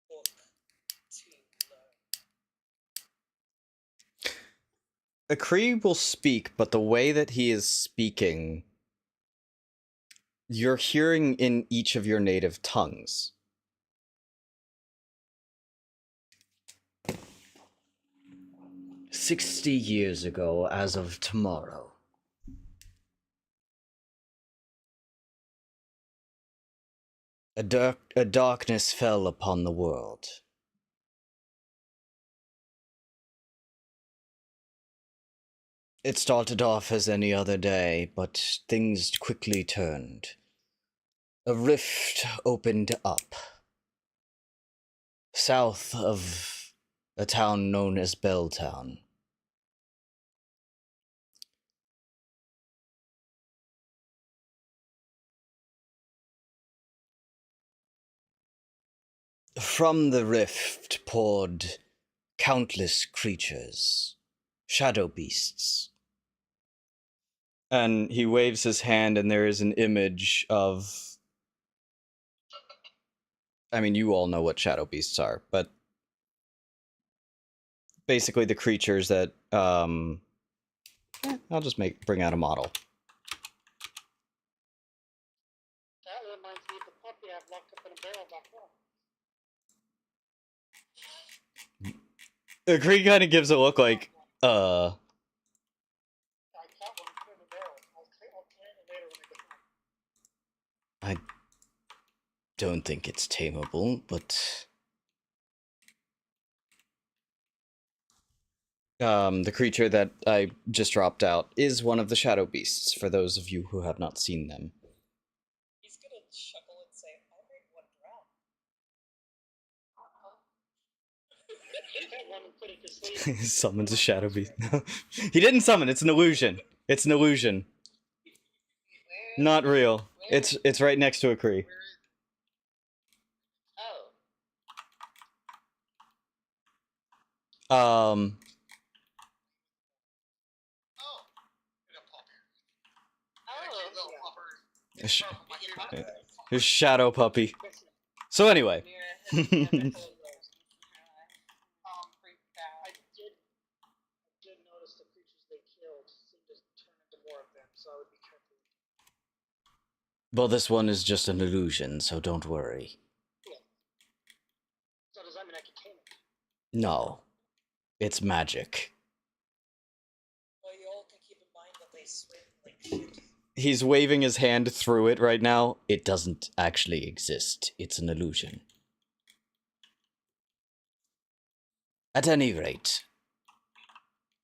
[SPEAKER 3] book to learn.
[SPEAKER 2] The Kree will speak, but the way that he is speaking, you're hearing in each of your native tongues. 60 years ago, as of tomorrow. A darkness fell upon the world. It started off as any other day, but things quickly turned. A rift opened up. South of a town known as Belltown. From the rift poured countless creatures, shadow beasts. And he waves his hand, and there is an image of. I mean, you all know what shadow beasts are, but basically the creatures that. I'll just bring out a model.
[SPEAKER 1] That reminds me of the puppy I've locked up in a barrel back home.
[SPEAKER 2] The Kree kind of gives a look like,
[SPEAKER 1] I caught one, put it in the barrel. I'll clean it later when I get home.
[SPEAKER 2] I don't think it's tameable, but the creature that I just dropped out is one of the shadow beasts, for those of you who have not seen them.
[SPEAKER 3] He's gonna chuckle and say, I made one drown.
[SPEAKER 1] That one and put it to sleep.
[SPEAKER 2] Summons a shadow beast. He didn't summon, it's an illusion. It's an illusion. Not real. It's right next to a Kree.
[SPEAKER 3] Oh.
[SPEAKER 2] His shadow puppy. So anyway.
[SPEAKER 1] I did notice the creatures they killed seemed to turn into more of them, so I would be careful.
[SPEAKER 2] Well, this one is just an illusion, so don't worry.
[SPEAKER 1] Yeah. So does that mean I can tame it?
[SPEAKER 2] No. It's magic.
[SPEAKER 3] Well, you all can keep in mind that they swim like shit.
[SPEAKER 2] He's waving his hand through it right now. It doesn't actually exist. It's an illusion. At any rate,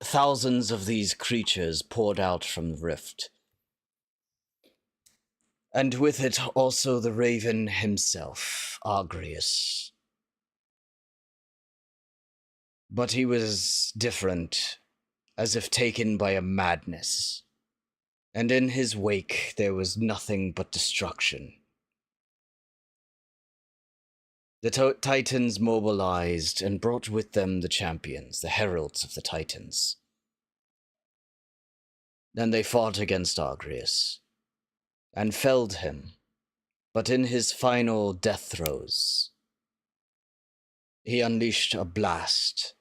[SPEAKER 2] thousands of these creatures poured out from the rift. And with it also the raven himself, Agrius. But he was different, as if taken by a madness. And in his wake there was nothing but destruction. The Titans mobilized and brought with them the champions, the heralds of the Titans. Then they fought against Agrius, and felled him, but in his final death throes, he unleashed a blast,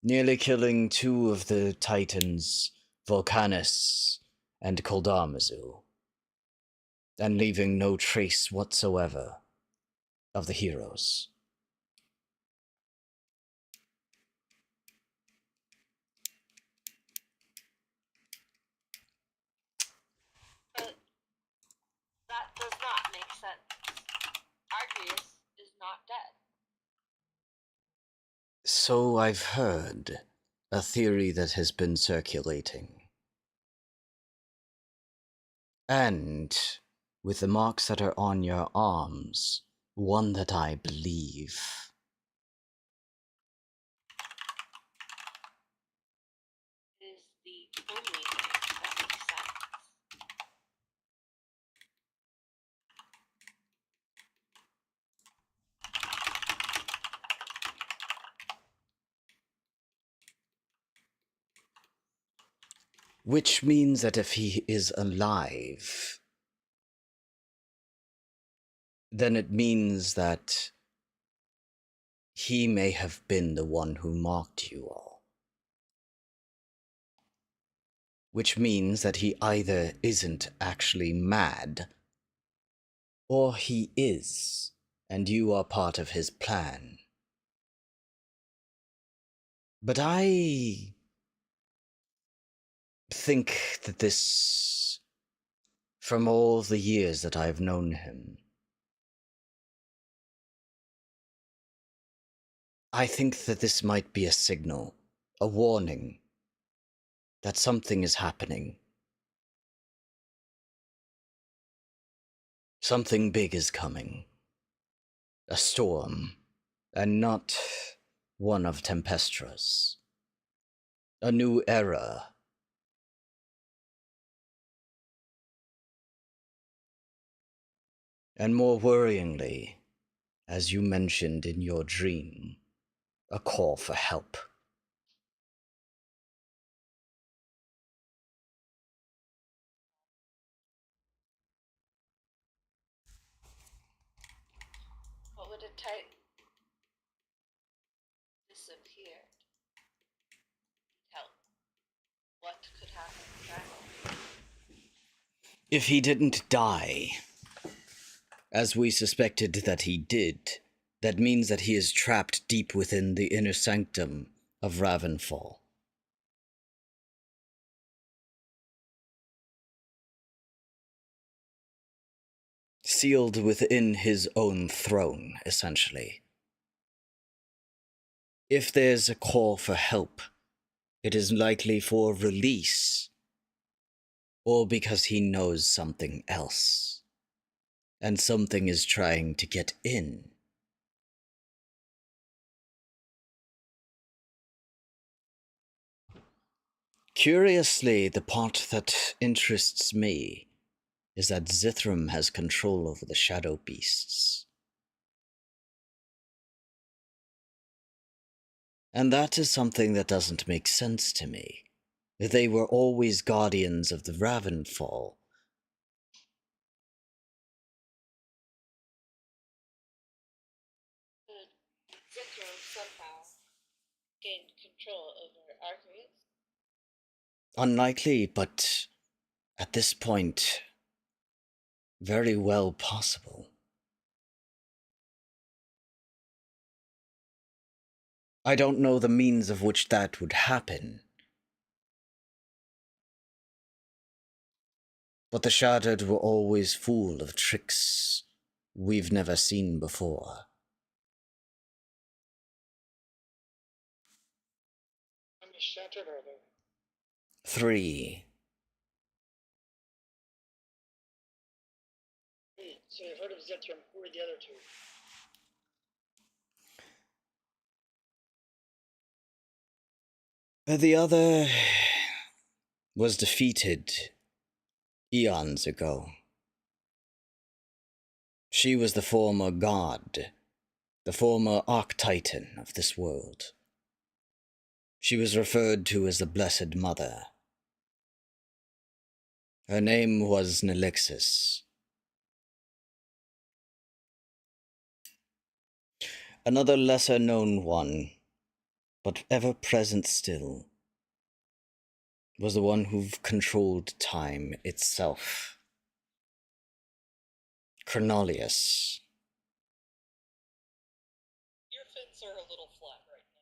[SPEAKER 2] nearly killing two of the Titans, Volcanus and Koldamazu, and leaving no trace whatsoever of the heroes.
[SPEAKER 7] But that does not make sense. Arceus is not dead.
[SPEAKER 2] So I've heard, a theory that has been circulating. And, with the marks that are on your arms, one that I believe.
[SPEAKER 7] Is the only thing that makes sense.
[SPEAKER 2] Which means that if he is alive, then it means that he may have been the one who mocked you all. Which means that he either isn't actually mad, or he is, and you are part of his plan. But I think that this, from all the years that I've known him, I think that this might be a signal, a warning, that something is happening. Something big is coming. A storm, and not one of Tempestra's. A new era. And more worryingly, as you mentioned in your dream, a call for help.
[SPEAKER 3] What would a type disappear? Help. What could happen then?
[SPEAKER 2] If he didn't die, as we suspected that he did, that means that he is trapped deep within the inner sanctum of Ravenfall. Sealed within his own throne, essentially. If there's a call for help, it is likely for release, or because he knows something else, and something is trying to get in. Curiously, the part that interests me is that Zithram has control over the shadow beasts. And that is something that doesn't make sense to me. They were always guardians of the Ravenfall.
[SPEAKER 3] Zithro somehow gained control over Arcades.
[SPEAKER 2] Unlikely, but at this point, very well possible. I don't know the means of which that would happen. But the Shattered were always full of tricks we've never seen before.
[SPEAKER 1] How many shattered are there?
[SPEAKER 2] 3.
[SPEAKER 1] So you've heard of Zithram. Who are the other two?
[SPEAKER 2] The other was defeated eons ago. She was the former god, the former Archtitan of this world. She was referred to as the Blessed Mother. Her name was Nelixis. Another lesser-known one, but ever-present still, was the one who controlled time itself. Chronolius.
[SPEAKER 3] Your fins are a little flat right now.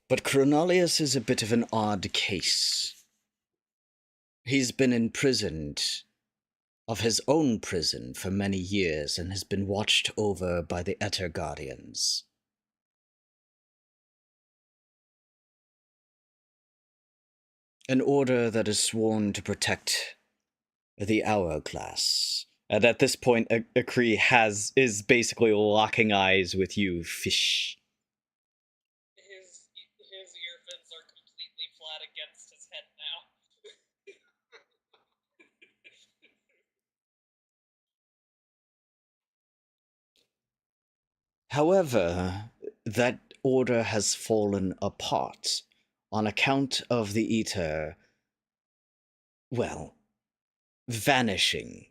[SPEAKER 2] But Chronolius is a bit of an odd case. He's been imprisoned of his own prison for many years and has been watched over by the Ether Guardians. An order that is sworn to protect the Hourglass. And at this point, Akri is basically locking eyes with you, fish.
[SPEAKER 3] His ear fins are completely flat against his head now.
[SPEAKER 2] However, that order has fallen apart on account of the Ether, well, vanishing.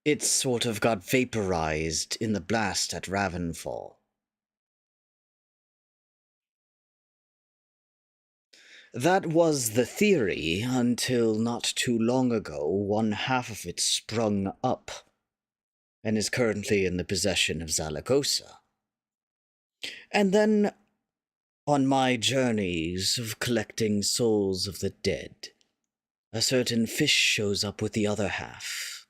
[SPEAKER 2] It sort of got vaporized in the blast at Ravenfall. That was the theory until not too long ago, one half of it sprung up and is currently in the possession of Zaragoza. And then, on my journeys of collecting souls of the dead, a certain fish shows up with the other half.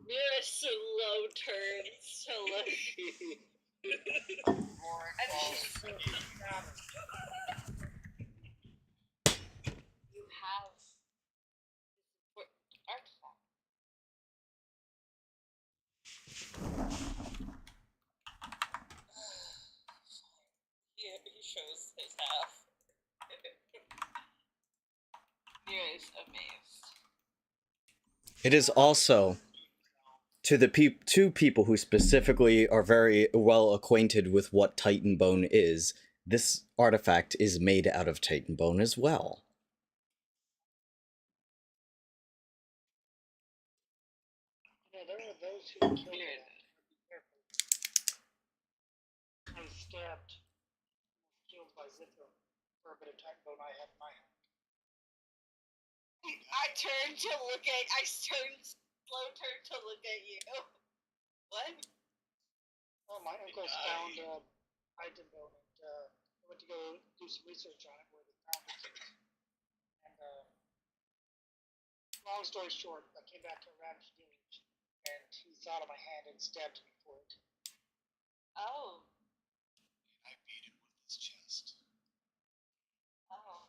[SPEAKER 3] Myra slow turns to look. And she's so you have this important artifact. shows his half. Myra is amazed.
[SPEAKER 2] It is also to the two people who specifically are very well acquainted with what Titan Bone is. This artifact is made out of Titan Bone as well.
[SPEAKER 1] Yeah, there are those who killed it. Be careful. I stabbed, killed by Zithro for a bit of time bone I had in my hand.
[SPEAKER 3] I turned to look at. Slow turn to look at you. What?
[SPEAKER 1] Well, my uncle found Titan bone, and I went to go do some research on it where they found it. And long story short, I came back to a ravaged village, and he saw it on my hand and stabbed me for it.
[SPEAKER 3] Oh.
[SPEAKER 5] I beat him with his chest.
[SPEAKER 3] Oh.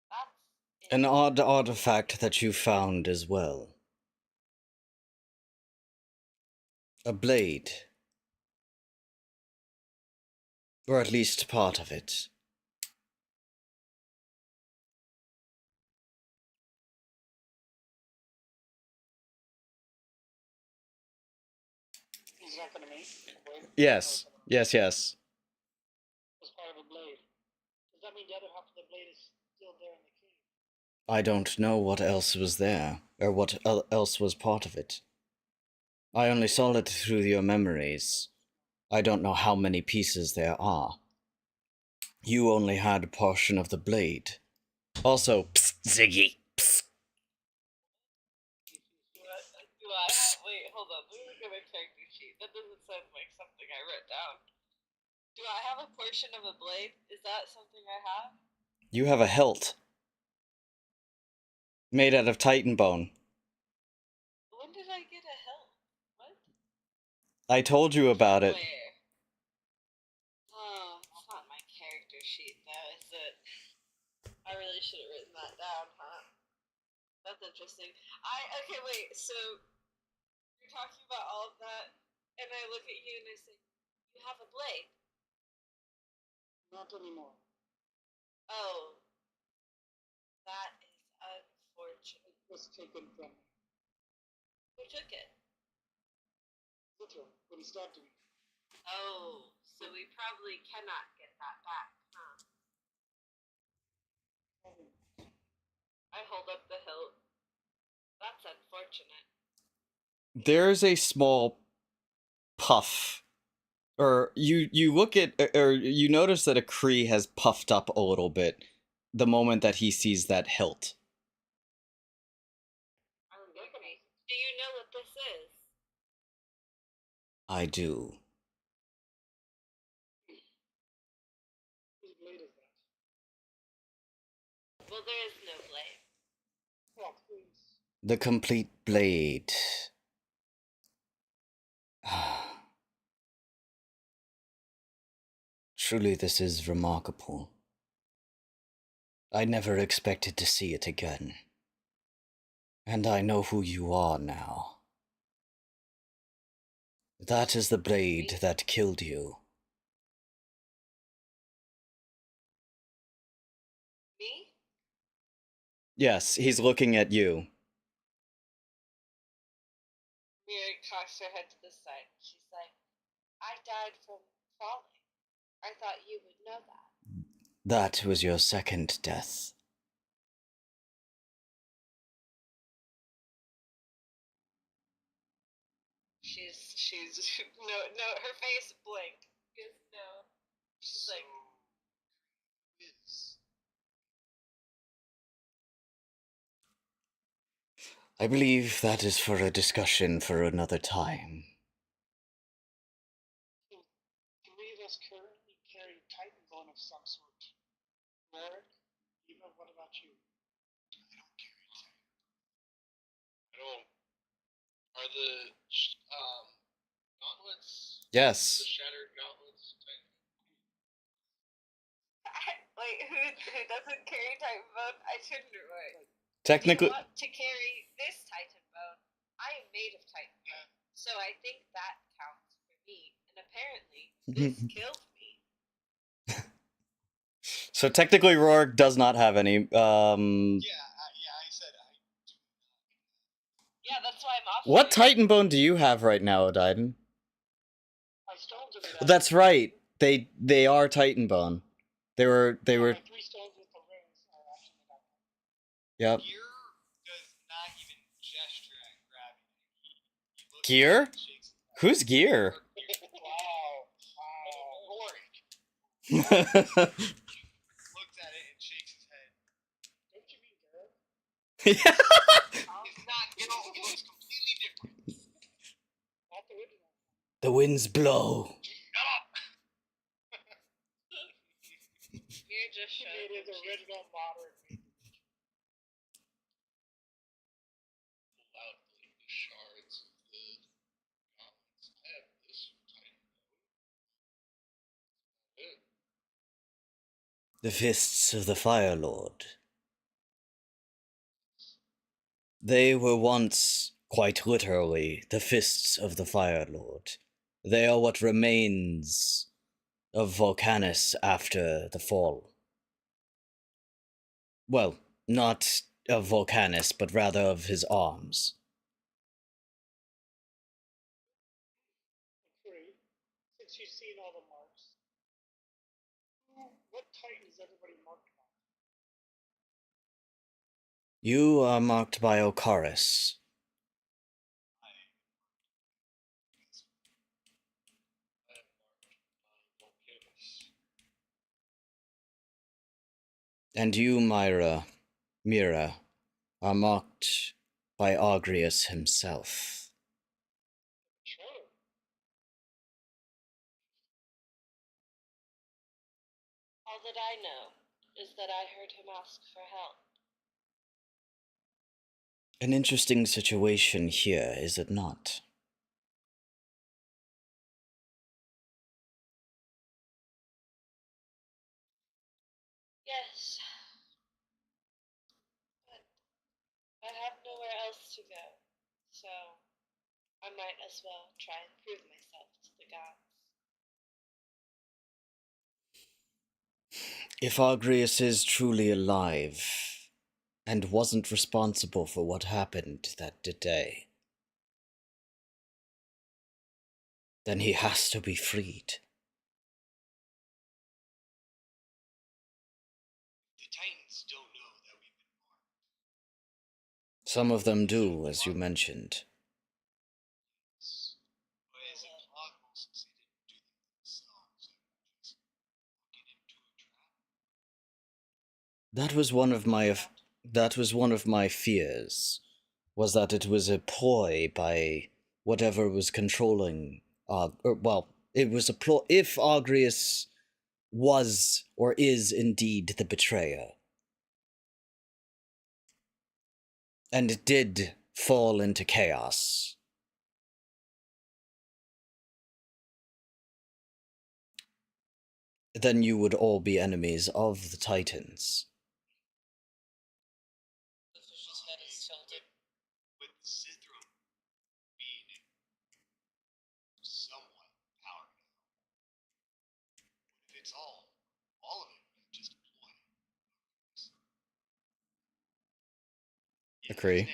[SPEAKER 3] That's
[SPEAKER 2] An odd artifact that you found as well. A blade. Or at least part of it.
[SPEAKER 1] He's talking to me.
[SPEAKER 2] Yes. Yes, yes.
[SPEAKER 1] Was part of a blade. Does that mean the other half of the blade is still there in the cave?
[SPEAKER 2] I don't know what else was there, or what else was part of it. I only saw it through your memories. I don't know how many pieces there are. You only had a portion of the blade. Also, psst, Ziggy. Psst.
[SPEAKER 3] Do I have, wait, hold on. Let me look at my character sheet. That doesn't sound like something I wrote down. Do I have a portion of a blade? Is that something I have?
[SPEAKER 2] You have a hilt. Made out of Titan bone.
[SPEAKER 3] When did I get a hilt? What?
[SPEAKER 2] I told you about it.
[SPEAKER 3] Where? Oh, it's not my character sheet though, is it? I really should have written that down, huh? That's interesting. Okay, wait, so you're talking about all of that, and I look at you and I say, you have a blade?
[SPEAKER 1] Not anymore.
[SPEAKER 3] Oh. That is unfortunate.
[SPEAKER 1] It was taken from me.
[SPEAKER 3] Who took it?
[SPEAKER 1] Zithro, when he stabbed me.
[SPEAKER 3] Oh, so we probably cannot get that back, huh? I hold up the hilt. That's unfortunate.
[SPEAKER 2] There's a small puff. Or you look at, or you notice that a Kree has puffed up a little bit the moment that he sees that hilt.
[SPEAKER 3] Okay. Do you know what this is?
[SPEAKER 2] I do.
[SPEAKER 1] Whose blade is that?
[SPEAKER 3] Well, there is no blade.
[SPEAKER 1] Well, please.
[SPEAKER 2] The complete blade. Truly, this is remarkable. I never expected to see it again. And I know who you are now. That is the blade that killed you.
[SPEAKER 3] Me?
[SPEAKER 2] Yes, he's looking at you.
[SPEAKER 3] Myra cocks her head to the side. She's like, I died from falling. I thought you would know that.
[SPEAKER 2] That was your second death.
[SPEAKER 3] She's no, her face blinked. No. She's like,
[SPEAKER 2] I believe that is for a discussion for another time.
[SPEAKER 1] Three of us currently carry Titan bone of some sort. Merrick, Eva, what about you?
[SPEAKER 5] I don't carry Titan.
[SPEAKER 6] I don't. Are the gauntlets?
[SPEAKER 2] Yes.
[SPEAKER 6] The shattered gauntlets?
[SPEAKER 3] wait, who doesn't carry Titan bone? I shouldn't wait.
[SPEAKER 2] Technically,
[SPEAKER 3] Do you want to carry this Titan bone? I am made of Titan bone, so I think that counts for me. And apparently, this killed me.
[SPEAKER 2] So technically, Rourke does not have any.
[SPEAKER 5] Yeah, I said I do.
[SPEAKER 3] Yeah, that's why I'm offering.
[SPEAKER 2] What Titan bone do you have right now, Odaiden?
[SPEAKER 1] My stones are made out of
[SPEAKER 2] That's right. They are Titan bone. They were.
[SPEAKER 1] my 3 stones with the rings are actually made out of
[SPEAKER 2] Yep.
[SPEAKER 5] Gear does not even gesture at grabbing it. He looks
[SPEAKER 2] Gear?
[SPEAKER 5] at it and shakes his head.
[SPEAKER 2] Who's Gear?
[SPEAKER 5] Rorik looks at it and shakes his head.
[SPEAKER 1] Don't you mean Garrett?
[SPEAKER 5] It's not Geralt, he looks completely different.
[SPEAKER 1] Not the original.
[SPEAKER 2] The winds blow.
[SPEAKER 3] You're just
[SPEAKER 1] He
[SPEAKER 3] showing
[SPEAKER 1] made his
[SPEAKER 3] them
[SPEAKER 1] original modern.
[SPEAKER 6] Pull out the shards of the gauntlets. I have this Titan bone.
[SPEAKER 2] The fists of the Fire Lord. They were once, quite literally, the fists of the Fire Lord. They are what remains of Volcanus after the fall. Well, not of Volcanus, but rather of his arms.
[SPEAKER 1] Free. Since you've seen all the marks, what Titan is everybody marked by?
[SPEAKER 2] You are marked by Ocaris.
[SPEAKER 6] I am marked by Volcanus.
[SPEAKER 2] And you, Myra, are marked by Argrius himself.
[SPEAKER 1] Sure.
[SPEAKER 3] All that I know is that I heard him ask for help.
[SPEAKER 2] An interesting situation here, is it not?
[SPEAKER 3] Yes. But I have nowhere else to go, so I might as well try and prove myself to the gods.
[SPEAKER 2] If Argrius is truly alive, and wasn't responsible for what happened that day, then he has to be freed.
[SPEAKER 5] The Titans don't know that we've been marked.
[SPEAKER 2] Some of them do, as you mentioned.
[SPEAKER 5] But is it plausible since they didn't do them themselves and we're just walking into a trap?
[SPEAKER 2] That was one of my fears, was that it was a ploy by whatever was controlling. It was a ploy. If Argrius was or is indeed the betrayer, and it did fall into chaos, then you would all be enemies of the Titans.
[SPEAKER 3] His head is tilted.
[SPEAKER 5] With the Sithrum being somewhat powerful. What if it's all of it, just a ploy?
[SPEAKER 2] Agree.
[SPEAKER 5] His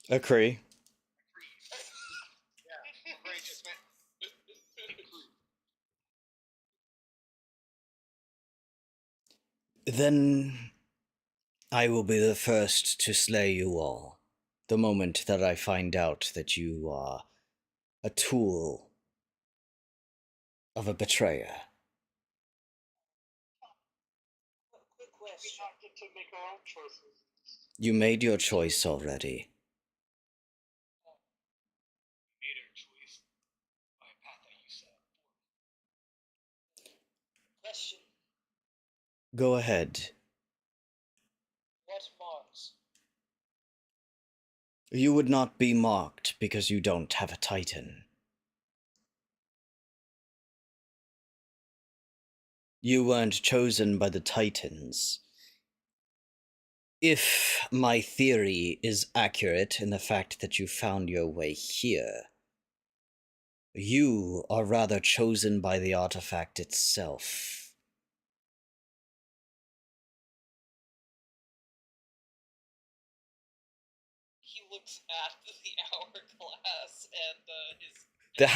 [SPEAKER 5] name.
[SPEAKER 2] Agree.
[SPEAKER 5] Yeah, Ray just meant
[SPEAKER 2] Then I will be the first to slay you all, the moment that I find out that you are a tool of a betrayer.
[SPEAKER 3] Quick
[SPEAKER 1] We
[SPEAKER 3] question.
[SPEAKER 1] not get to make our own choices.
[SPEAKER 2] You made your choice already.
[SPEAKER 5] we made our choice by a path that you set up for.
[SPEAKER 3] Question.
[SPEAKER 2] Go ahead.
[SPEAKER 3] What marks?
[SPEAKER 2] You would not be marked because you don't have a Titan. You weren't chosen by the Titans. If my theory is accurate in the fact that you found your way here, you are rather chosen by the artifact itself.
[SPEAKER 8] he looks at the hourglass and his.
[SPEAKER 2] The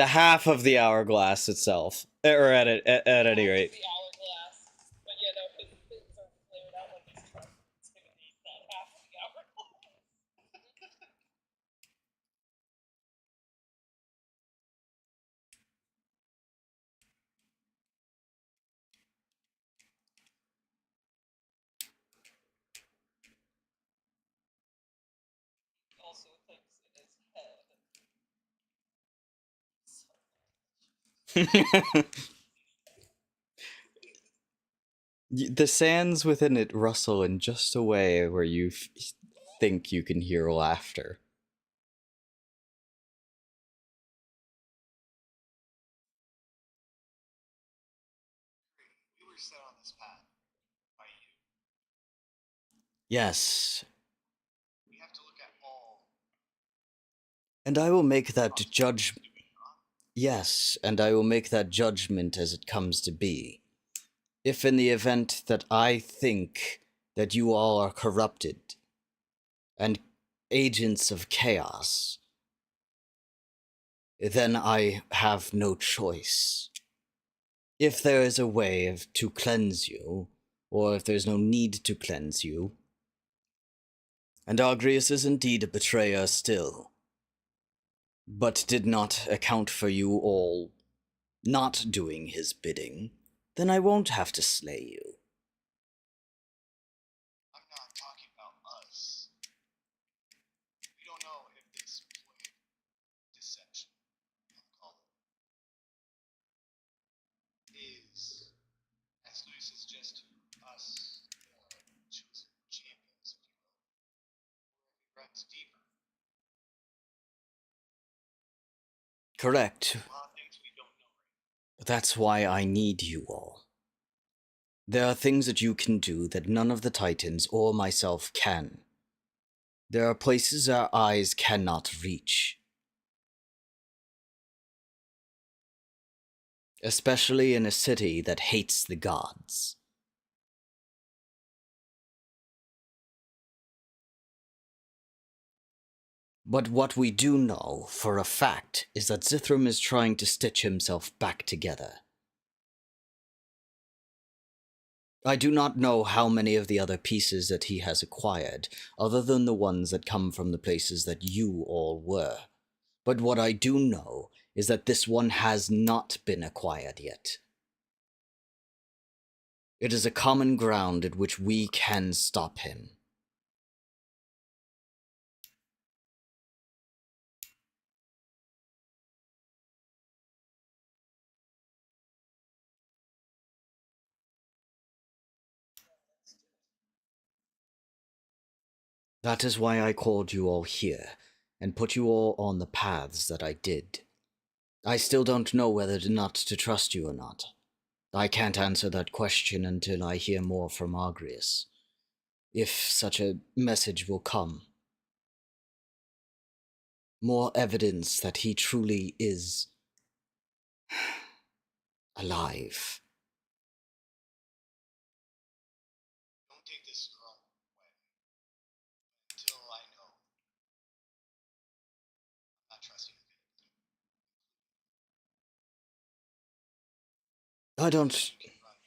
[SPEAKER 2] half of the hourglass itself, or at any rate.
[SPEAKER 8] The hourglass, but yeah, no, his are flared out like his truck. It's gonna need that half of the hourglass. Also thinks in his head.
[SPEAKER 2] The sands within it rustle in just a way where you think you can hear laughter.
[SPEAKER 5] We were set on this path by you.
[SPEAKER 2] Yes,
[SPEAKER 5] We have to look at all.
[SPEAKER 2] and I will make that judgment. Yes, and I will make that judgment as it comes to be. If in the event that I think that you all are corrupted and agents of chaos, then I have no choice. If there is a way to cleanse you, or if there's no need to cleanse you, and Agrius is indeed a betrayer still, but did not account for you all not doing his bidding, then I won't have to slay you.
[SPEAKER 5] I'm not talking about us. We don't know if this played deception, I'll call it, is as loose as just us, chosen champions, if you will, or if it runs deeper.
[SPEAKER 2] Correct.
[SPEAKER 5] A lot of things we don't know right
[SPEAKER 2] But that's why I need you all. There are things that you can do that none of the Titans or myself can. There are places our eyes cannot reach. Especially in a city that hates the gods. But what we do know for a fact is that Zithram is trying to stitch himself back together. I do not know how many of the other pieces that he has acquired, other than the ones that come from the places that you all were. But what I do know is that this one has not been acquired yet. It is a common ground at which we can stop him. That is why I called you all here, and put you all on the paths that I did. I still don't know whether or not to trust you or not. I can't answer that question until I hear more from Agrius. If such a message will come. More evidence that he truly is alive.
[SPEAKER 5] Don't take this the wrong way. Until I know. I'm not trusting you.
[SPEAKER 2] I don't...
[SPEAKER 5] You can run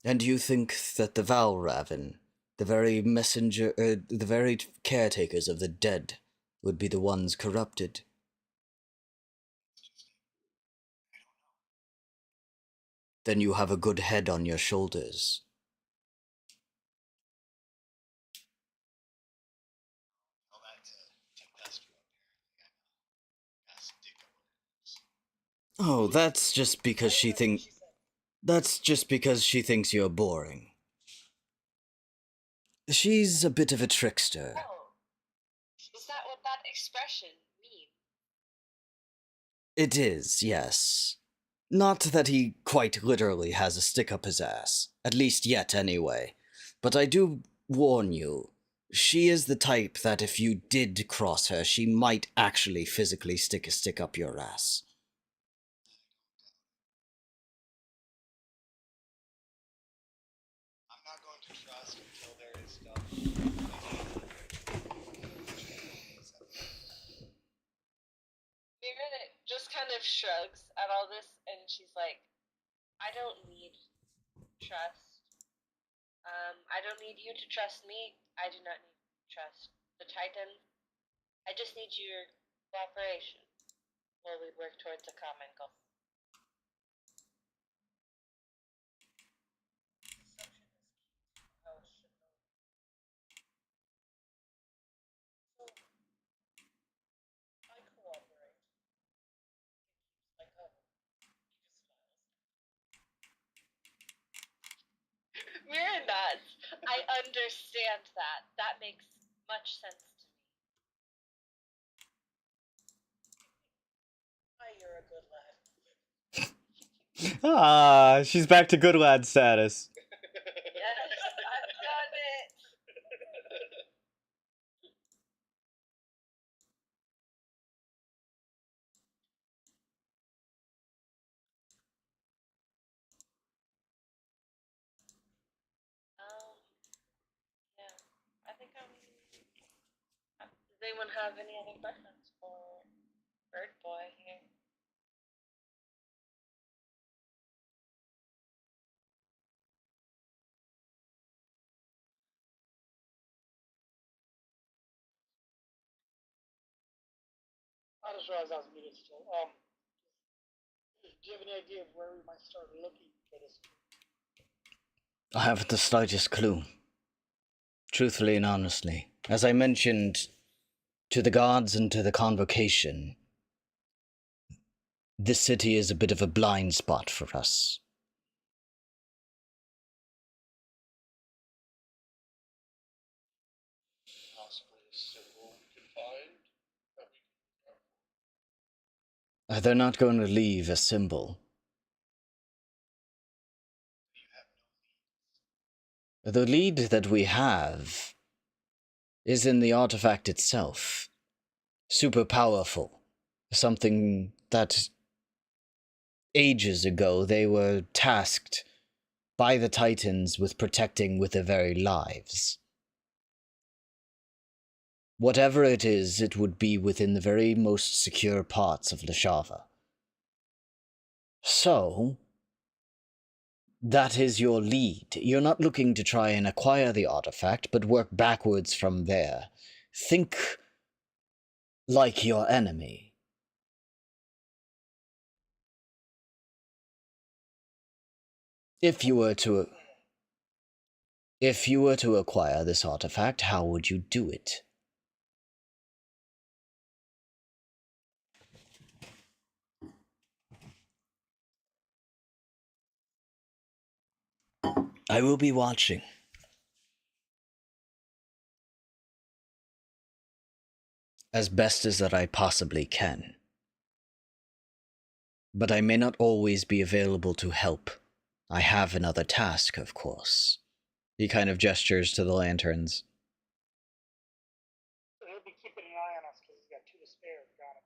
[SPEAKER 5] very.
[SPEAKER 2] And you think that the Valraven, the very the very caretakers of the dead, would be the ones corrupted? Then you have a good head on your shoulders.
[SPEAKER 5] All that tempestuous, apparently. I stick up with it.
[SPEAKER 2] Oh, that's just because she thinks... That's just because she thinks you're boring. She's a bit of a trickster.
[SPEAKER 3] Oh. Is that what that expression means?
[SPEAKER 2] It is, yes. Not that he quite literally has a stick up his ass. At least yet, anyway. But I do warn you, she is the type that if you did cross her, she might actually physically stick a stick up your ass.
[SPEAKER 5] I'm not going to trust until there is stuff.
[SPEAKER 3] Myra just kind of shrugs at all this, and she's like, I don't need trust. I don't need you to trust me. I do not need to trust the Titan. I just need your cooperation while we work towards a common goal.
[SPEAKER 8] I cooperate. He keeps my cover. He just smiles.
[SPEAKER 3] Myra nods. I understand that. That makes much sense to me.
[SPEAKER 8] You're a good lad.
[SPEAKER 2] Ah, she's back to good lad status.
[SPEAKER 3] Yes, I've done it. Yeah. I think does anyone have any other questions for Bird Boy here?
[SPEAKER 1] I just realized I was muted still. Do you have any idea of where we might start looking for this?
[SPEAKER 2] I haven't the slightest clue. Truthfully and honestly. As I mentioned to the gods and to the convocation, this city is a bit of a blind spot for us.
[SPEAKER 6] Possibly a symbol we can find that we can look out for.
[SPEAKER 2] They're not going to leave a symbol. The lead that we have is in the artifact itself. Super powerful. Something that ages ago they were tasked by the Titans with protecting with their very lives. Whatever it is, it would be within the very most secure parts of Lashava. So, that is your lead. You're not looking to try and acquire the artifact, but work backwards from there. Think like your enemy. If you were to acquire this artifact, how would you do it? I will be watching. As best as that I possibly can. But I may not always be available to help. I have another task, of course. He kind of gestures to the lanterns.
[SPEAKER 1] He'll be keeping an eye on us because he's got 2 to spare. Got it.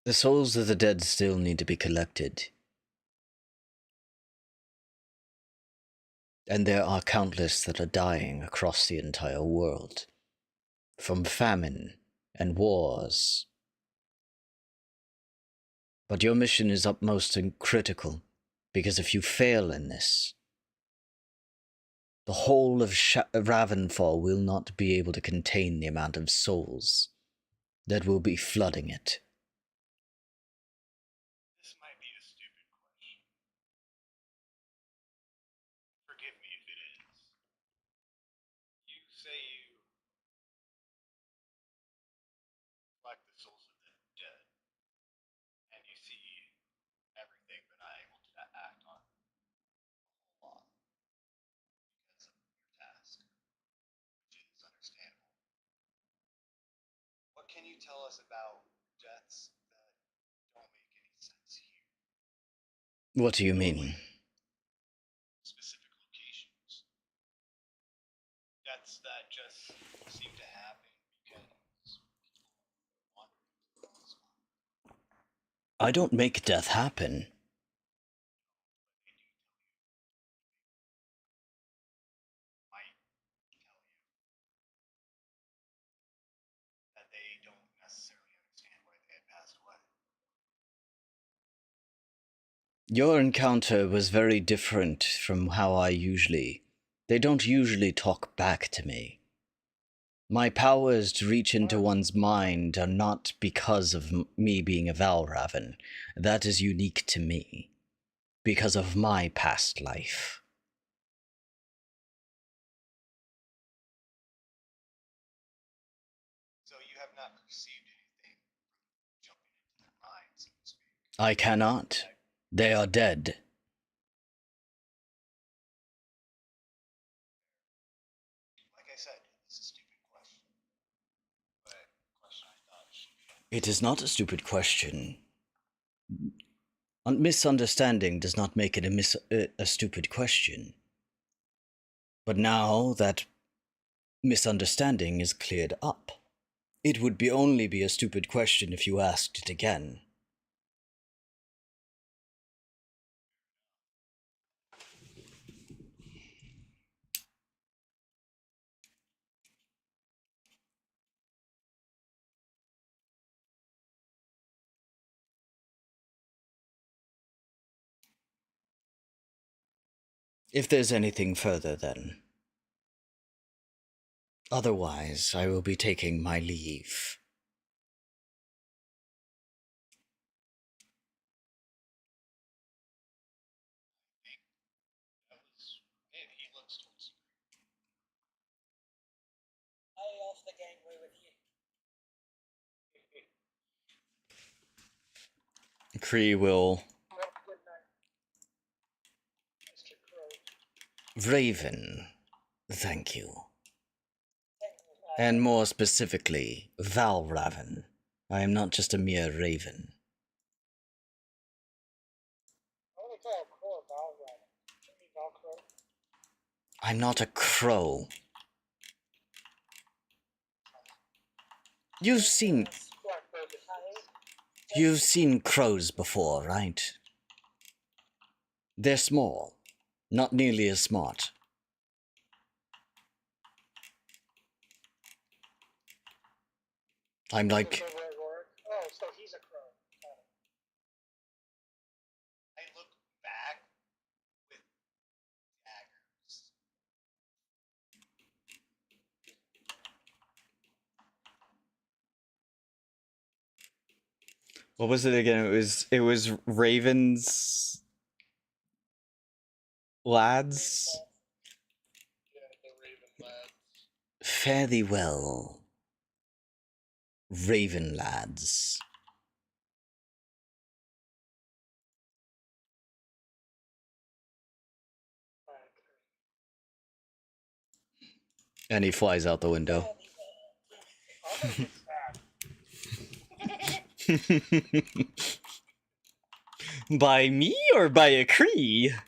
[SPEAKER 2] The souls of the dead still need to be collected. And there are countless that are dying across the entire world. From famine and wars. But your mission is utmost and critical, because if you fail in this, the whole of Ravenfall will not be able to contain the amount of souls that will be flooding it.
[SPEAKER 5] This might be a stupid question. Forgive me if it is. You say you collect the souls of the dead, and you see everything but not able to act on a whole lot because of your task, which is understandable. What can you tell us about deaths that don't make any sense here?
[SPEAKER 2] What do you mean?
[SPEAKER 5] Specific locations. Deaths that just seem to happen because people wander into the spot.
[SPEAKER 2] I don't make death happen.
[SPEAKER 5] Might tell you that they don't necessarily understand why they had passed away.
[SPEAKER 2] Your encounter was very different from how I usually... They don't usually talk back to me. My powers to reach into one's mind are not because of me being a Valraven. That is unique to me. Because of my past life.
[SPEAKER 5] So you have not perceived anything jumping into their minds, so to speak.
[SPEAKER 2] I cannot. They are dead.
[SPEAKER 5] Like I said, it's a stupid question. But a question I thought should be asked.
[SPEAKER 2] It is not a stupid question. Misunderstanding does not make it a stupid question. But now that misunderstanding is cleared up, it would only be a stupid question if you asked it again. If there's anything further, then. Otherwise, I will be taking my leave.
[SPEAKER 5] That was it. He looks towards you.
[SPEAKER 8] I off the gangway with you.
[SPEAKER 2] Kree will...
[SPEAKER 1] Well, good night, Mr. Crow.
[SPEAKER 2] Raven, thank you.
[SPEAKER 8] Thank you.
[SPEAKER 2] And more specifically, Valraven. I am not just a mere raven.
[SPEAKER 1] I only call a crow a Val Raven. Shouldn't be Val Crow.
[SPEAKER 2] I'm not a crow. You've seen crows before, right? They're small, not nearly as smart. I'm like,
[SPEAKER 1] Oh, so he's a crow. Got it.
[SPEAKER 5] I look back with daggers.
[SPEAKER 2] what was it again? It was Raven's lads?
[SPEAKER 6] Yeah, the Raven lads.
[SPEAKER 2] Fare thee well, Raven lads. And he flies out the window.
[SPEAKER 1] I'm gonna get stabbed.
[SPEAKER 2] By me or by a Kree?
[SPEAKER 1] Matter.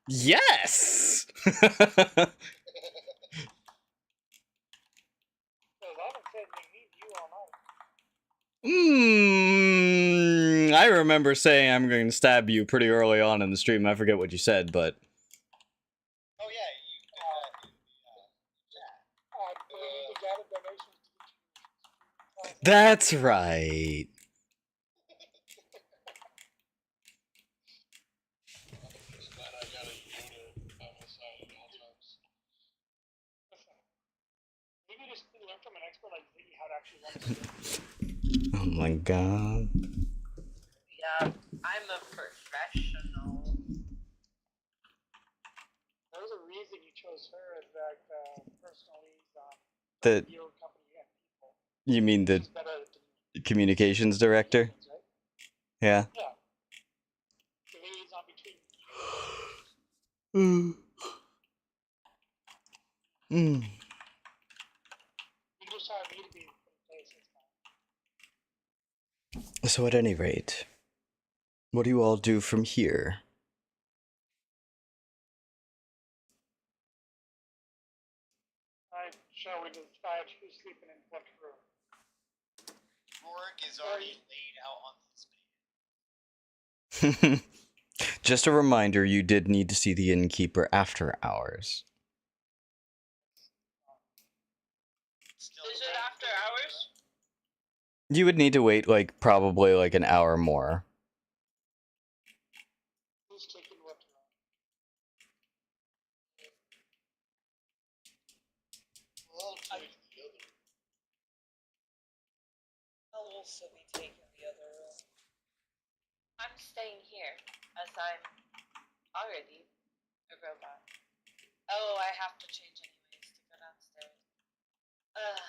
[SPEAKER 2] Yes!
[SPEAKER 1] Because I've been saying they need you all night.
[SPEAKER 2] I remember saying I'm going to stab you pretty early on in the stream. I forget what you said, but...
[SPEAKER 5] Oh yeah, you did that in the chat.
[SPEAKER 1] Do we need to gather donations to the
[SPEAKER 2] That's right.
[SPEAKER 6] I'm just glad I got a Yoda by my side at all times.
[SPEAKER 1] Listen, maybe just learn from an expert like Ziggy how to actually run a stream.
[SPEAKER 2] Oh my god.
[SPEAKER 3] Yeah, I'm a professional.
[SPEAKER 1] There's a reason you chose her as that personal liaison
[SPEAKER 2] The,
[SPEAKER 1] for your company and people.
[SPEAKER 2] you mean the
[SPEAKER 1] She's better at the
[SPEAKER 2] communications director?
[SPEAKER 1] communications, right?
[SPEAKER 2] Yeah.
[SPEAKER 1] Yeah. The liaison between
[SPEAKER 2] Mm.
[SPEAKER 1] you just have me to be put in place this time.
[SPEAKER 2] So at any rate, what do you all do from here?
[SPEAKER 1] Shall we decide who's sleeping in what room?
[SPEAKER 5] Rorik is already laid out on this bed.
[SPEAKER 2] Just a reminder, you did need to see the innkeeper after hours.
[SPEAKER 5] Still
[SPEAKER 3] Is it after hours?
[SPEAKER 2] You would need to wait, like, probably, like, an hour more.
[SPEAKER 1] Who's taking what?
[SPEAKER 5] I'll take the other.
[SPEAKER 8] I'll also be taking the other room.
[SPEAKER 7] I'm staying here, as I'm already a robot.
[SPEAKER 3] Oh, I have to change anyways to go downstairs.
[SPEAKER 8] Oh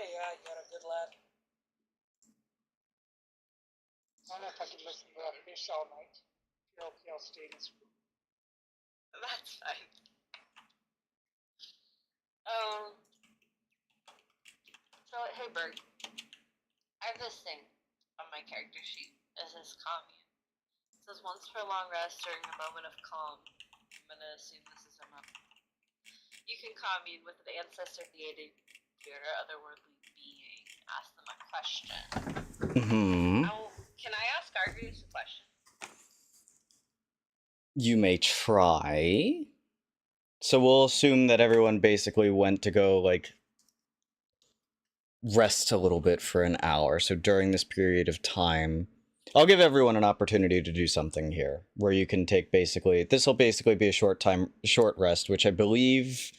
[SPEAKER 8] yeah, you're a good lad.
[SPEAKER 1] I don't know if I can listen to that fish all night. If you're okay, I'll stay in this room.
[SPEAKER 3] That's fine.
[SPEAKER 7] So, hey, Bert. I have this thing on my character sheet. It says commune. It says once for a long rest during a moment of calm. I'm gonna assume this is a moment. You can commune with an ancestor, deity, or otherworldly being. Ask them a question.
[SPEAKER 3] Can I ask Argus a question?
[SPEAKER 2] You may try. So we'll assume that everyone basically went to go, like, rest a little bit for an hour. So during this period of time, I'll give everyone an opportunity to do something here, where you can take basically, this will basically be a short rest, which I believe,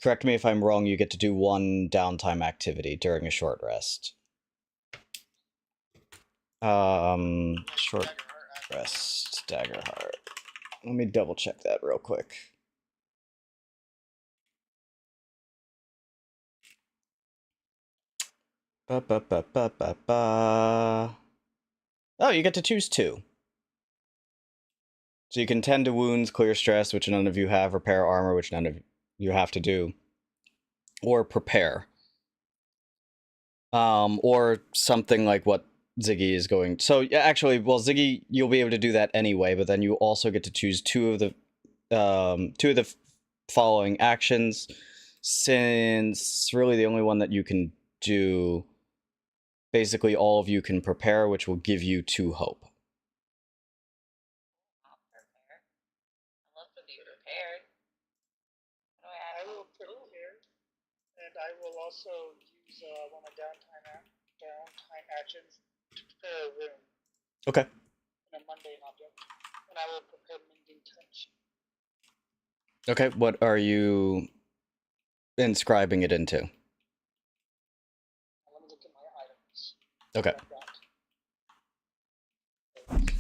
[SPEAKER 2] correct me if I'm wrong, you get to do one downtime activity during a short rest. Short rest, Daggerheart. Let me double check that real quick. Oh, you get to choose two. So you can tend to wounds, clear stress, which none of you have, repair armor, which none of you have to do, or prepare. Or something like what Syziggy is going. So yeah, actually, well, Syziggy, you'll be able to do that anyway, but then you also get to choose two of the following actions, since really the only one that you can do. Basically, all of you can prepare, which will give you 2 hope.
[SPEAKER 7] I'll prepare. I love to be prepared. What do I
[SPEAKER 1] I
[SPEAKER 7] add?
[SPEAKER 1] will prepare, and I will also use one of my downtime actions to prepare a room
[SPEAKER 2] Okay.
[SPEAKER 1] in a mundane object, and I will prepare Mending Touch.
[SPEAKER 2] Okay, what are you inscribing it into?
[SPEAKER 1] Let me look at my items.
[SPEAKER 2] Okay.
[SPEAKER 1] Like that.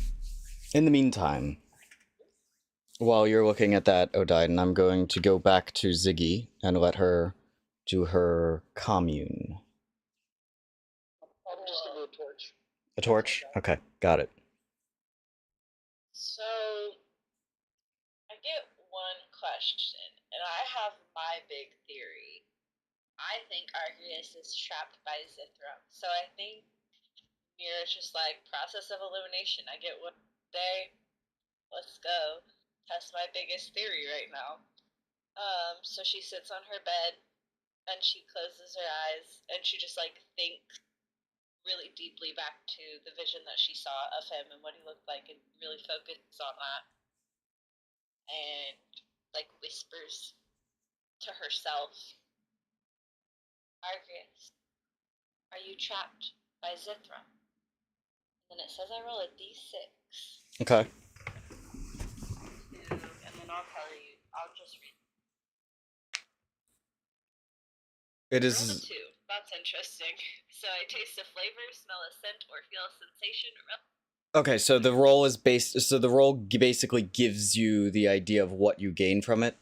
[SPEAKER 2] In the meantime, while you're looking at that, Odaiden, I'm going to go back to Syziggy and let her do her commune.
[SPEAKER 1] I'm just gonna do a torch.
[SPEAKER 2] A torch? Okay, got it.
[SPEAKER 3] So, I get one question, and I have my big theory. I think Argus is trapped by Zithram. So I think Myra's just like, process of elimination. I get one day. Let's go. Test my biggest theory right now. So she sits on her bed, and she closes her eyes, and she just like thinks really deeply back to the vision that she saw of him and what he looked like, and really focuses on that, and like whispers to herself, Argus, are you trapped by Zithram? And then it says I roll a d6.
[SPEAKER 2] Okay.
[SPEAKER 7] And then I'll tell you. I'll just read.
[SPEAKER 2] It
[SPEAKER 3] Roll a
[SPEAKER 2] is...
[SPEAKER 3] 2. That's interesting. So I taste a flavor, smell a scent, or feel a sensation.
[SPEAKER 2] Okay, so the roll is based... So the roll basically gives you the idea of what you gain from it?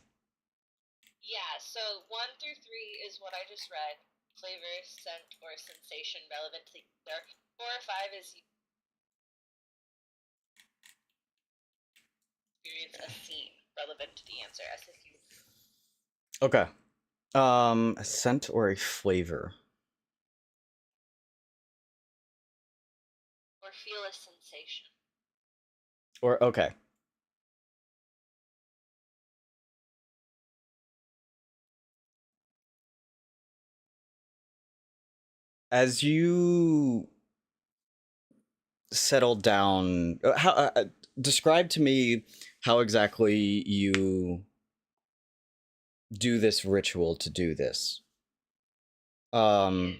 [SPEAKER 3] Yeah, so 1 through 3 is what I just read. Flavor, scent, or sensation relevant to either. 4 or 5 is experience a scene relevant to the answer, as if you...
[SPEAKER 2] Okay. A scent or a flavor?
[SPEAKER 3] Or feel a sensation.
[SPEAKER 2] Or, okay. As you settle down, describe to me how exactly you do this ritual to do this.
[SPEAKER 4] She is sitting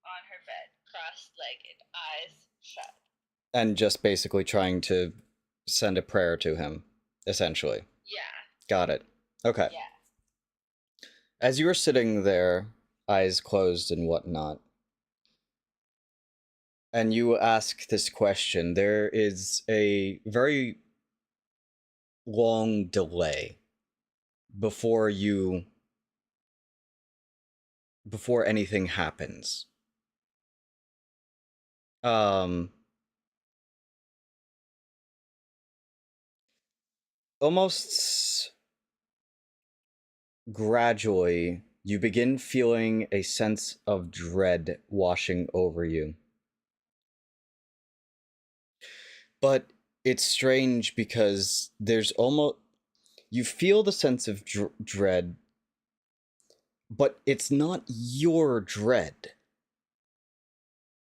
[SPEAKER 4] on her bed, cross-legged, eyes shut.
[SPEAKER 2] And just basically trying to send a prayer to him, essentially.
[SPEAKER 4] Yeah.
[SPEAKER 2] Got it. Okay.
[SPEAKER 4] Yeah.
[SPEAKER 2] As you are sitting there, eyes closed and whatnot, and you ask this question, there is a very long delay before anything happens. Almost gradually, you begin feeling a sense of dread washing over you. But it's strange because there's almost... You feel the sense of dread, but it's not your dread.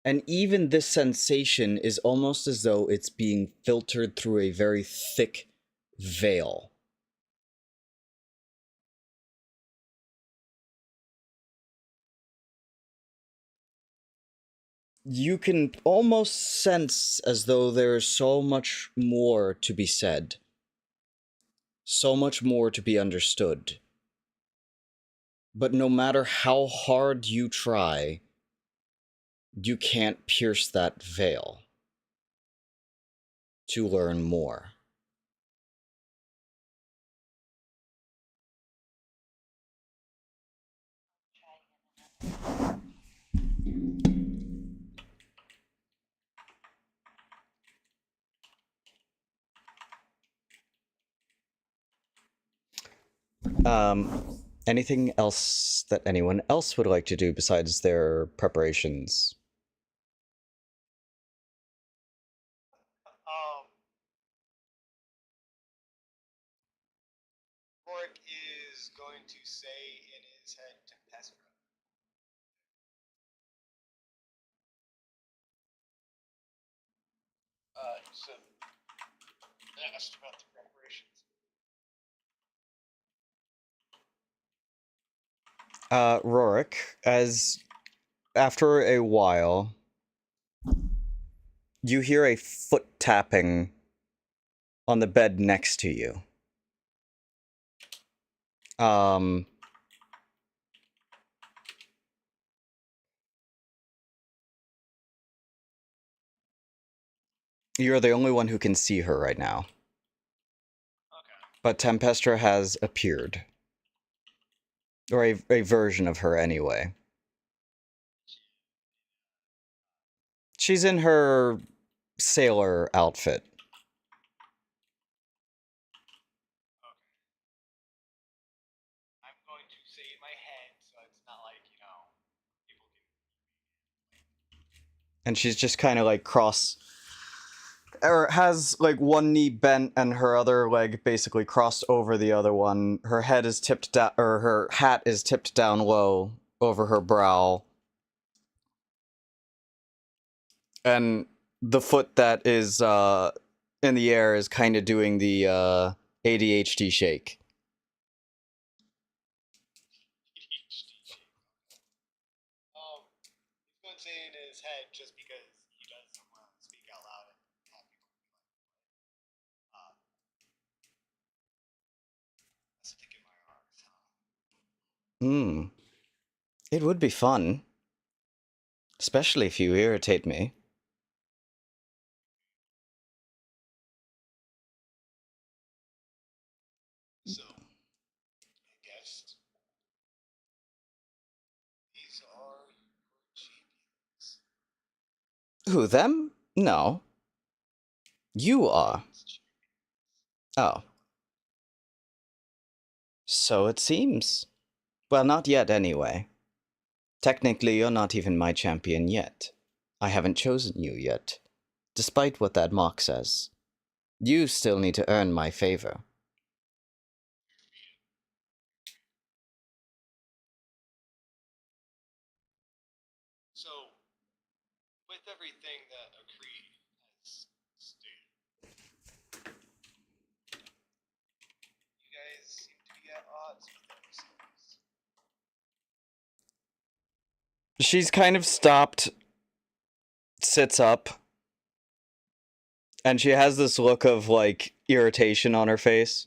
[SPEAKER 2] And even this sensation is almost as though it's being filtered through a very thick veil. You can almost sense as though there's so much more to be said. So much more to be understood. But no matter how hard you try, you can't pierce that veil to learn more. Anything else that anyone else would like to do besides their preparations?
[SPEAKER 5] Rorik is going to say in his head Tempestra. So asked about the preparations.
[SPEAKER 2] Rorik, as after a while, you hear a foot tapping on the bed next to you. You're the only one who can see her right now.
[SPEAKER 5] Okay.
[SPEAKER 2] But Tempestra has appeared. Or a version of her, anyway. She's in her sailor outfit.
[SPEAKER 5] Okay. I'm going to say in my head, so it's not like, people can...
[SPEAKER 2] And she's just kind of like or has like one knee bent and her other leg basically crossed over the other one. Her head is tipped down, or her hat is tipped down low over her brow. And the foot that is in the air is kind of doing the ADHD shake.
[SPEAKER 5] He's going to say in his head just because he doesn't want to speak out loud and have people be like, what? A stick in my arms, huh?
[SPEAKER 2] It would be fun. Especially if you irritate me.
[SPEAKER 5] So, I guess these are your champions.
[SPEAKER 2] Who, them? No. You are. Oh. So it seems. Well, not yet anyway. Technically, you're not even my champion yet. I haven't chosen you yet, despite what that mock says. You still need to earn my favor.
[SPEAKER 5] So, with everything that Accree has stated, you guys seem to be at odds with yourselves.
[SPEAKER 2] She's kind of stopped, sits up, and she has this look of, like, irritation on her face.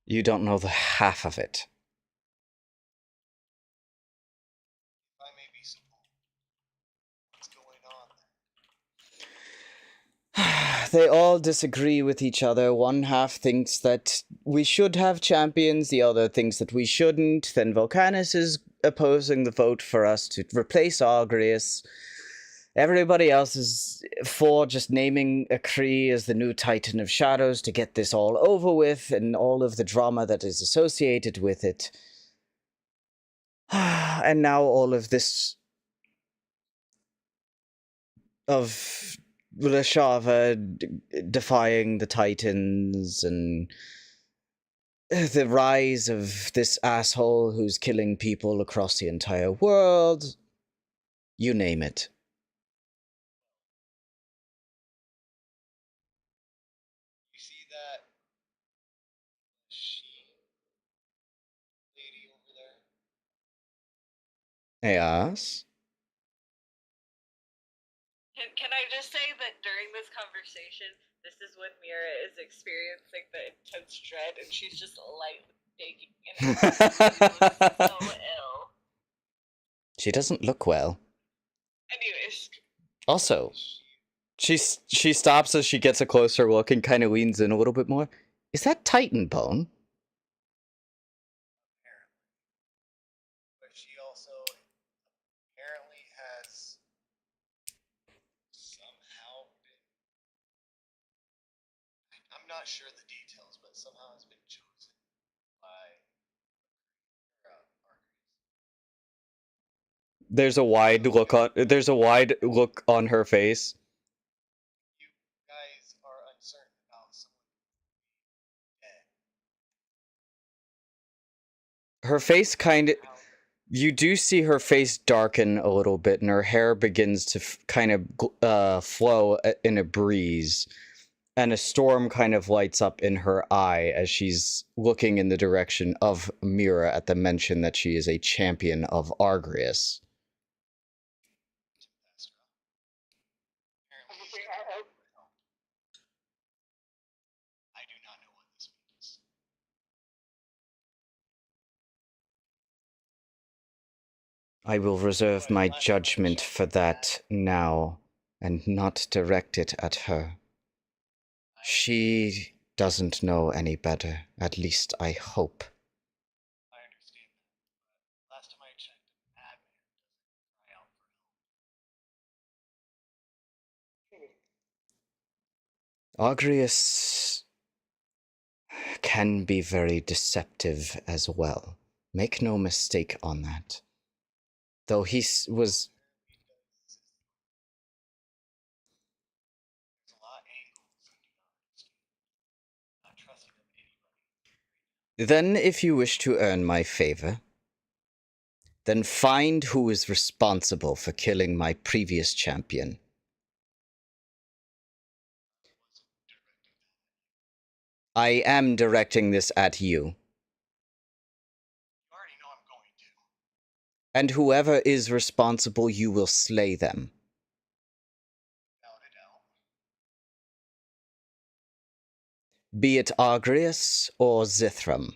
[SPEAKER 2] You don't know the half of it.
[SPEAKER 5] If I may be so bold, what's going on there?
[SPEAKER 2] They all disagree with each other. One half thinks that we should have champions, the other thinks that we shouldn't. Then Volcanus is opposing the vote for us to replace Argrius. Everybody else is for just naming Accree as the new Titan of Shadows to get this all over with and all of the drama that is associated with it. And now all of this of Lashava defying the Titans and the rise of this asshole who's killing people across the entire world. You name it.
[SPEAKER 5] You see that she lady over there?
[SPEAKER 2] Yes?
[SPEAKER 3] Can I just say that during this conversation, this is when Myra is experiencing the intense dread, and she's just lightly shaking, and she looks so ill.
[SPEAKER 2] She doesn't look well.
[SPEAKER 3] Anyways,
[SPEAKER 2] Also, she stops as she gets a closer look and kind of leans in a little bit more. Is that Titan bone?
[SPEAKER 5] But she also apparently has somehow been. I'm not sure the details, but somehow has been chosen by Argreaves.
[SPEAKER 2] There's a wide look on her face.
[SPEAKER 5] You guys are uncertain about someone being dead.
[SPEAKER 2] Her face kind of... You do see her face darken a little bit, and her hair begins to kind of flow in a breeze. And a storm kind of lights up in her eye as she's looking in the direction of Myra at the mention that she is a champion of Argrius.
[SPEAKER 5] I do not know what this means.
[SPEAKER 2] I will reserve my judgment for that now, and not direct it at her. She doesn't know any better, at least I hope.
[SPEAKER 5] I understand that, but last time I checked, a madman doesn't cry out for help.
[SPEAKER 2] Argrius can be very deceptive as well. Make no mistake on that. Though he was...
[SPEAKER 5] There's a lot of angles I do not understand. Not trusting of anybody.
[SPEAKER 2] Then, if you wish to earn my favor, then find who is responsible for killing my previous champion. I am directing this at you.
[SPEAKER 5] You already know I'm going to.
[SPEAKER 2] And whoever is responsible, you will slay them.
[SPEAKER 5] Without a doubt.
[SPEAKER 2] Be it Argrius or Zithram.
[SPEAKER 5] Again,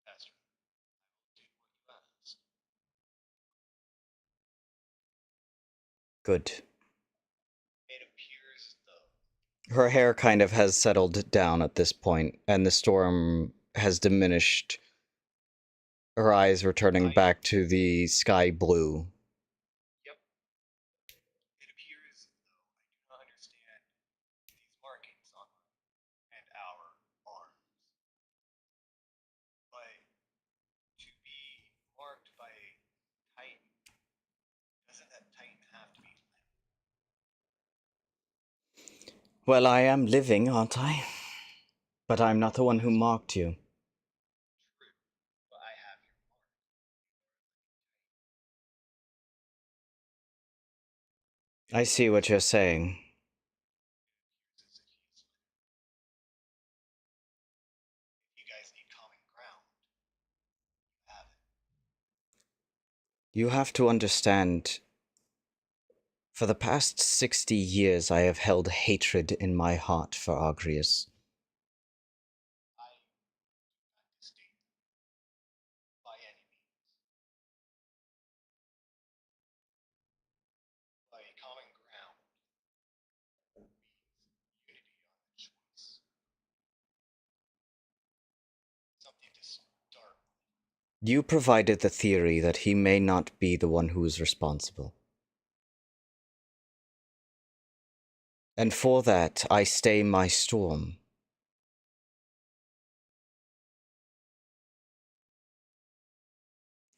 [SPEAKER 5] Pastor, I will do what you ask.
[SPEAKER 2] Good.
[SPEAKER 5] It appears, though,
[SPEAKER 2] Her hair kind of has settled down at this point, and the storm has diminished. Her eyes returning back to the sky blue.
[SPEAKER 5] Yep. It appears, though, I do not understand these markings on mine and our arms. But to be marked by a Titan, doesn't that Titan have to be living?
[SPEAKER 2] Well, I am living, aren't I? But I'm not the one who marked you.
[SPEAKER 5] True, but I have your mark.
[SPEAKER 2] I see what you're saying.
[SPEAKER 5] If you guys need common ground, you have it.
[SPEAKER 2] You have to understand, for the past 60 years I have held hatred in my heart for Agrius.
[SPEAKER 5] I do not disdain by any means. By common ground means unity on the choice. Something to start.
[SPEAKER 2] You provided the theory that he may not be the one who is responsible. And for that, I stay my storm.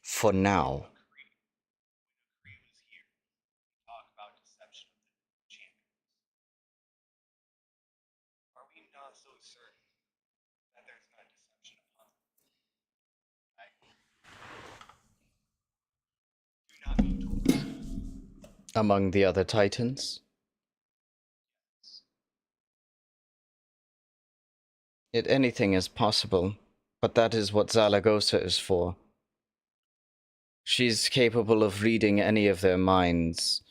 [SPEAKER 2] For now.
[SPEAKER 5] When Kree was here, we talked about deception of the champions. Are we not so certain that there's not deception upon them? I do not mean towards
[SPEAKER 2] Among the other titans? Anything is possible, but that is what Zaragoza is for. She's capable of reading any of their minds.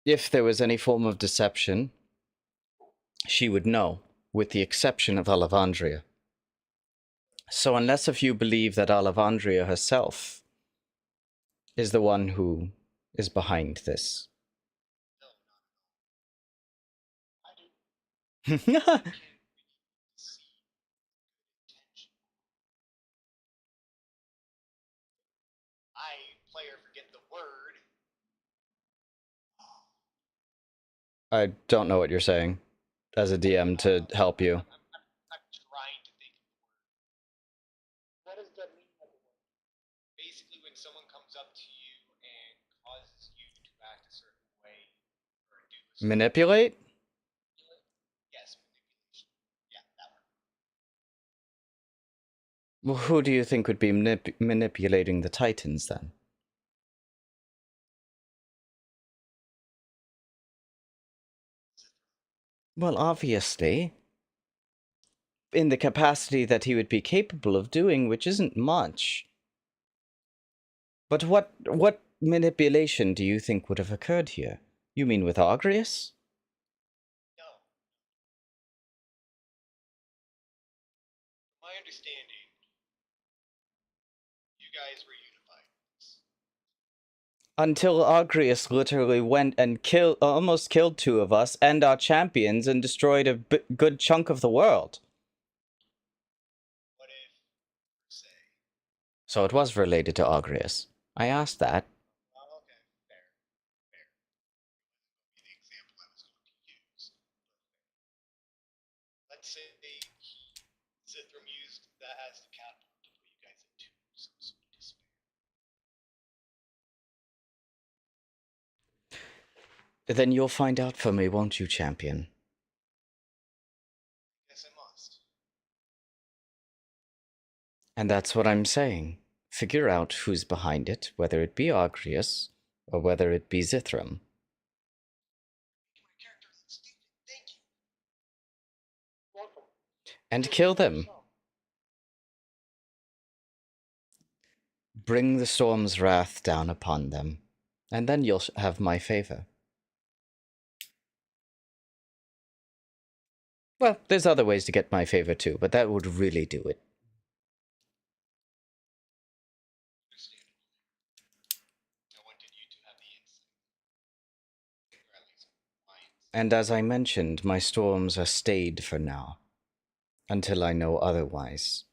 [SPEAKER 2] If there was any form of deception, she would know, with the exception of Alavandria. So unless if you believe that Alavandria herself is the one who is behind this.
[SPEAKER 5] player forget the word.
[SPEAKER 2] I don't know what you're saying, as a DM, to help you.
[SPEAKER 5] I'm trying to think of the word.
[SPEAKER 1] What is the meaning of the word?
[SPEAKER 5] Basically, when someone comes up to you and causes you to act a certain way or do a certain
[SPEAKER 2] Manipulate?
[SPEAKER 5] Yes, manipulation. Yeah, that one.
[SPEAKER 2] Well, who do you think would be manipulating the Titans, then? Well, obviously. In the capacity that he would be capable of doing, which isn't much. But what manipulation do you think would have occurred here? You mean with Agrius?
[SPEAKER 5] No. My understanding, you guys were unified.
[SPEAKER 2] Until Agrius literally went and almost killed two of us and our champions and destroyed a good chunk of the world.
[SPEAKER 5] What if, say...
[SPEAKER 2] So it was related to Agrius. I asked that.
[SPEAKER 5] Oh, okay, fair. Fair. It wasn't going to be the example I was going to use. Let's say Zithram used that as the catapult to put you guys into some sort of despair.
[SPEAKER 2] Then you'll find out for me, won't you, champion?
[SPEAKER 5] Yes, I must.
[SPEAKER 2] And that's what I'm saying. Figure out who's behind it, whether it be Agrius or whether it be Zithram.
[SPEAKER 5] My character isn't stupid. Thank you.
[SPEAKER 1] Welcome.
[SPEAKER 2] And kill them. Bring the storm's wrath down upon them, and then you'll have my favor. Well, there's other ways to get my favor too, but that would really do it.
[SPEAKER 5] I wanted you to have the insight. Or at least my insight.
[SPEAKER 2] And as I mentioned, my storms are stayed for now, until I know otherwise.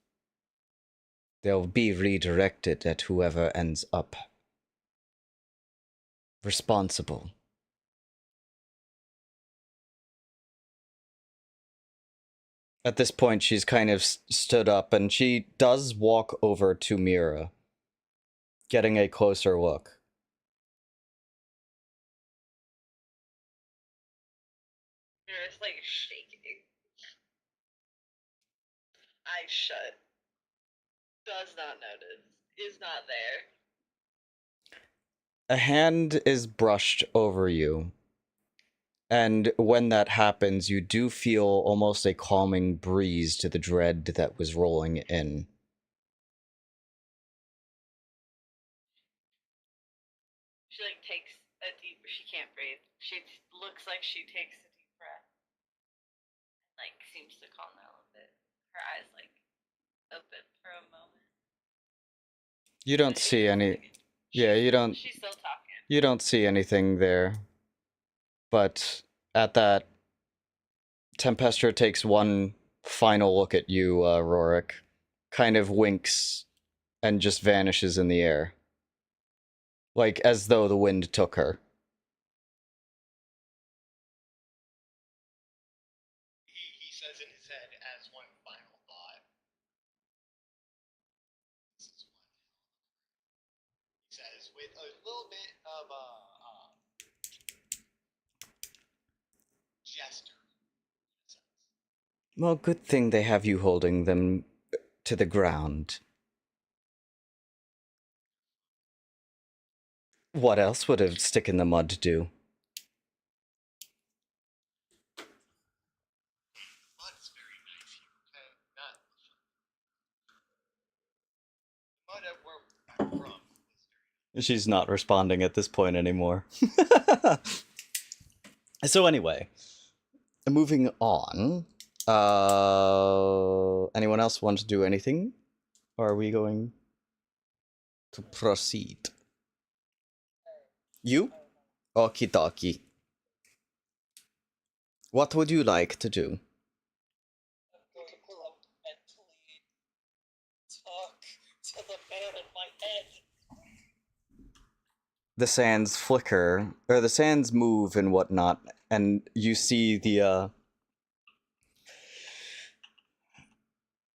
[SPEAKER 2] They'll be redirected at whoever ends up responsible. At this point, she's kind of stood up, and she does walk over to Myra, getting a closer look.
[SPEAKER 3] Mira's like shaking. Eyes shut. Does not notice. Is not there.
[SPEAKER 2] A hand is brushed over you. And when that happens, you do feel almost a calming breeze to the dread that was rolling in.
[SPEAKER 3] She like takes a deep. She can't breathe. She looks like she takes a deep breath. Like seems to calm down a little bit. Her eyes like open for a moment.
[SPEAKER 2] You don't see any. Yeah, you don't.
[SPEAKER 3] She's still talking.
[SPEAKER 2] You don't see anything there. But at that, Tempestra takes one final look at you, Rorik, kind of winks, and just vanishes in the air. Like, as though the wind took her.
[SPEAKER 5] He says in his head as one final thought. This is one. He says with a little bit of a gesture.
[SPEAKER 2] Well, good thing they have you holding them to the ground. What else would a stick in the mud do?
[SPEAKER 5] Mud's very nice here. Not mud at where I'm from.
[SPEAKER 2] She's not responding at this point anymore. So anyway, moving on. Anyone else want to do anything? Or are we going to proceed? You? Okie dokie. What would you like to do?
[SPEAKER 8] I'm going to mentally talk to the man in my head.
[SPEAKER 2] The sands flicker, or the sands move and whatnot, and you see the,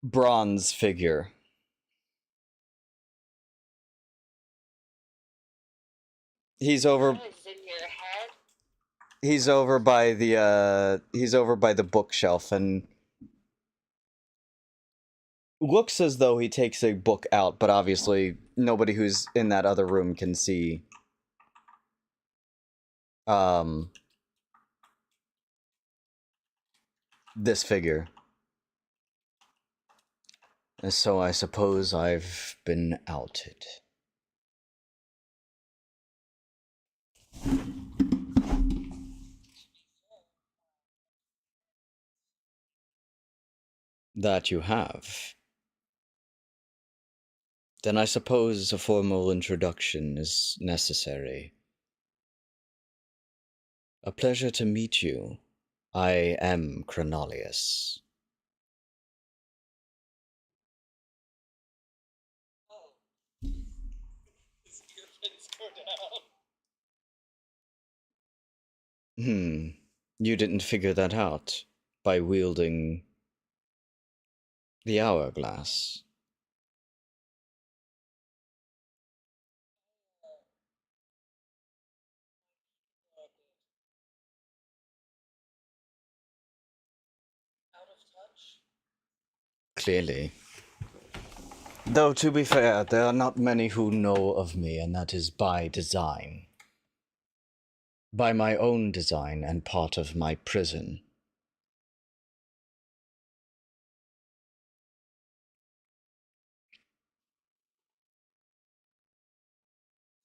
[SPEAKER 2] bronze figure. He's over...
[SPEAKER 3] What is in your head?
[SPEAKER 2] He's over by the bookshelf and looks as though he takes a book out, but obviously nobody who's in that other room can see this figure. And so I suppose I've been outed. That you have. Then I suppose a formal introduction is necessary. A pleasure to meet you. I am Chronolius.
[SPEAKER 8] Oh. His earphones go down.
[SPEAKER 2] You didn't figure that out by wielding the hourglass.
[SPEAKER 8] Out of touch?
[SPEAKER 2] Clearly. Though, to be fair, there are not many who know of me, and that is by design. By my own design and part of my prison.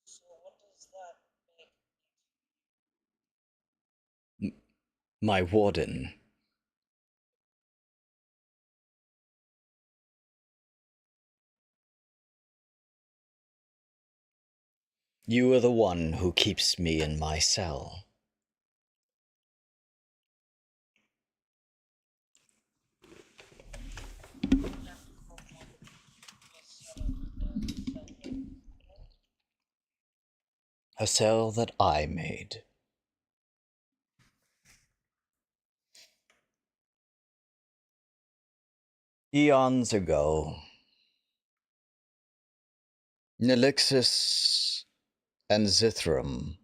[SPEAKER 8] So what does that make?
[SPEAKER 2] My warden. You are the one who keeps me in my cell. A cell that I made. Eons ago, Nelixis and Zithram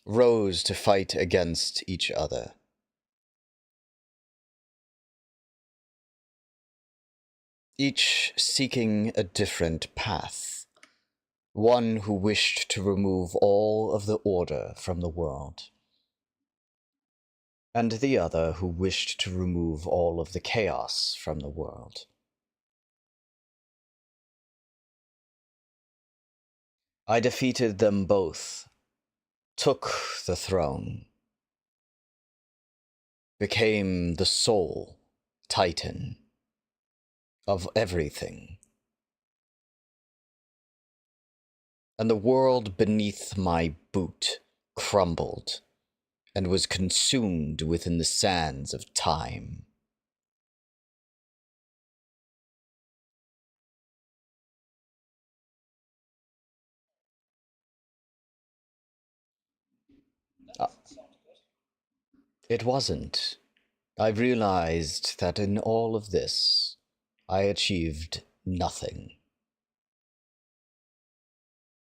[SPEAKER 2] rose to fight against each other. Each seeking a different path, One who wished to remove all of the order from the world, and the other who wished to remove all of the chaos from the world. I defeated them both, took the throne, became the sole titan of everything. And the world beneath my boot crumbled and was consumed within the sands of time. It wasn't. I realized that in all of this, I achieved nothing.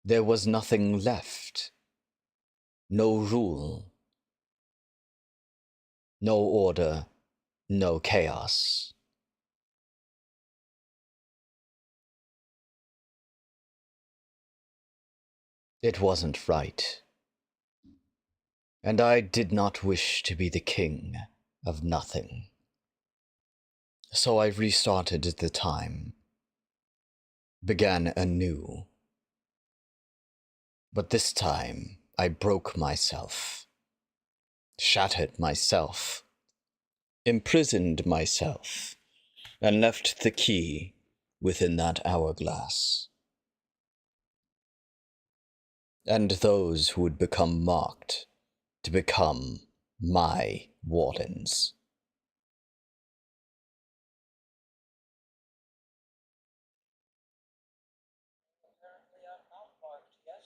[SPEAKER 2] There was nothing left. No rule. No order. No chaos. It wasn't right. And I did not wish to be the king of nothing. So I restarted the time, began anew. But this time I broke myself, shattered myself, imprisoned myself, and left the key within that hourglass. And those who would become marked to become my wardens.
[SPEAKER 8] Apparently I'm not marked yet.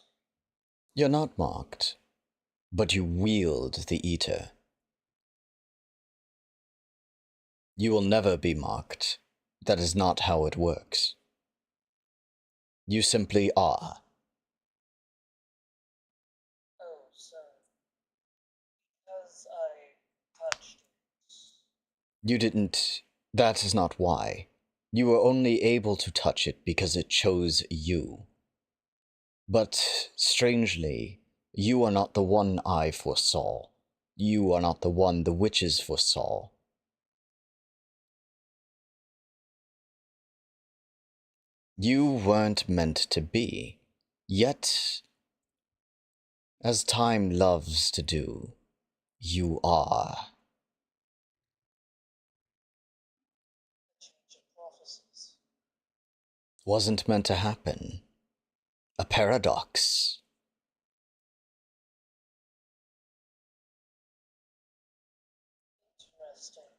[SPEAKER 2] You're not marked, but you wield the Eater. You will never be marked. That is not how it works. You simply are.
[SPEAKER 8] Oh, so because I touched it.
[SPEAKER 2] You didn't. That is not why. You were only able to touch it because it chose you. But, strangely, you are not the one I foresaw. You are not the one the witches foresaw. You weren't meant to be. Yet, as time loves to do, you are.
[SPEAKER 8] A change of prophecies.
[SPEAKER 2] Wasn't meant to happen. A paradox.
[SPEAKER 8] Interesting.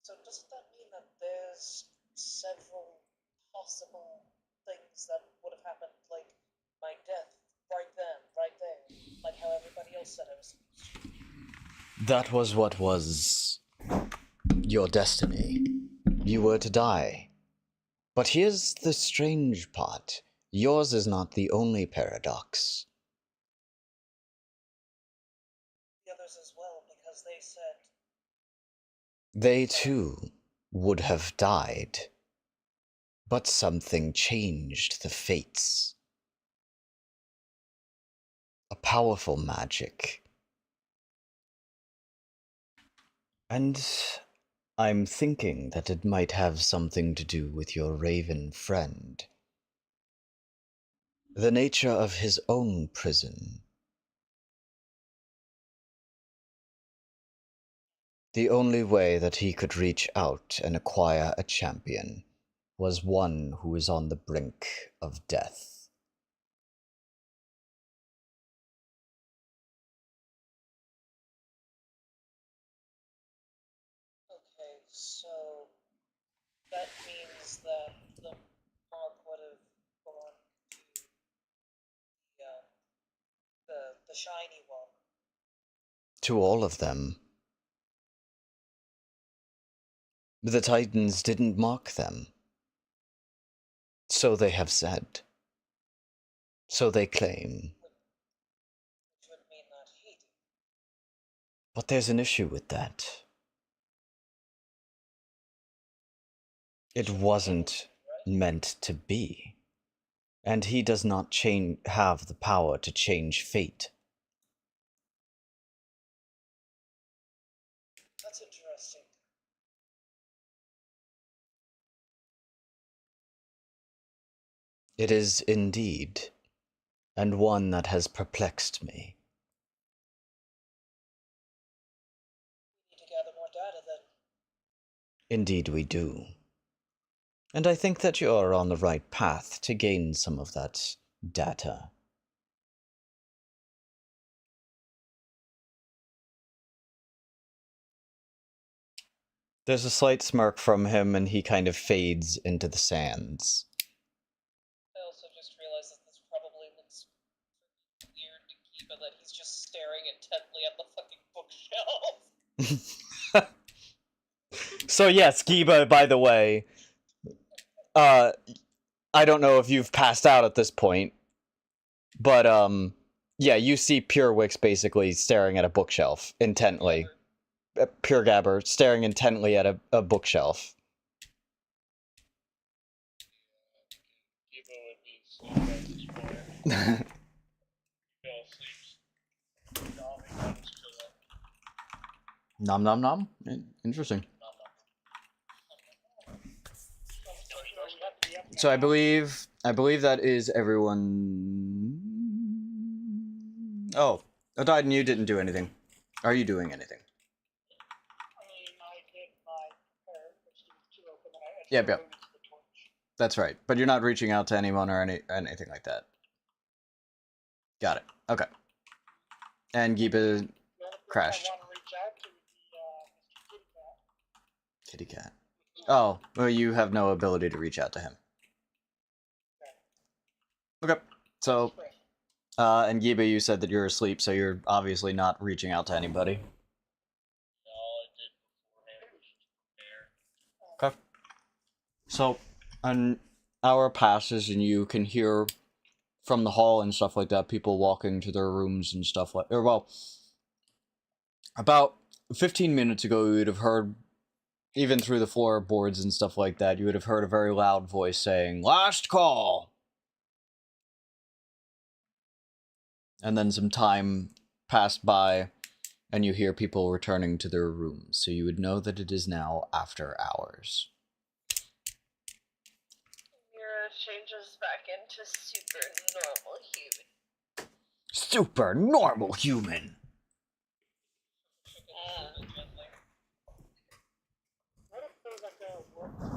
[SPEAKER 8] So doesn't that mean that there's several possible things that would have happened, like my death, right then, right there, like how everybody else said I was supposed to?
[SPEAKER 2] That was what was your destiny. You were to die. But here's the strange part. Yours is not the only paradox.
[SPEAKER 8] The others as well, because they said
[SPEAKER 2] They too would have died. But something changed the fates. A powerful magic. And I'm thinking that it might have something to do with your raven friend. The nature of his own prison. The only way that he could reach out and acquire a champion was one who is on the brink of death.
[SPEAKER 8] okay, so that means that the mark would have gone to the shiny one.
[SPEAKER 2] To all of them. The Titans didn't mark them. So they have said. So they claim.
[SPEAKER 8] Which would mean that he did.
[SPEAKER 2] But there's an issue with that. It wasn't meant to be. And he does not have the power to change fate.
[SPEAKER 8] That's interesting.
[SPEAKER 2] It is indeed, and one that has perplexed me.
[SPEAKER 8] We need to gather more data then.
[SPEAKER 2] Indeed we do. And I think that you are on the right path to gain some of that data. There's a slight smirk from him, and he kind of fades into the sands.
[SPEAKER 8] I also just realized that this probably looks weird to Kiba, that he's just staring intently at the fucking bookshelf.
[SPEAKER 2] So yes, Giba, by the way, I don't know if you've passed out at this point, but yeah, you see Purewix basically staring at a bookshelf intently. Pure Gabber staring intently at a bookshelf.
[SPEAKER 6] Kiba would be asleep at this point. Fell asleep. Nomming on his pillow.
[SPEAKER 2] Nom nom nom. Interesting. So I believe that is everyone. Oh, Odaiden, you didn't do anything. Are you doing anything?
[SPEAKER 1] I mean, I did my prayer, which leaves two open, and I
[SPEAKER 2] Yep,
[SPEAKER 1] threw
[SPEAKER 2] yep.
[SPEAKER 1] into the torch.
[SPEAKER 2] That's right. But you're not reaching out to anyone or anything like that. Got it. Okay. And Giba
[SPEAKER 1] The only person
[SPEAKER 2] crashed.
[SPEAKER 1] I want to reach out to would be Mr. Kitty Cat.
[SPEAKER 2] Kitty cat. Oh, well, you have no ability to reach out to him. Okay. So, and Giba, you said that you're asleep, so you're obviously not reaching out to anybody.
[SPEAKER 6] All I did beforehand was just prepare.
[SPEAKER 2] Okay. So, an hour passes, and you can hear from the hall and stuff like that, people walking to their rooms and stuff like. Or well, about 15 minutes ago, you would have heard, even through the floorboards and stuff like that, you would have heard a very loud voice saying, "Last call!" And then some time passed by, and you hear people returning to their rooms, so you would know that it is now after hours.
[SPEAKER 3] Myra changes back into super normal human.
[SPEAKER 2] Super normal human!
[SPEAKER 1] What if there was like a work that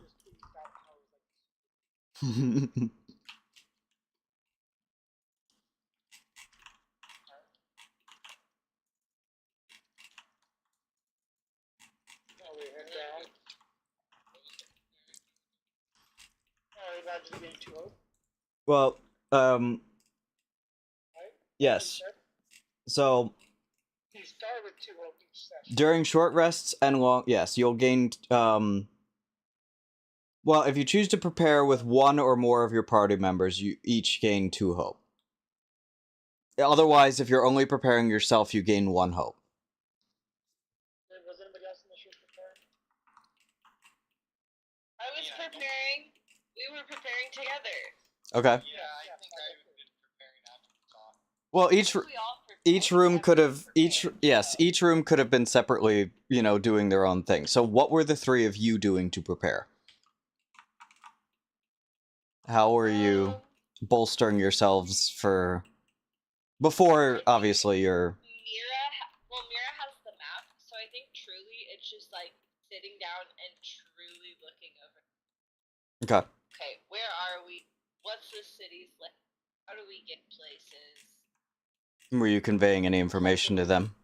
[SPEAKER 1] just keeps out powers like oh, we head down. Oh, you're not just getting too old,
[SPEAKER 2] Well,
[SPEAKER 1] right?
[SPEAKER 2] yes. So,
[SPEAKER 1] You start with 2 hope each session.
[SPEAKER 2] during short rests and long, yes, you'll gain, well, if you choose to prepare with one or more of your party members, you each gain 2 hope. Otherwise, if you're only preparing yourself, you gain 1 hope.
[SPEAKER 1] Was anybody else in the shoot prepared?
[SPEAKER 3] I was preparing. We were preparing together.
[SPEAKER 2] Okay.
[SPEAKER 5] Yeah, I think I've been preparing after the talk.
[SPEAKER 2] Well,
[SPEAKER 3] We all prepared.
[SPEAKER 2] each room could have each room could have been separately, doing their own thing. So what were the 3 of you doing to prepare? How were you bolstering yourselves for before obviously your
[SPEAKER 3] Myra has the map, so I think truly it's just like sitting down and truly looking over.
[SPEAKER 2] Okay.
[SPEAKER 3] Okay, where are we? What's the city's like? How do we get places?
[SPEAKER 2] Were you conveying any information to them?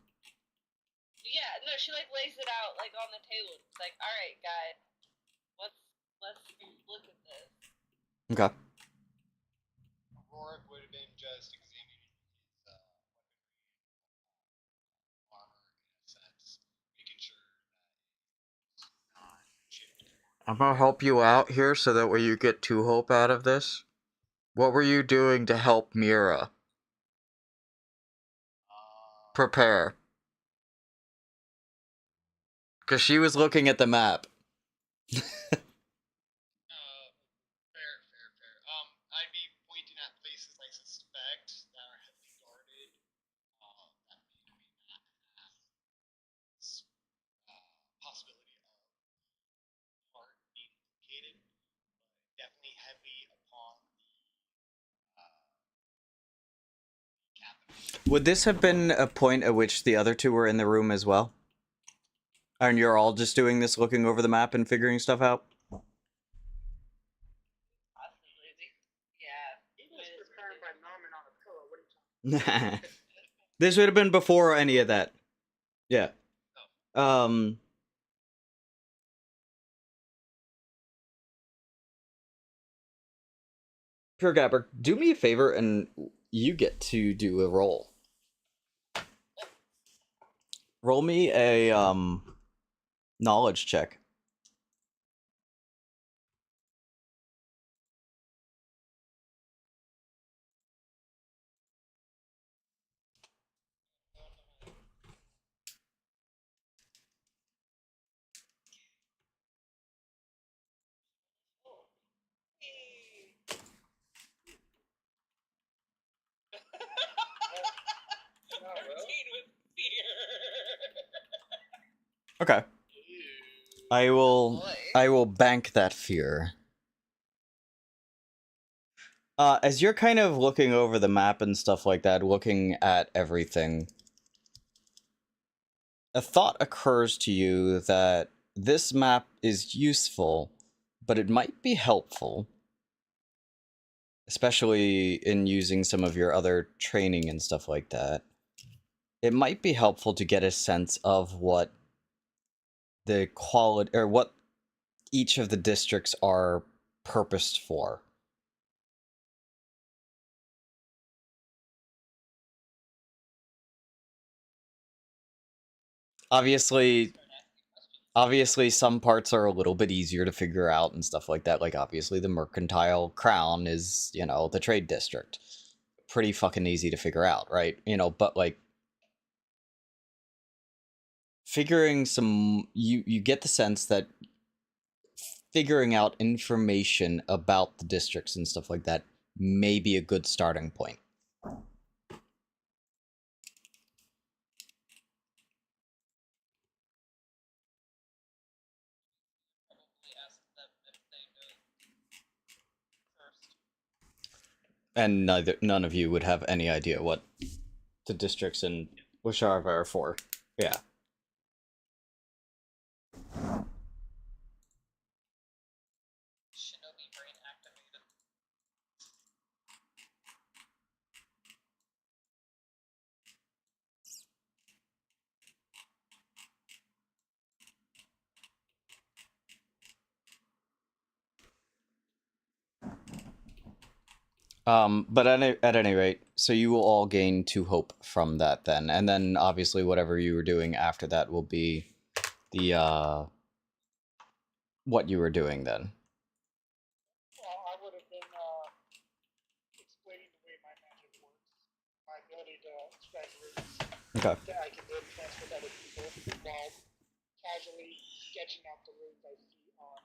[SPEAKER 3] Yeah, no, she like lays it out like on the table. It's like, all right, guys, let's look at this.
[SPEAKER 2] Okay.
[SPEAKER 5] Aurora would have been just examining his weaponry and armor in a sense, making sure that it's not chipped.
[SPEAKER 2] I'm gonna help you out here so that way you get 2 hope out of this. What were you doing to help Myra prepare? Because she was looking at the map.
[SPEAKER 5] Fair. I'd be
[SPEAKER 2] Would this have been a point at which the other two were in the room as well? And you're all just doing this, looking over the map and figuring stuff out?
[SPEAKER 4] Possibly. Yeah.
[SPEAKER 1] He was prepared by Norman on a pillow. What are you talking about?
[SPEAKER 2] This would have been before any of that. Yeah. Pure Gabber, do me a favor and you get to do a roll. Roll me a knowledge check.
[SPEAKER 6] Oh, well.
[SPEAKER 3] 13 with fear.
[SPEAKER 2] Okay. I will bank that fear. As you're kind of looking over the map and stuff like that, looking at everything, a thought occurs to you that this map is useful, but it might be helpful, especially in using some of your other training and stuff like that. It might be helpful to get a sense of what the quality, or what each of the districts are purposed for. Obviously, some parts are a little bit easier to figure out and stuff like that. Like, obviously, the Mercantile Crown is, you know, the trade district. Pretty fucking easy to figure out, right? You know, but, like, figuring some... You get the sense that figuring out information about the districts and stuff like that may be a good starting point. And none of you would have any idea what the districts in Wisharva are for. Yeah.
[SPEAKER 3] Shinobi brain activated.
[SPEAKER 2] But at any rate, so you will all gain 2 hope from that then. And then, obviously, whatever you were doing after that will be the, what you were doing then.
[SPEAKER 1] Well, I would have been explaining the way my magic works, my ability to extract roots
[SPEAKER 2] Okay.
[SPEAKER 1] that I can then transfer to other people, while casually sketching out the runes I see on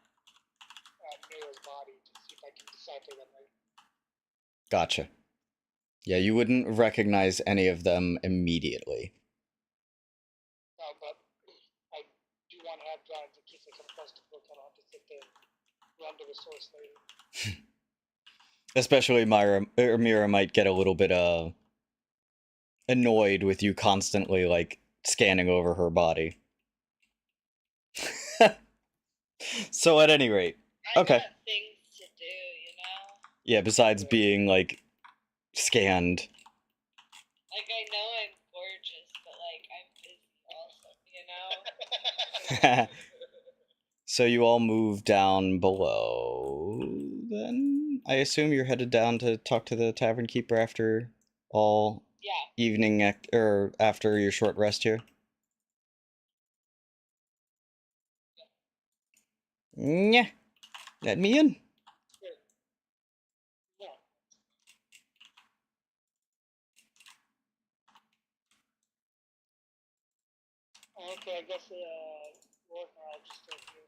[SPEAKER 1] Myra's body to see if I can decipher them right.
[SPEAKER 2] Gotcha. Yeah, you wouldn't recognize any of them immediately.
[SPEAKER 1] But I do want to have drawings in case I come across the book. I don't have to sit there and run to the source later.
[SPEAKER 2] Especially Myra might get a little bit annoyed with you constantly, like, scanning over her body. So at any rate, okay.
[SPEAKER 3] I got things to do, you know?
[SPEAKER 2] Yeah, besides being, like, scanned.
[SPEAKER 3] Like, I know I'm gorgeous, but, like, I'm busy also, you know?
[SPEAKER 2] So you all move down below, then? I assume you're headed down to talk to the tavern keeper after all evening, or after your short rest here? Yeah. Let me in.
[SPEAKER 1] Okay, I guess I'll just start here.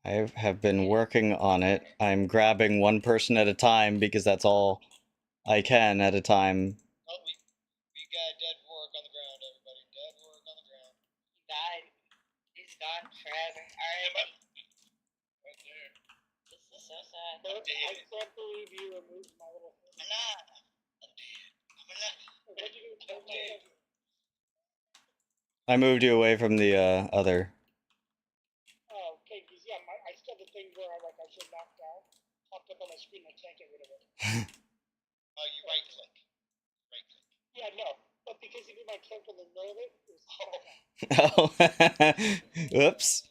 [SPEAKER 2] I have been working on it. I'm grabbing one person at a time because that's all I can at a time.
[SPEAKER 5] Oh, we got dead work on the ground, everybody. Dead work on the ground.
[SPEAKER 3] He died. He's gone forever. Alright.
[SPEAKER 5] Right there.
[SPEAKER 3] This is so sad.
[SPEAKER 1] I can't believe you removed my little thing.
[SPEAKER 5] I'm not. I'm dead. I'm alive.
[SPEAKER 1] What did you do?
[SPEAKER 2] I moved you away from the other.
[SPEAKER 1] Oh, okay, because yeah, I still have the thing where I should knock down, popped up on my screen, and I can't get rid of it.
[SPEAKER 5] You right click. Right click.
[SPEAKER 1] Yeah, no, but because you did my character in the middle of it, it was
[SPEAKER 2] Oh. Oops.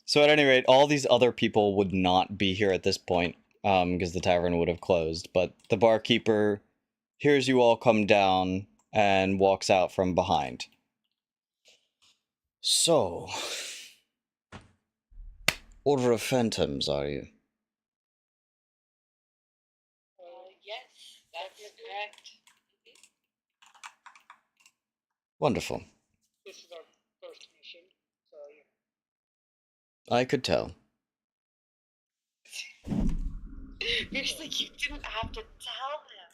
[SPEAKER 2] So at any rate, all these other people would not be here at this point, because the tavern would have closed, but the barkeeper hears you all come down and walks out from behind. So, Order of Phantoms, are you?
[SPEAKER 3] Yes, that's correct.
[SPEAKER 2] Wonderful.
[SPEAKER 1] This is our first mission, so yeah.
[SPEAKER 2] I could tell.
[SPEAKER 3] You're like, you didn't have to tell him.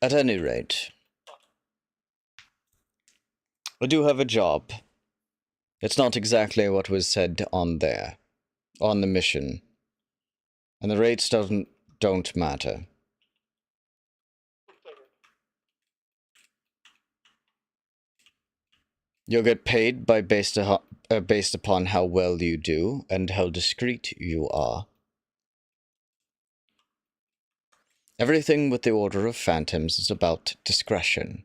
[SPEAKER 2] At any rate, I do have a job. It's not exactly what was said on there, on the mission. And the rates don't matter. You'll get paid by based upon how well you do and how discreet you are. Everything with the Order of Phantoms is about discretion.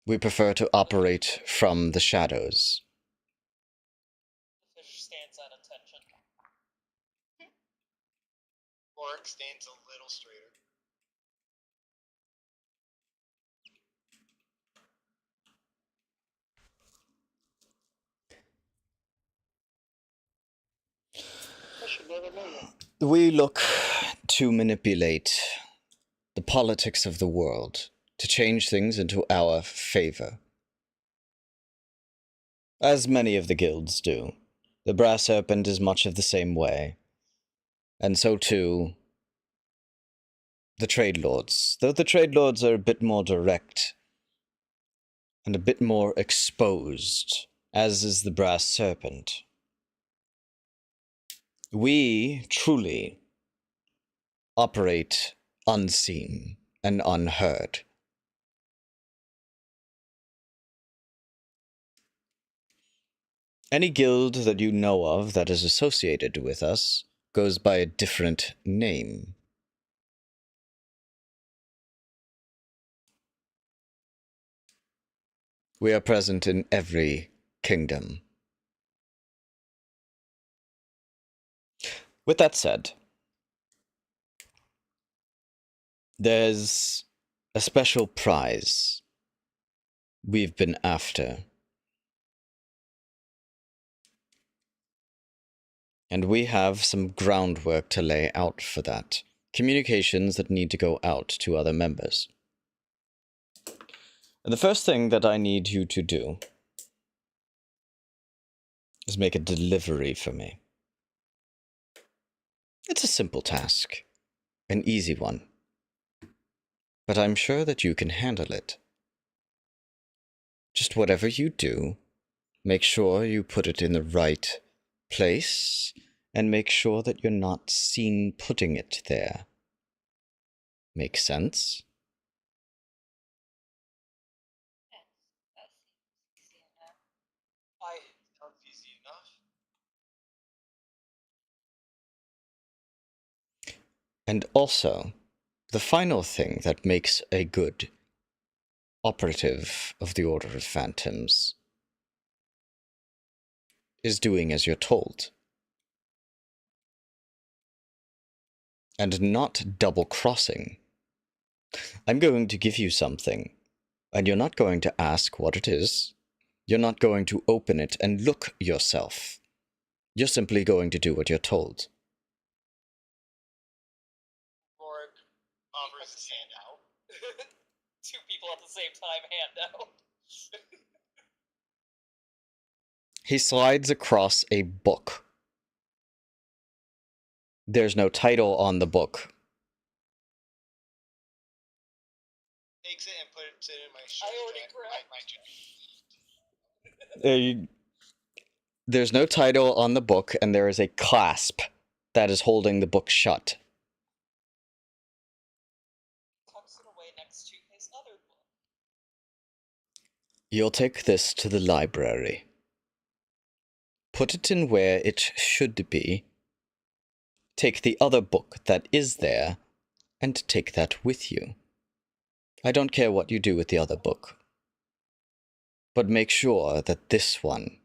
[SPEAKER 2] We prefer to operate from the shadows.
[SPEAKER 8] The fish stands at attention.
[SPEAKER 5] Orc stands a little straighter.
[SPEAKER 1] I should never know that.
[SPEAKER 2] We look to manipulate the politics of the world to change things into our favor. As many of the guilds do. The Brass Serpent is much of the same way. And so too the Trade Lords. Though the Trade Lords are a bit more direct and a bit more exposed, as is the Brass Serpent. We truly operate unseen and unheard. Any guild that you know of that is associated with us goes by a different name. We are present in every kingdom. With that said, there's a special prize we've been after. And we have some groundwork to lay out for that. Communications that need to go out to other members. And the first thing that I need you to do is make a delivery for me. It's a simple task, an easy one, but I'm sure that you can handle it. Just whatever you do, make sure you put it in the right place, and make sure that you're not seen putting it there. Make sense?
[SPEAKER 5] Sounds easy enough.
[SPEAKER 2] And also, the final thing that makes a good operative of the Order of Phantoms is doing as you're told. And not double-crossing. I'm going to give you something, and you're not going to ask what it is. You're not going to open it and look yourself. You're simply going to do what you're told.
[SPEAKER 5] Rorik offers his hand out.
[SPEAKER 8] Two people at the same time, hand out.
[SPEAKER 2] He slides across a book. There's no title on the book.
[SPEAKER 5] Takes it and puts it in my shirt.
[SPEAKER 8] I already grabbed.
[SPEAKER 2] There's no title on the book, and there is a clasp that is holding the book shut.
[SPEAKER 8] Tucks it away next to his other book.
[SPEAKER 2] You'll take this to the library. Put it in where it should be. Take the other book that is there, and take that with you. I don't care what you do with the other book. But make sure that this one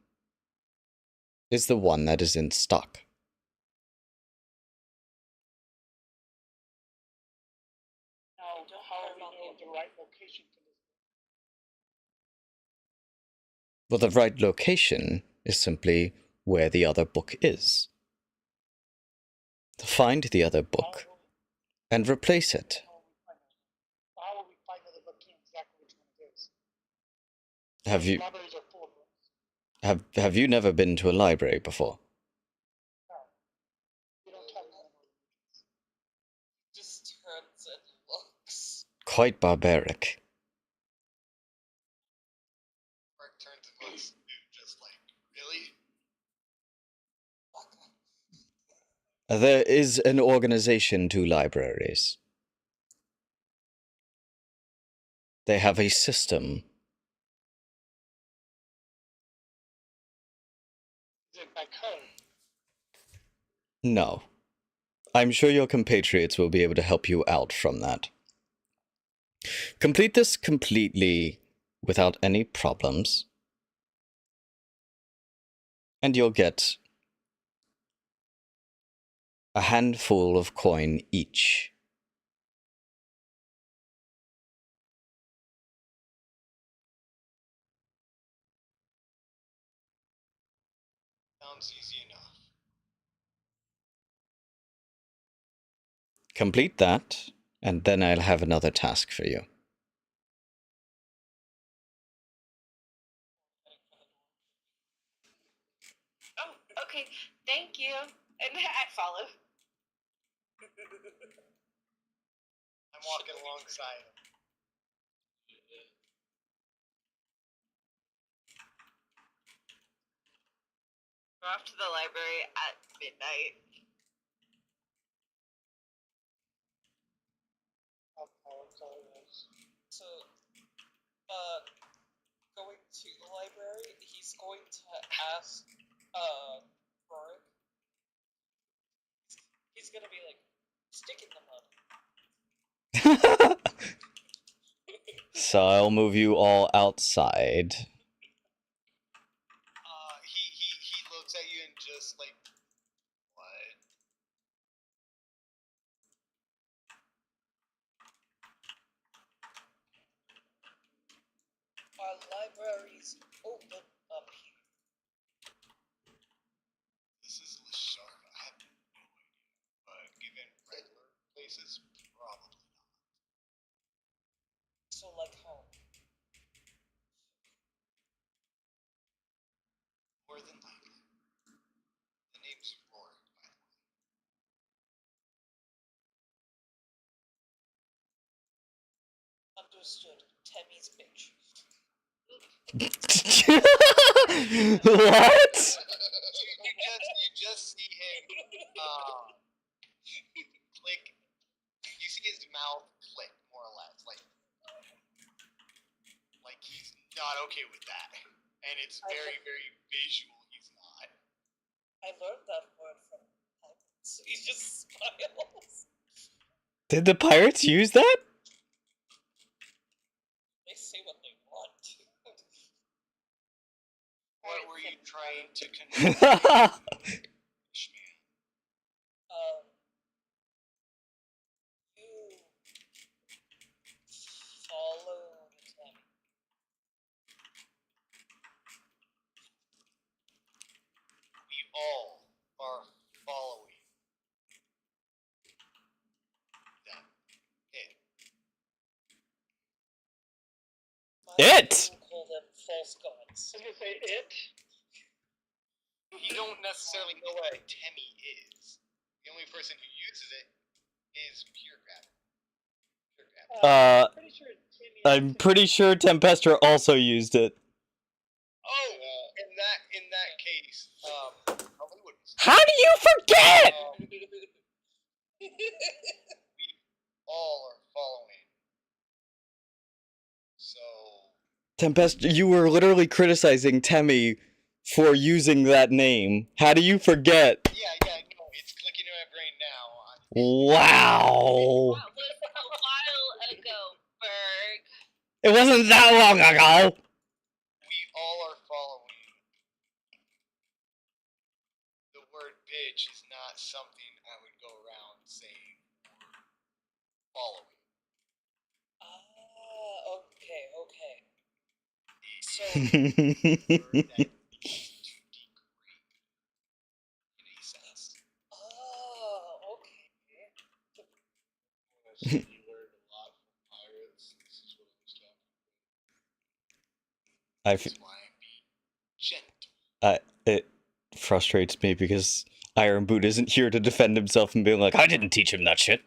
[SPEAKER 2] is the one that is in stock.
[SPEAKER 1] Now, how do we know the right location for this?
[SPEAKER 2] Well, the right location is simply where the other book is. Find the other book and replace it.
[SPEAKER 1] How will we find the book exactly which one it is?
[SPEAKER 2] Have you
[SPEAKER 1] Libraries are full of books.
[SPEAKER 2] have you never been to a library before?
[SPEAKER 1] No. We don't have any.
[SPEAKER 8] Just turns and looks.
[SPEAKER 2] Quite barbaric.
[SPEAKER 5] Mark turns and looks, dude, just like, really?
[SPEAKER 2] There is an organization to libraries. They have a system.
[SPEAKER 1] Is it by code?
[SPEAKER 2] No. I'm sure your compatriots will be able to help you out from that. Complete this completely without any problems, and you'll get a handful of coin each.
[SPEAKER 5] Sounds easy enough.
[SPEAKER 2] Complete that, and then I'll have another task for you.
[SPEAKER 7] Oh, okay. Thank you. And I follow.
[SPEAKER 5] I'm walking alongside him.
[SPEAKER 3] We're off to the library at midnight.
[SPEAKER 8] So, going to the library, he's going to ask, Rorik. He's gonna be like, stick in the mud.
[SPEAKER 2] So I'll move you all outside.
[SPEAKER 5] He looks at you and just like, what?
[SPEAKER 8] Our library's open up here.
[SPEAKER 5] This is Lashard. I have no idea. But given regular places, probably not.
[SPEAKER 8] So, like home.
[SPEAKER 5] More than likely. The name's Rorik, by the way.
[SPEAKER 8] Understood. Temmie's bitch.
[SPEAKER 2] What?
[SPEAKER 5] You just see him click. You see his mouth click, more or less, like he's not okay with that, and it's very, very visual. He's not.
[SPEAKER 8] I learned that word from pirates. He just smiles.
[SPEAKER 2] Did the pirates use that?
[SPEAKER 8] They say what they want.
[SPEAKER 5] What were you trying to convey?
[SPEAKER 8] You followed him.
[SPEAKER 5] We all are following them.
[SPEAKER 2] It?
[SPEAKER 8] Call them false gods.
[SPEAKER 1] I was gonna say it.
[SPEAKER 5] You don't necessarily know what a Temmie is. The only person who uses it is Pure Grab.
[SPEAKER 2] I'm pretty sure Tempestor also used it.
[SPEAKER 5] Oh, in that case, Probably wouldn't.
[SPEAKER 2] How do you forget?
[SPEAKER 5] We all are following. So.
[SPEAKER 2] Tempest, you were literally criticizing Temmie for using that name. How do you forget?
[SPEAKER 5] Yeah, no, it's clicking in my brain now.
[SPEAKER 2] Wow.
[SPEAKER 4] That was a while ago, Berg.
[SPEAKER 2] It wasn't that long ago.
[SPEAKER 5] We all are following. The word bitch is not something I would go around saying or following.
[SPEAKER 8] Okay.
[SPEAKER 5] It's
[SPEAKER 8] So,
[SPEAKER 5] a word that needs to degrade in a sense.
[SPEAKER 8] okay.
[SPEAKER 6] You learned a lot from pirates. This is what it was talking
[SPEAKER 5] That's why I'm being gentle.
[SPEAKER 2] It frustrates me because Iron Boot isn't here to defend himself and being like, I didn't teach him that shit.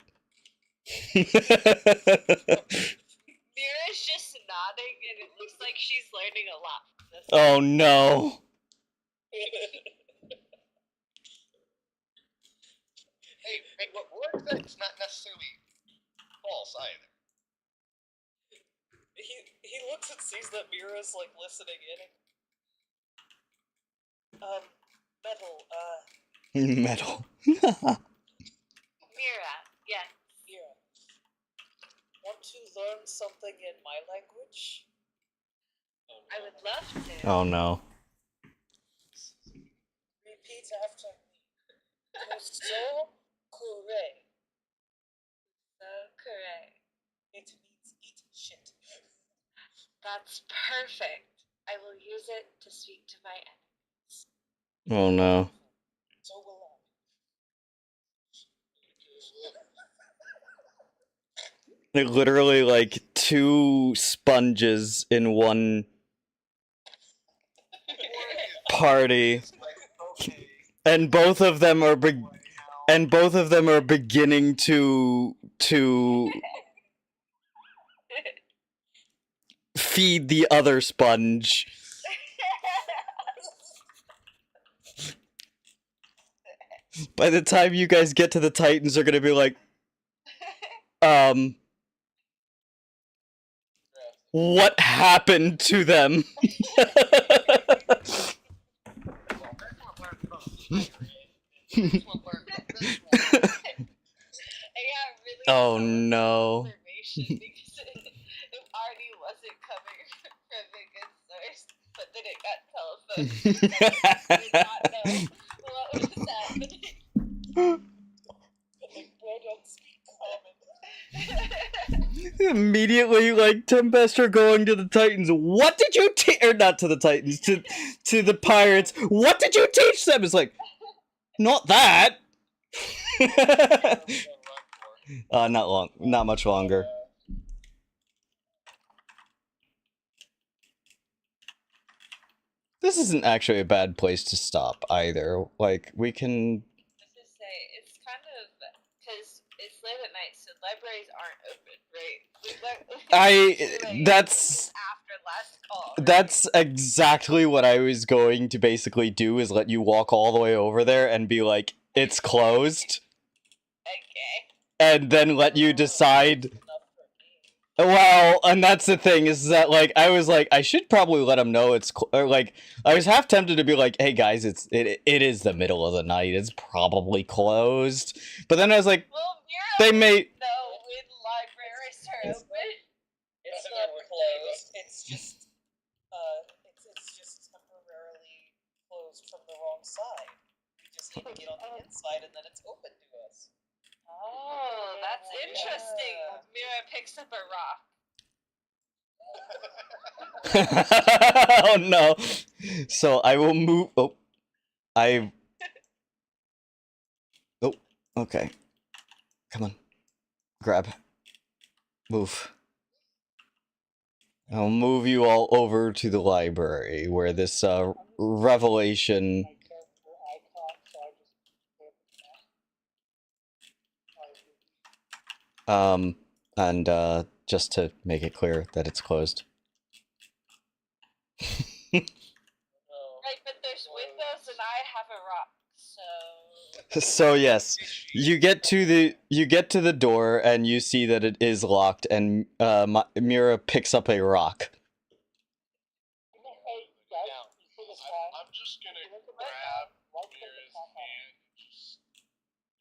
[SPEAKER 3] Mira's just nodding, and it looks like she's learning a lot from this.
[SPEAKER 2] Oh no.
[SPEAKER 5] Hey, what word that's not necessarily false either.
[SPEAKER 8] He looks and sees that Mira's like listening in. Metal,
[SPEAKER 2] Metal.
[SPEAKER 3] Myra, yes.
[SPEAKER 8] Mira. Want to learn something in my language?
[SPEAKER 3] I would love to.
[SPEAKER 2] Oh no.
[SPEAKER 8] Repeat after me. Kuso kure.
[SPEAKER 3] Correct.
[SPEAKER 8] It means eat shit.
[SPEAKER 3] That's perfect. I will use it to speak to my enemies.
[SPEAKER 2] Oh no.
[SPEAKER 8] So will I.
[SPEAKER 2] They're literally like two sponges in one party. And both of them are beginning to feed the other sponge. By the time you guys get to the Titans, they're gonna be like, what happened to them? Oh no.
[SPEAKER 3] Observation because it already wasn't coming from a good source, but then it got telephoned. I did not know what was happening.
[SPEAKER 8] Like, bro, don't speak common.
[SPEAKER 2] Immediately, like, Tempester going to the Titans. What did you teach? Or not to the Titans, to the pirates. What did you teach them? It's like, not that. Not long. Not much longer. This isn't actually a bad place to stop either. Like, we can.
[SPEAKER 3] I was just say, it's kind of because it's late at night, so libraries aren't open, right?
[SPEAKER 2] That's
[SPEAKER 3] after last call. Right?
[SPEAKER 2] That's exactly what I was going to basically do, is let you walk all the way over there and be like, it's closed.
[SPEAKER 3] Okay.
[SPEAKER 2] And then let you decide. Well, and that's the thing, is that, like, I was like, I should probably let them know it's, or, like, I was half tempted to be like, hey guys, it is the middle of the night, it's probably closed. But then I was like,
[SPEAKER 3] well,
[SPEAKER 2] they may.
[SPEAKER 3] No, when libraries are open.
[SPEAKER 8] It's not closed. It's just temporarily closed from the wrong side. We just need to get on the inside, and then it's open to us.
[SPEAKER 3] Oh, that's interesting.
[SPEAKER 8] Yeah.
[SPEAKER 3] Myra picks up a rock.
[SPEAKER 2] Oh no. So I will move. Oh, okay. Come on. Grab. Move. I'll move you all over to the library where this revelation. And just to make it clear that it's closed.
[SPEAKER 3] Right, but they're There's windows and I have a rock, so.
[SPEAKER 2] So yes, you get to the door and you see that it is locked, and Myra picks up a rock.
[SPEAKER 1] Hey, guys,
[SPEAKER 6] Now,
[SPEAKER 1] you see this guy?
[SPEAKER 6] I'm just gonna grab Mira's hand and just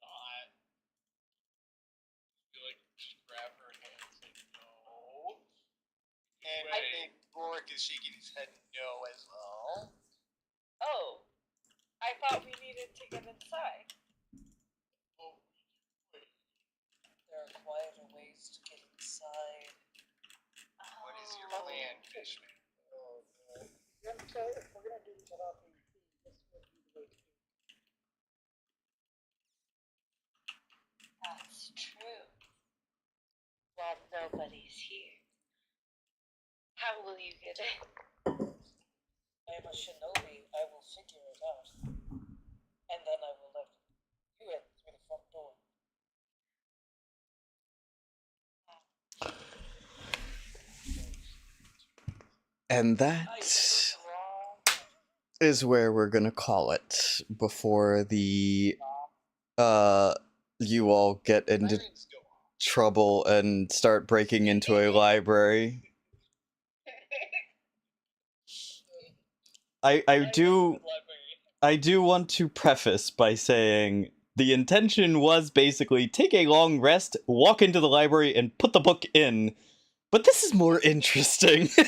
[SPEAKER 6] not feel like just grab her hand and say no.
[SPEAKER 5] And I think Rorik is shaking his head no as well.
[SPEAKER 3] Oh, I thought we needed to get inside.
[SPEAKER 6] Oh, wait.
[SPEAKER 8] There are quieter ways to get inside.
[SPEAKER 5] What is your plan, Fishman?
[SPEAKER 6] Oh, no.
[SPEAKER 1] If we're gonna do this without being seen, this would be the way to do it.
[SPEAKER 3] That's true. Well, nobody's here. How will you get in?
[SPEAKER 8] I am a shinobi. I will figure it out. And then I will let you in through the front door.
[SPEAKER 2] And that is where we're gonna call it before the you all get into
[SPEAKER 5] Sirens go off.
[SPEAKER 2] trouble and start breaking into a library. I do want to preface by saying the intention was basically take a long rest, walk into the library, and put the book in. But this is more interesting.
[SPEAKER 4] Well,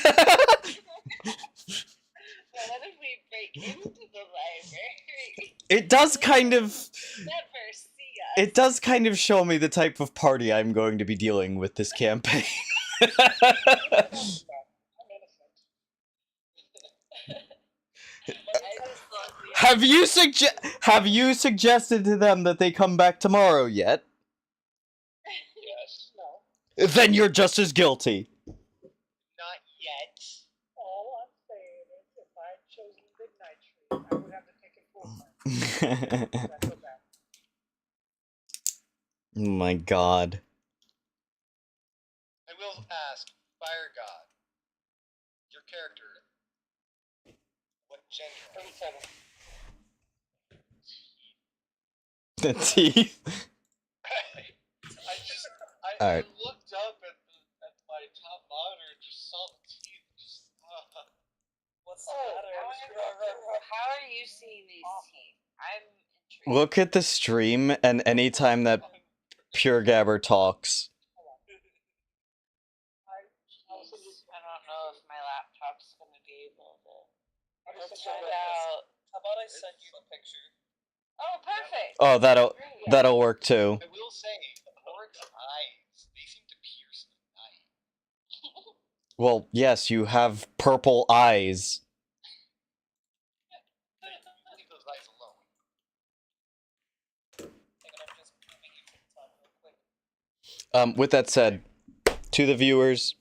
[SPEAKER 4] what if we break into the library?
[SPEAKER 2] It does kind of
[SPEAKER 4] Never see us.
[SPEAKER 2] it does kind of show me the type of party I'm going to be dealing with this campaign.
[SPEAKER 1] I'm innocent.
[SPEAKER 2] Have you suggested to them that they come back tomorrow yet?
[SPEAKER 6] Yes.
[SPEAKER 1] No.
[SPEAKER 2] Then you're just as guilty.
[SPEAKER 5] Not yet.
[SPEAKER 1] All I'm saying is, if I had chosen Midnight Tree, I would have to take it full time. I feel bad.
[SPEAKER 2] Oh my god.
[SPEAKER 5] I will ask, Fire God, your character, what gender?
[SPEAKER 1] 37.
[SPEAKER 2] The teeth.
[SPEAKER 6] I
[SPEAKER 2] Alright.
[SPEAKER 6] looked up at my top monitor and just saw the teeth. Just,
[SPEAKER 8] What's the
[SPEAKER 3] Oh,
[SPEAKER 8] matter?
[SPEAKER 3] how are you seeing these teeth? I'm intrigued.
[SPEAKER 2] Look at the stream, and anytime that Pure Gabber talks.
[SPEAKER 3] Jeez, I don't know if my laptop's gonna be able to.
[SPEAKER 1] I
[SPEAKER 3] Let's
[SPEAKER 1] just
[SPEAKER 3] find
[SPEAKER 1] said
[SPEAKER 3] out.
[SPEAKER 8] How about I send you the picture?
[SPEAKER 3] Oh, perfect.
[SPEAKER 2] Oh, that'll
[SPEAKER 3] Great.
[SPEAKER 2] work too.
[SPEAKER 5] I will say, Rorik's eyes, they seem to pierce the night.
[SPEAKER 2] Well, yes, you have purple eyes.
[SPEAKER 5] Leave those eyes alone.
[SPEAKER 8] Hang on, I'm just moving you from the top real quick.
[SPEAKER 2] With that said, to the viewers,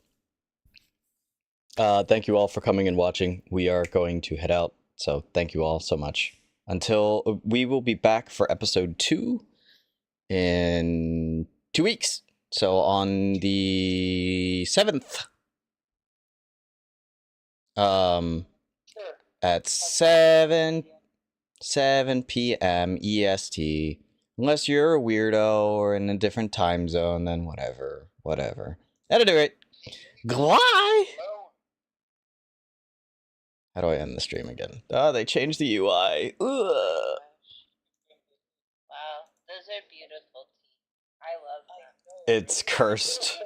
[SPEAKER 2] thank you all for coming and watching. We are going to head out, so thank you all so much. Until we will be back for episode 2 in 2 weeks. So on the 7th. At 7 p.m. EST. Unless you're a weirdo or in a different time zone, then whatever. At any rate, Gly! How do I end the stream again? Oh, they changed the UI. Ugh.
[SPEAKER 3] Wow, those are beautiful teeth. I love them.
[SPEAKER 2] It's cursed.